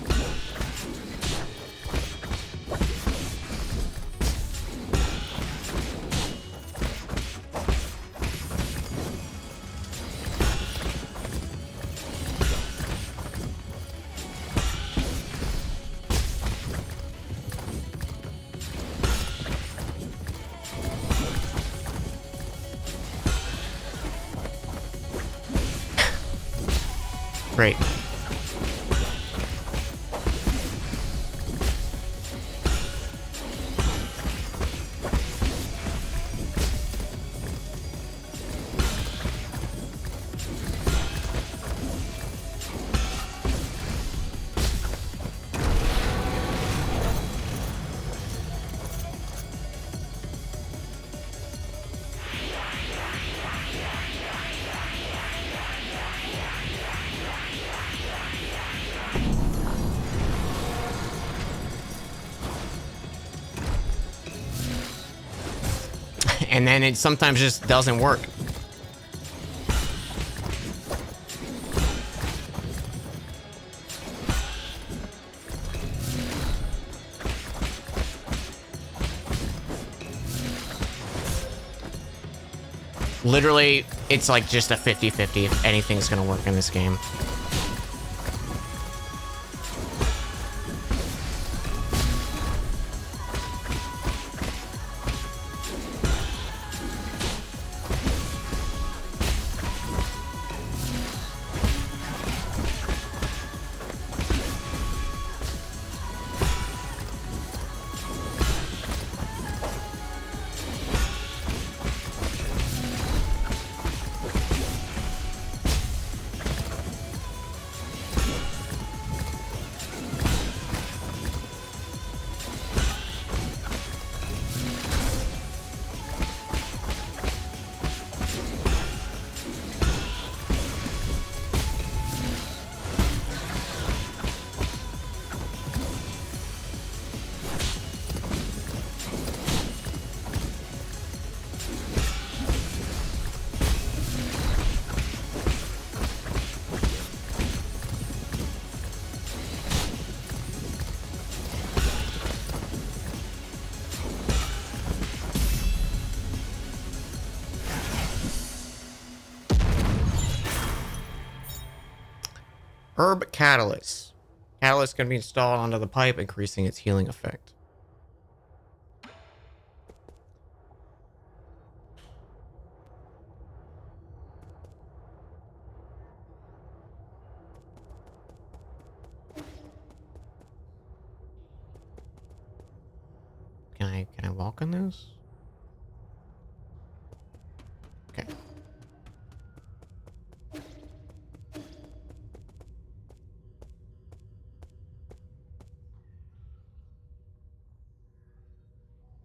Great. And then it sometimes just doesn't work. Literally, it's like just a 50-50 if anything's gonna work in this game. Herb Catalyst. Catalyst can be installed onto the pipe, increasing its healing effect. Can I walk on this? Okay.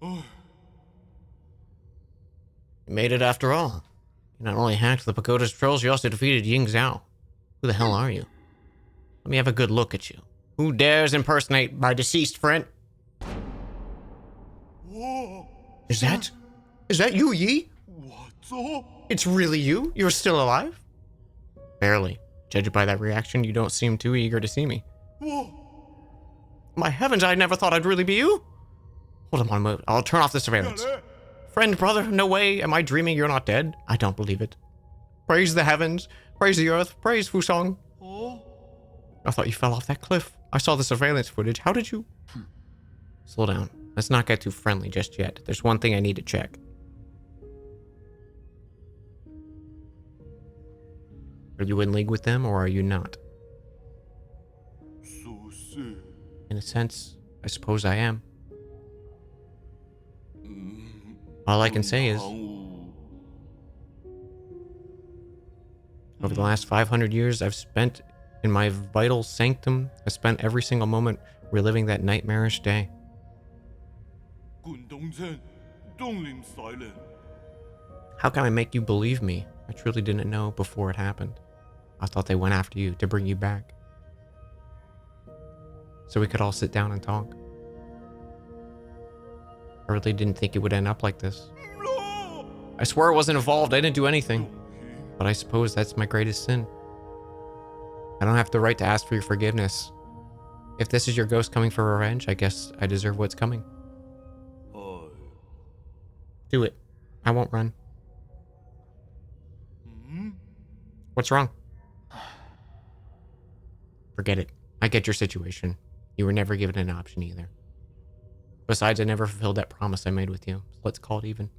You made it after all. You not only hacked the Pagoda's trolls, you also defeated Ying Zhao. Who the hell are you? Let me have a good look at you. Who dares impersonate my deceased friend? Is that you, Yi? It's really you? You're still alive? Barely. Judged by that reaction, you don't seem too eager to see me. My heavens, I never thought I'd really be you. Hold on a moment. I'll turn off the surveillance. Friend, brother, no way. Am I dreaming you're not dead? I don't believe it. Praise the heavens. Praise the earth. Praise Fusong. I thought you fell off that cliff. I saw the surveillance footage. How did you... Slow down. Let's not get too friendly just yet. There's one thing I need to check. Are you in league with them, or are you not? In a sense, I suppose I am. All I can say is, over the last 500 years I've spent in my vital sanctum, I spent every single moment reliving that nightmarish day. How can I make you believe me? I truly didn't know before it happened. I thought they went after you to bring you back, so we could all sit down and talk. I really didn't think it would end up like this. I swear I wasn't involved. I didn't do anything. But I suppose that's my greatest sin. I don't have the right to ask for your forgiveness. If this is your ghost coming for revenge, I guess I deserve what's coming. Do it. I won't run. What's wrong? Forget it. I get your situation. You were never given an option either. Besides, I never fulfilled that promise I made with you. So let's call it even.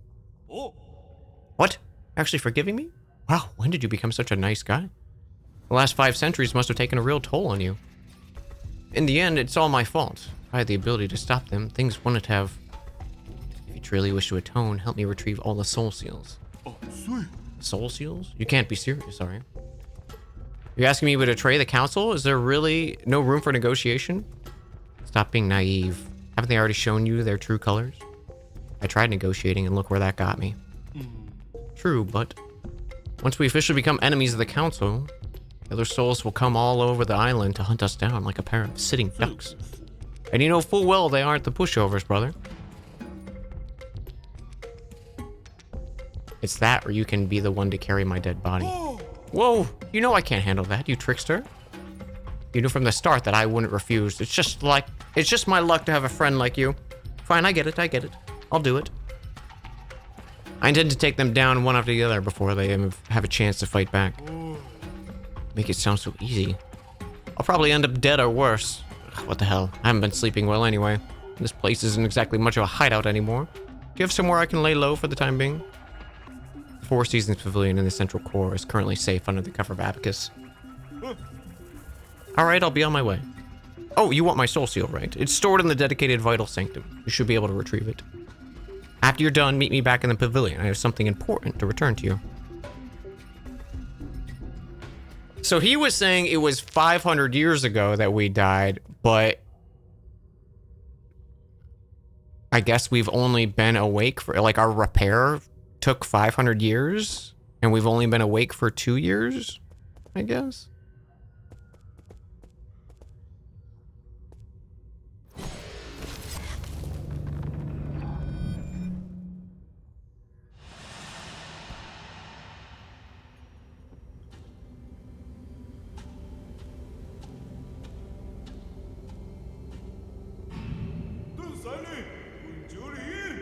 What? Actually forgiving me? Wow, when did you become such a nice guy? The last 5 centuries must have taken a real toll on you. In the end, it's all my fault. If I had the ability to stop them, things wouldn't have... If you truly wish to atone, help me retrieve all the soul seals. Soul seals? You can't be serious, are you? You're asking me to betray the council? Is there really no room for negotiation? Stop being naive. Haven't they already shown you their true colors? I tried negotiating and look where that got me. True, but once we officially become enemies of the council, the other souls will come all over the island to hunt us down like a pair of sitting ducks. And you know full well they aren't the pushovers, brother. It's that, or you can be the one to carry my dead body. Whoa, you know I can't handle that, you trickster. You knew from the start that I wouldn't refuse. It's just my luck to have a friend like you. Fine, I get it. I'll do it. I intend to take them down one after the other before they have a chance to fight back. Make it sound so easy. I'll probably end up dead or worse. Ugh, what the hell? I haven't been sleeping well anyway. This place isn't exactly much of a hideout anymore. Do you have somewhere I can lay low for the time being? The Four Seasons Pavilion in the central core is currently safe under the cover of Abacus. Alright, I'll be on my way. Oh, you want my soul seal, right? It's stored in the dedicated vital sanctum. You should be able to retrieve it. After you're done, meet me back in the pavilion. I have something important to return to you. So he was saying it was 500 years ago that we died, but I guess we've only been awake for, like, our repair took 500 years, and we've only been awake for 2 years, I guess.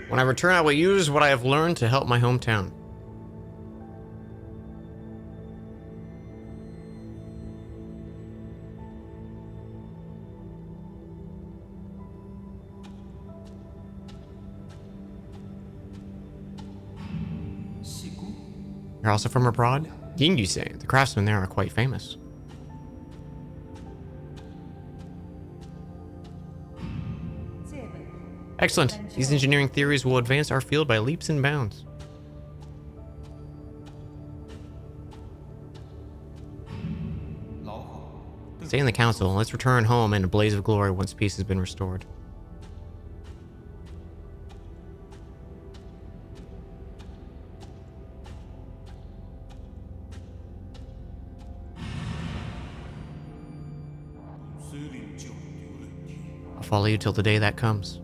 When I return, I will use what I have learned to help my hometown. You're also from abroad? Indeed, you say. The craftsmen there are quite famous. Excellent. These engineering theories will advance our field by leaps and bounds. Stay in the council. Let's return home in a blaze of glory once peace has been restored. I'll follow you till the day that comes.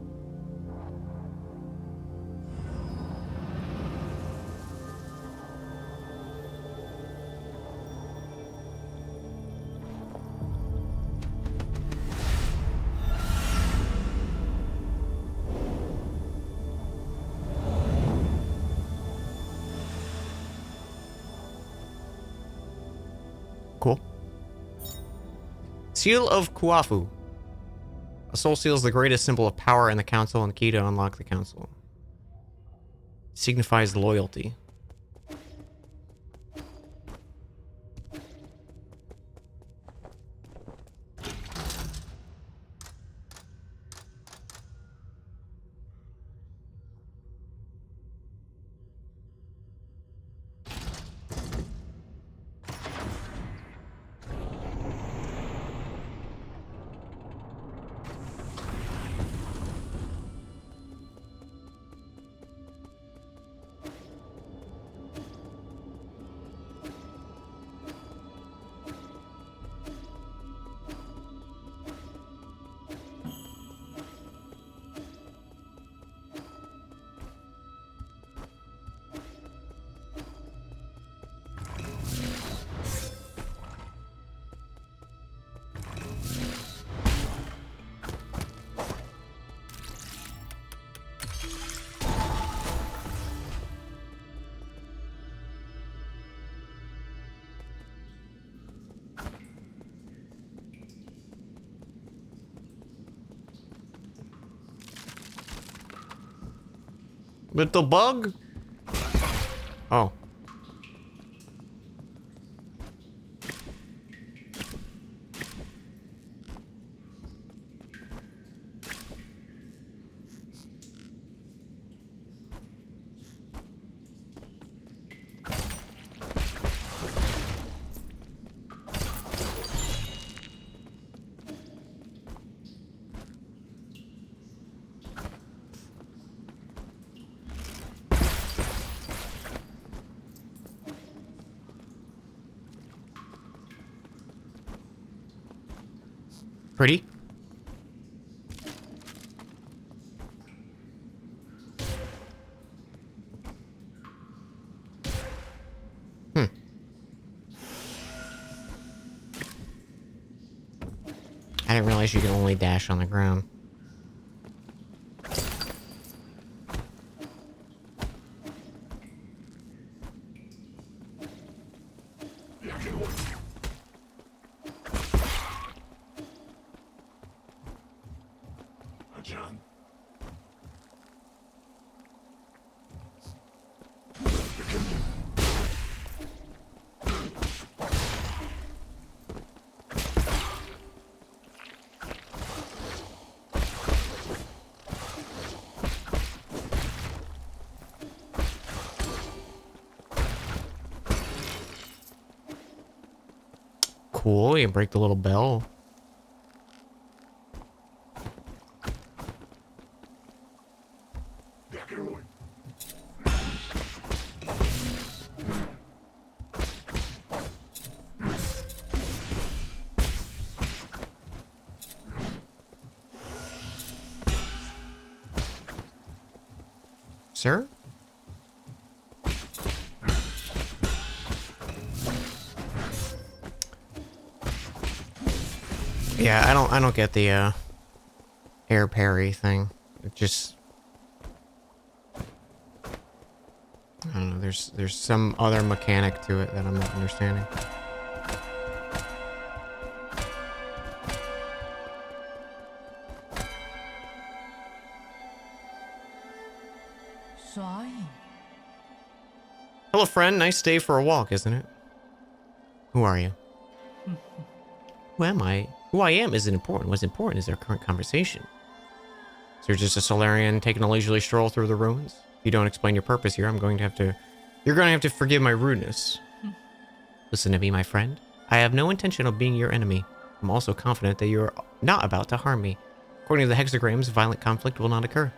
Cool. Seal of Kuafu. A soul seal is the greatest symbol of power in the council and the key to unlock the council. It signifies loyalty. Little bug? Oh. Pretty. I didn't realize you could only dash on the ground. Cool, you can break the little bell. Sir? Yeah, I don't get the air parry thing. It just I don't know, there's some other mechanic to it that I'm not understanding. Hello, friend. Nice day for a walk, isn't it? Who are you? Who am I? Who I am isn't important. What's important is our current conversation. So you're just a Solarian taking a leisurely stroll through the ruins? If you don't explain your purpose here, you're going to have to forgive my rudeness. Listen to me, my friend. I have no intention of being your enemy. I'm also confident that you're not about to harm me. According to the hexagrams, violent conflict will not occur.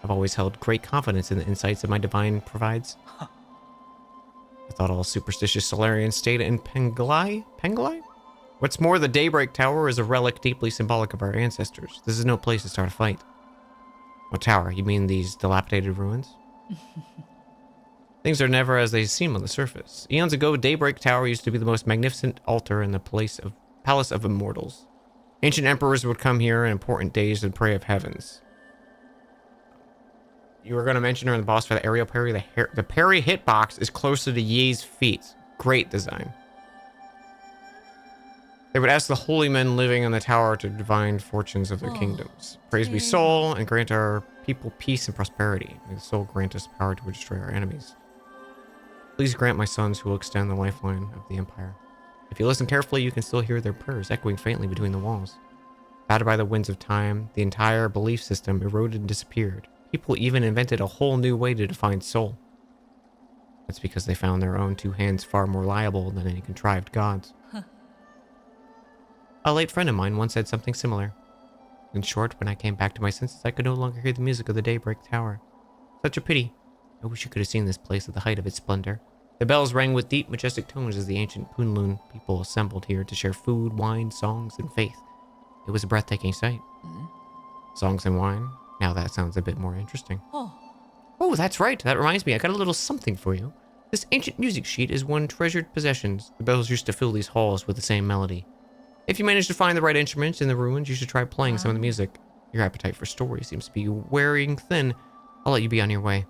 I've always held great confidence in the insights that my divine provides. I thought all superstitious Solarians stayed in Penglai? Penglai? What's more, the Daybreak Tower is a relic deeply symbolic of our ancestors. This is no place to start a fight. What tower? You mean these dilapidated ruins? Things are never as they seem on the surface. Eons ago, Daybreak Tower used to be the most magnificent altar in the Palace of Immortals. Ancient emperors would come here in important days and pray of heavens. You were going to mention her in the boss fight, the aerial parry. The parry hitbox is closer to Ye's feet. Great design. They would ask the holy men living in the tower to divine fortunes of their kingdoms. Praise be Sol, and grant our people peace and prosperity. May the Sol grant us power to destroy our enemies. Please grant my sons who will extend the lifeline of the Empire. If you listen carefully, you can still hear their prayers echoing faintly between the walls. Battered by the winds of time, the entire belief system eroded and disappeared. People even invented a whole new way to define soul. That's because they found their own two hands far more reliable than any contrived gods. A late friend of mine once said something similar. In short, when I came back to my senses, I could no longer hear the music of the Daybreak Tower. Such a pity. I wish you could have seen this place at the height of its splendor. The bells rang with deep, majestic tones as the ancient Kunlun people assembled here to share food, wine, songs, and faith. It was a breathtaking sight. Songs and wine? Now that sounds a bit more interesting. Oh, that's right. That reminds me. I got a little something for you. This ancient music sheet is one treasured possessions. The bells used to fill these halls with the same melody. If you manage to find the right instruments in the ruins, you should try playing some of the music. Your appetite for story seems to be wearing thin. I'll let you be on your way.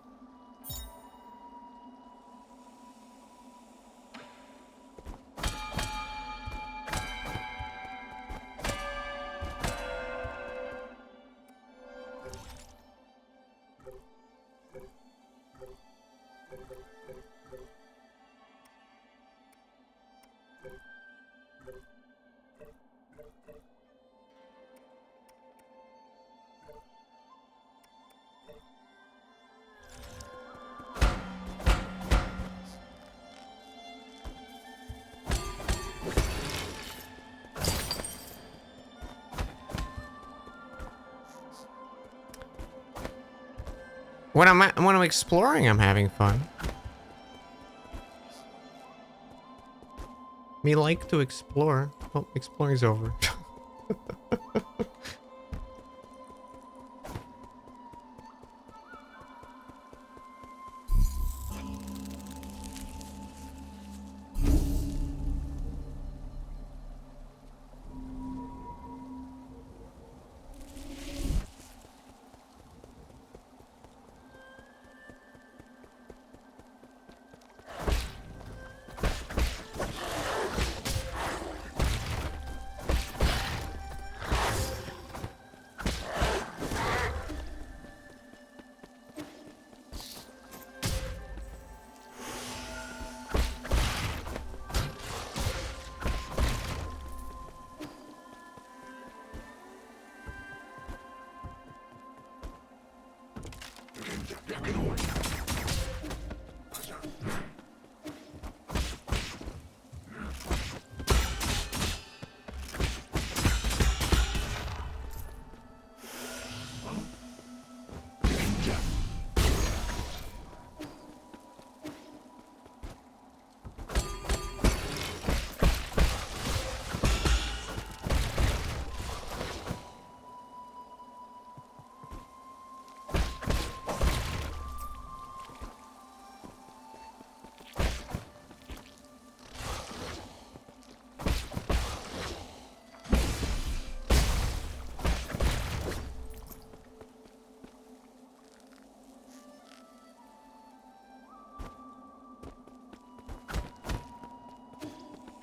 When I'm exploring, I'm having fun. Me like to explore. Oh, exploring's over.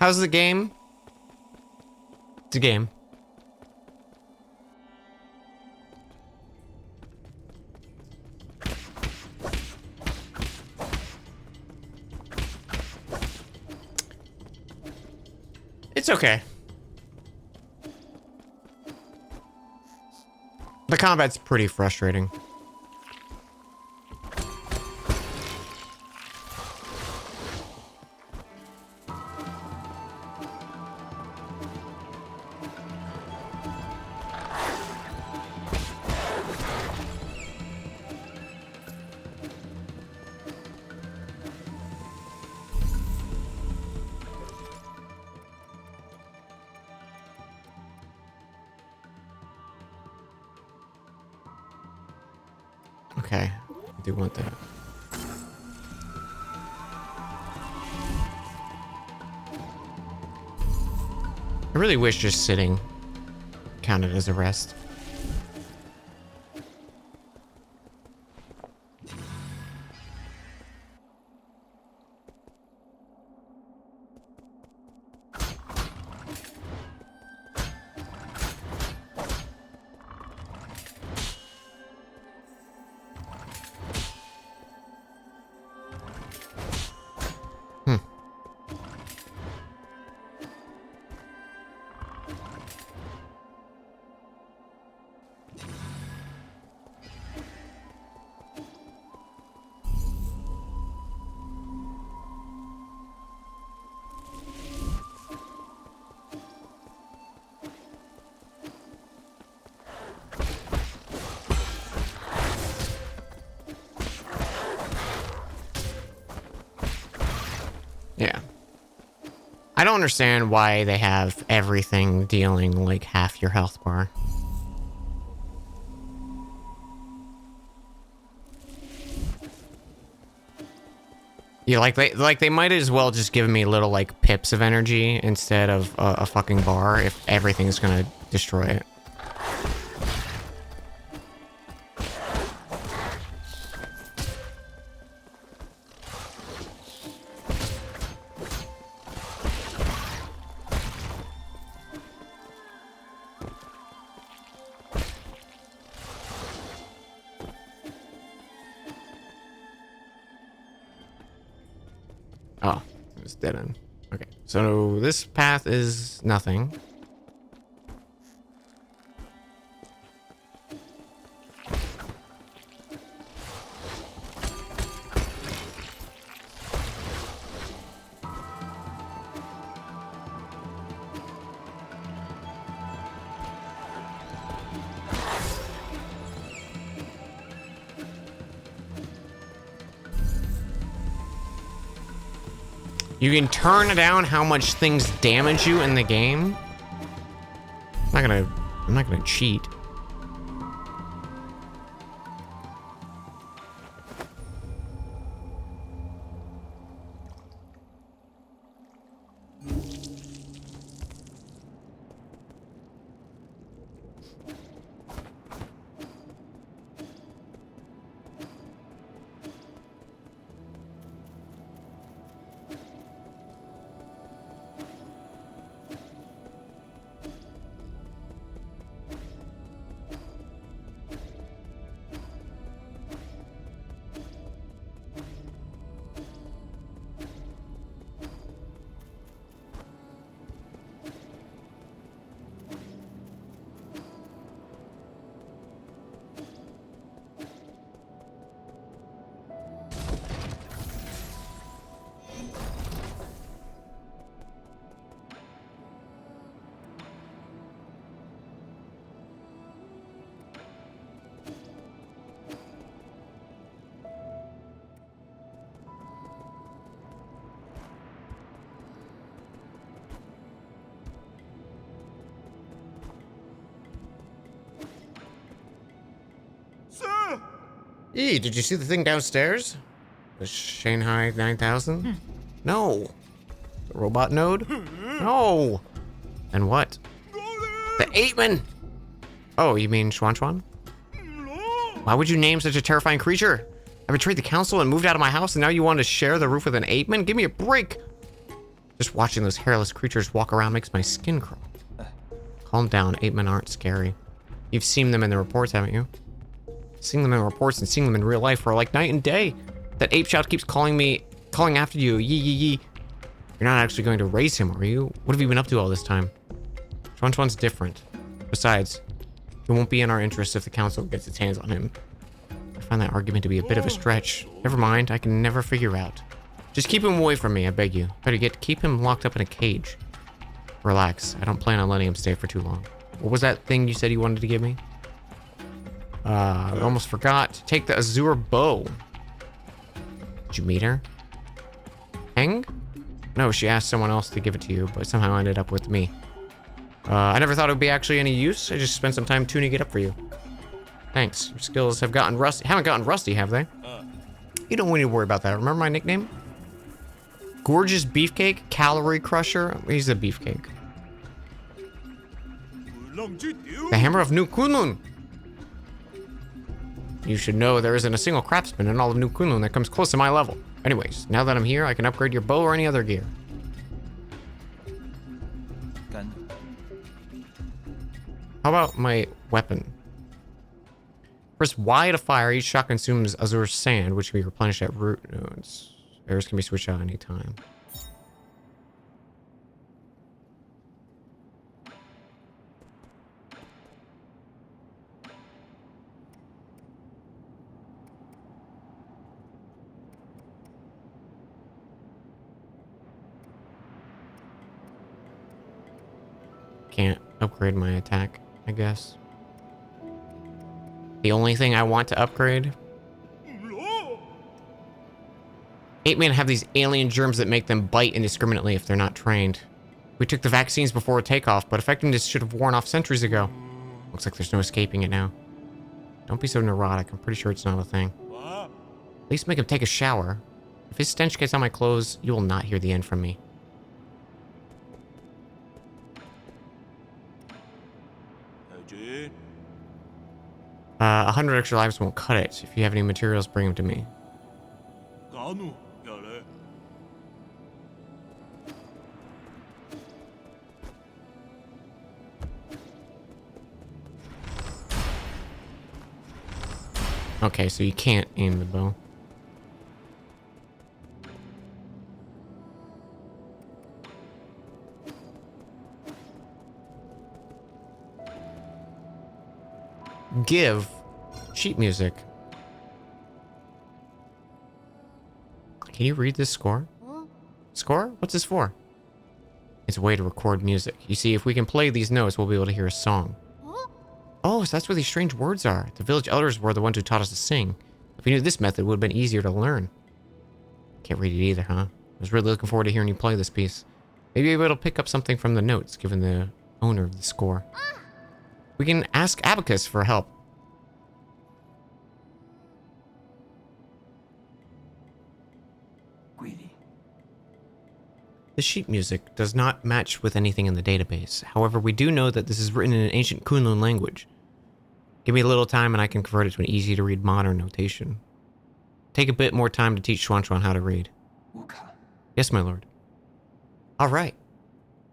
How's the game? It's a game. It's okay. The combat's pretty frustrating. Okay, I do want that. I really wish just sitting counted as a rest. Yeah. I don't understand why they have everything dealing like half your health bar. Yeah, like they might as well just give me little like pips of energy instead of a fucking bar if everything's gonna destroy it. Oh, it's dead end. Okay, so this path is nothing. You can turn down how much things damage you in the game. I'm not gonna cheat. Hey, did you see the thing downstairs? The Shanghai 9000? No. The robot node? No. And what? The Apeman! Oh, you mean Schwan Schwan? Why would you name such a terrifying creature? I betrayed the council and moved out of my house, and now you want to share the roof with an Apeman? Give me a break! Just watching those hairless creatures walk around makes my skin crawl. Calm down, Apemen aren't scary. You've seen them in the reports, haven't you? Seeing them in reports and seeing them in real life are like night and day. That ape child keeps calling after you. Yee yee yee. You're not actually going to raise him, are you? What have you been up to all this time? Chuan-Chuan's different. Besides, it won't be in our interest if the council gets its hands on him. I find that argument to be a bit of a stretch. Never mind, I can never figure out. Just keep him away from me, I beg you. Better yet, keep him locked up in a cage. Relax, I don't plan on letting him stay for too long. What was that thing you said you wanted to give me? I almost forgot. Take the Azure bow. Did you meet her? Heng? No, she asked someone else to give it to you, but somehow ended up with me. I never thought it would be actually any use. I just spent some time tuning it up for you. Thanks. Your skills have gotten rusty. Haven't gotten rusty, have they? You don't need to worry about that. Remember my nickname? Gorgeous Beefcake? Calorie Crusher? He's a beefcake. The Hammer of New Kunlun. You should know there isn't a single craftsman in all of New Kunlun that comes close to my level. Anyways, now that I'm here, I can upgrade your bow or any other gear. How about my weapon? Press Y to fire. Each shot consumes Azure sand, which can be replenished at root nodes. Arrows can be switched out anytime. Can't upgrade my attack, I guess. The only thing I want to upgrade. 8-man have these alien germs that make them bite indiscriminately if they're not trained. We took the vaccines before takeoff, but effectiveness should have worn off centuries ago. Looks like there's no escaping it now. Don't be so neurotic. I'm pretty sure it's not a thing. At least make him take a shower. If his stench gets on my clothes, you will not hear the end from me. 100 extra lives won't cut it. If you have any materials, bring them to me. Okay, so you can't aim the bow. Give sheet music. Can you read this score? Score? What's this for? It's a way to record music. You see, if we can play these notes, we'll be able to hear a song. Oh, so that's where these strange words are. The village elders were the ones who taught us to sing. If we knew this method, it would have been easier to learn. Can't read it either, huh? I was really looking forward to hearing you play this piece. Maybe it'll pick up something from the notes, given the owner of the score. We can ask Abacus for help. The sheet music does not match with anything in the database. However, we do know that this is written in an ancient Kunlun language. Give me a little time and I can convert it to an easy-to-read modern notation. Take a bit more time to teach Chuan-Chuan how to read. Yes, my lord. All right.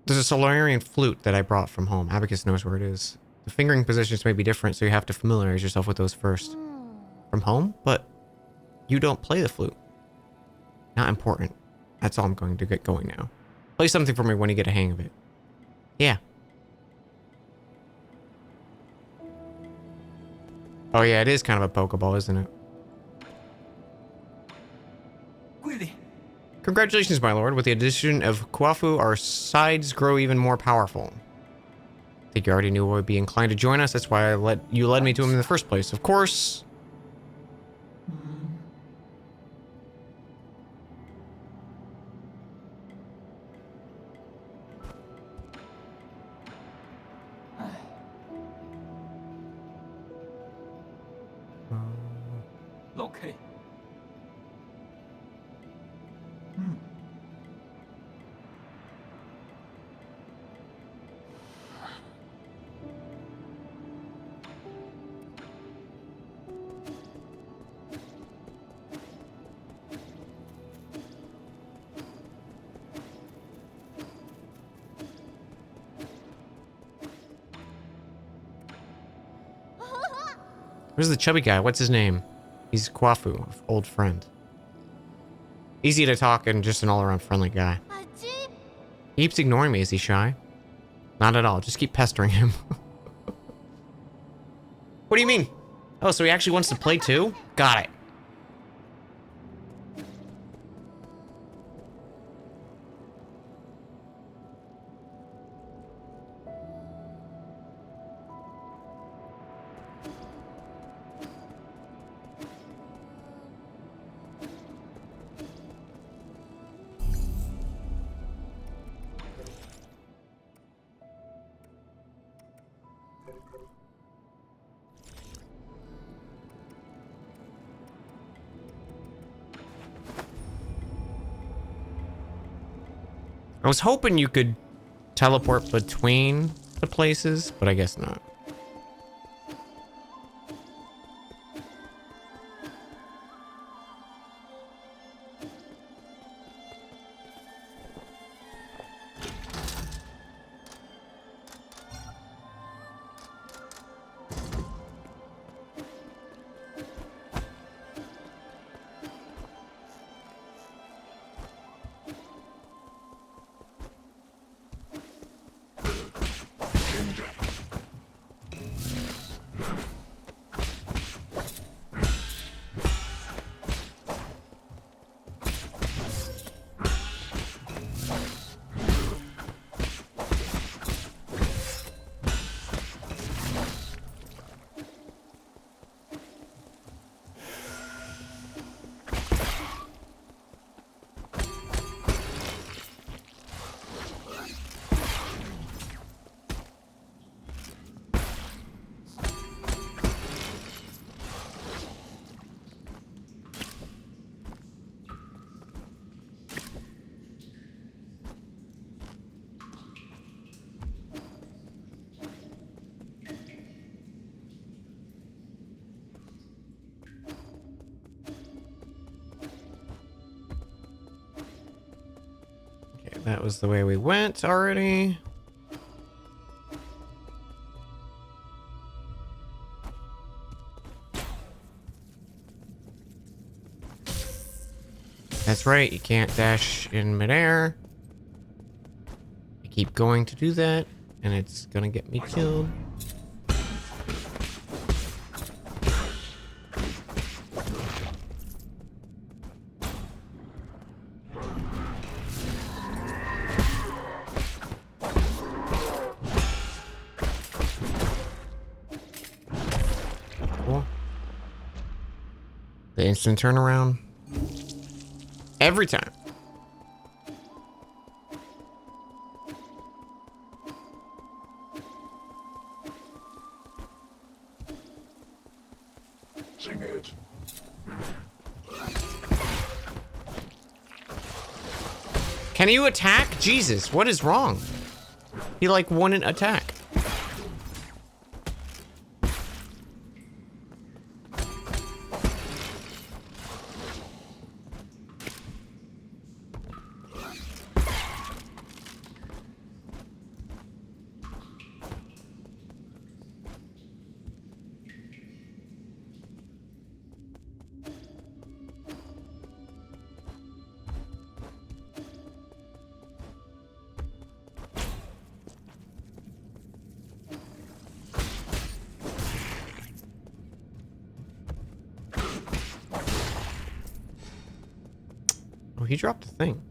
There's a Solarian flute that I brought from home. Abacus knows where it is. The fingering positions may be different, so you have to familiarize yourself with those first. From home? But you don't play the flute. Not important. That's all I'm going to get going now. Play something for me when you get a hang of it. Yeah. Oh yeah, it is kind of a Pokeball, isn't it? Congratulations, my lord. With the addition of Kuafu, our sides grow even more powerful. I think you already knew I would be inclined to join us. That's why you led me to him in the first place. Of course. Okay. Where's the chubby guy? What's his name? He's Kuafu, old friend. Easy to talk and just an all-around friendly guy. He keeps ignoring me. Is he shy? Not at all. Just keep pestering him. What do you mean? Oh, so he actually wants to play too? Got it. I was hoping you could teleport between the places, but I guess not. That was the way we went already. That's right, you can't dash in midair. I keep going to do that, and it's gonna get me killed. The instant turnaround. Every time. Sing it. Can you attack? Jesus, what is wrong? He like wouldn't attack. Oh, he dropped a thing.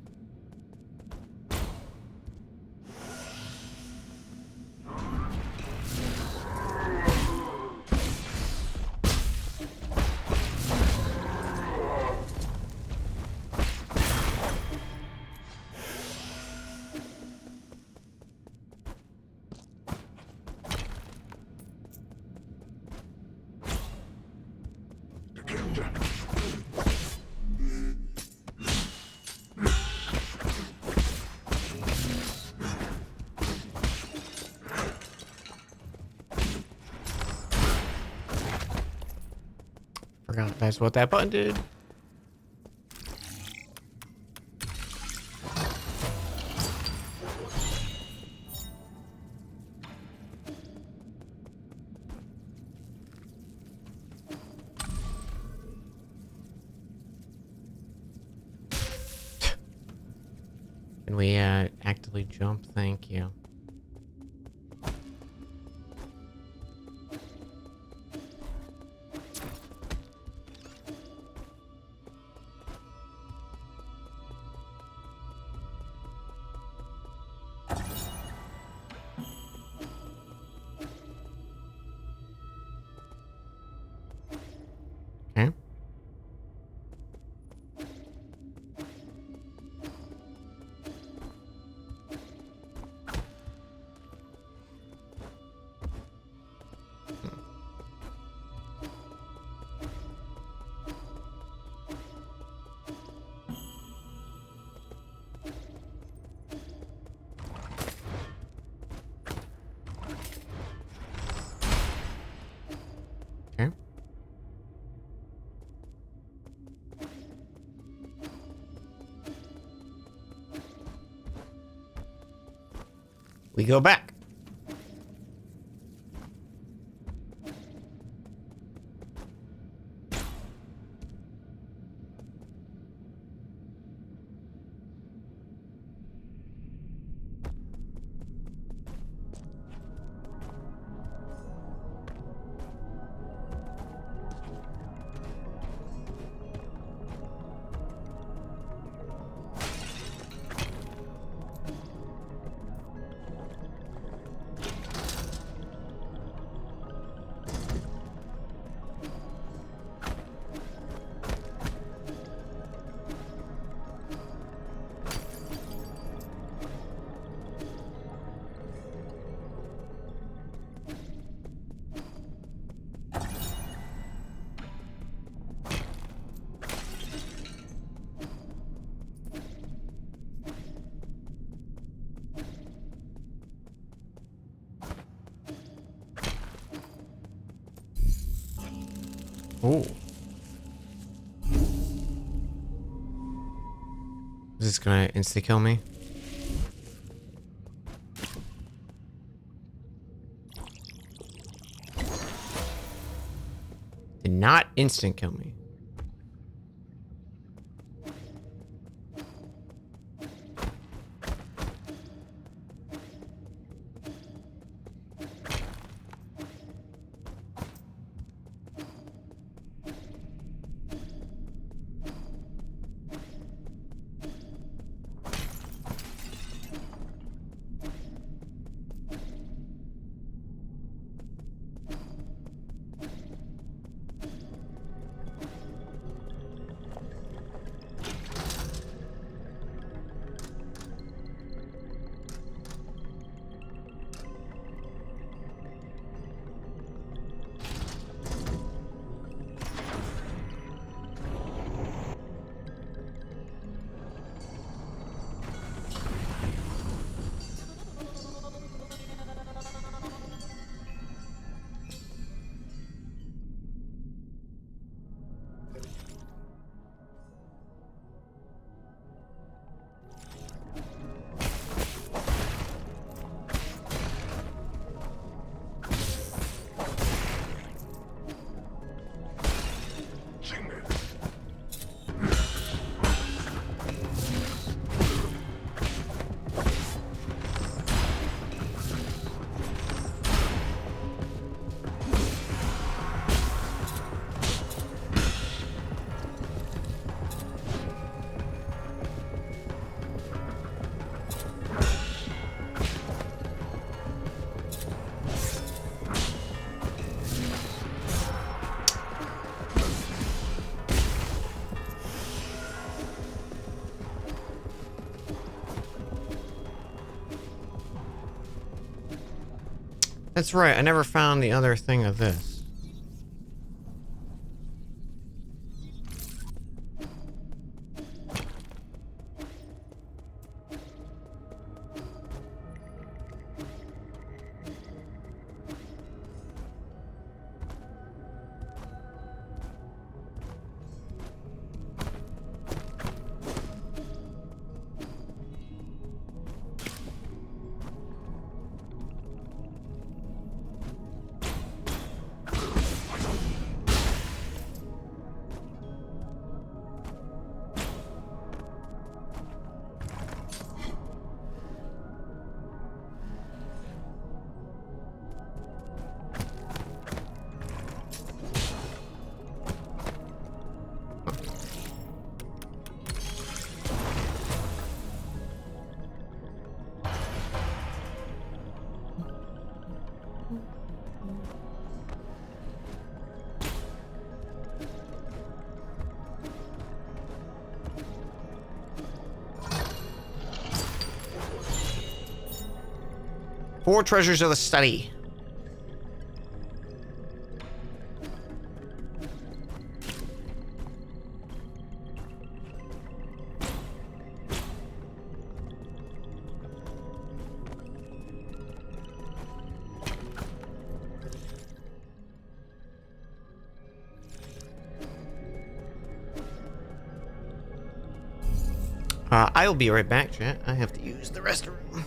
Forgot that's what that button did. Can we act Hastily jump, thank you. Okay. Okay. We go back. Oh. Is this gonna insta kill me? Did not instant kill me. That's right, I never found the other thing of this. 4 treasures of the study. I'll be right back, chat. I have to use the restroom.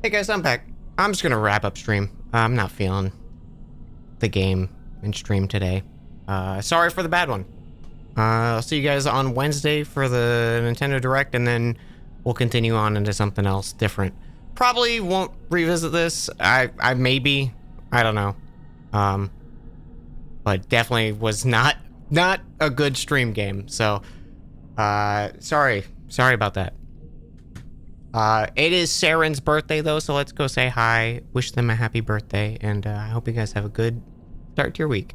Hey guys, I'm back. I'm just gonna wrap up stream. I'm not feeling the game in stream today. Sorry for the bad one. I'll see you guys on Wednesday for the Nintendo Direct, and then we'll continue on into something else different. Probably won't revisit this. I maybe. I don't know. But definitely was not a good stream game. So, sorry about that. It is Saren's birthday though, so let's go say hi, wish them a happy birthday, and I hope you guys have a good start to your week.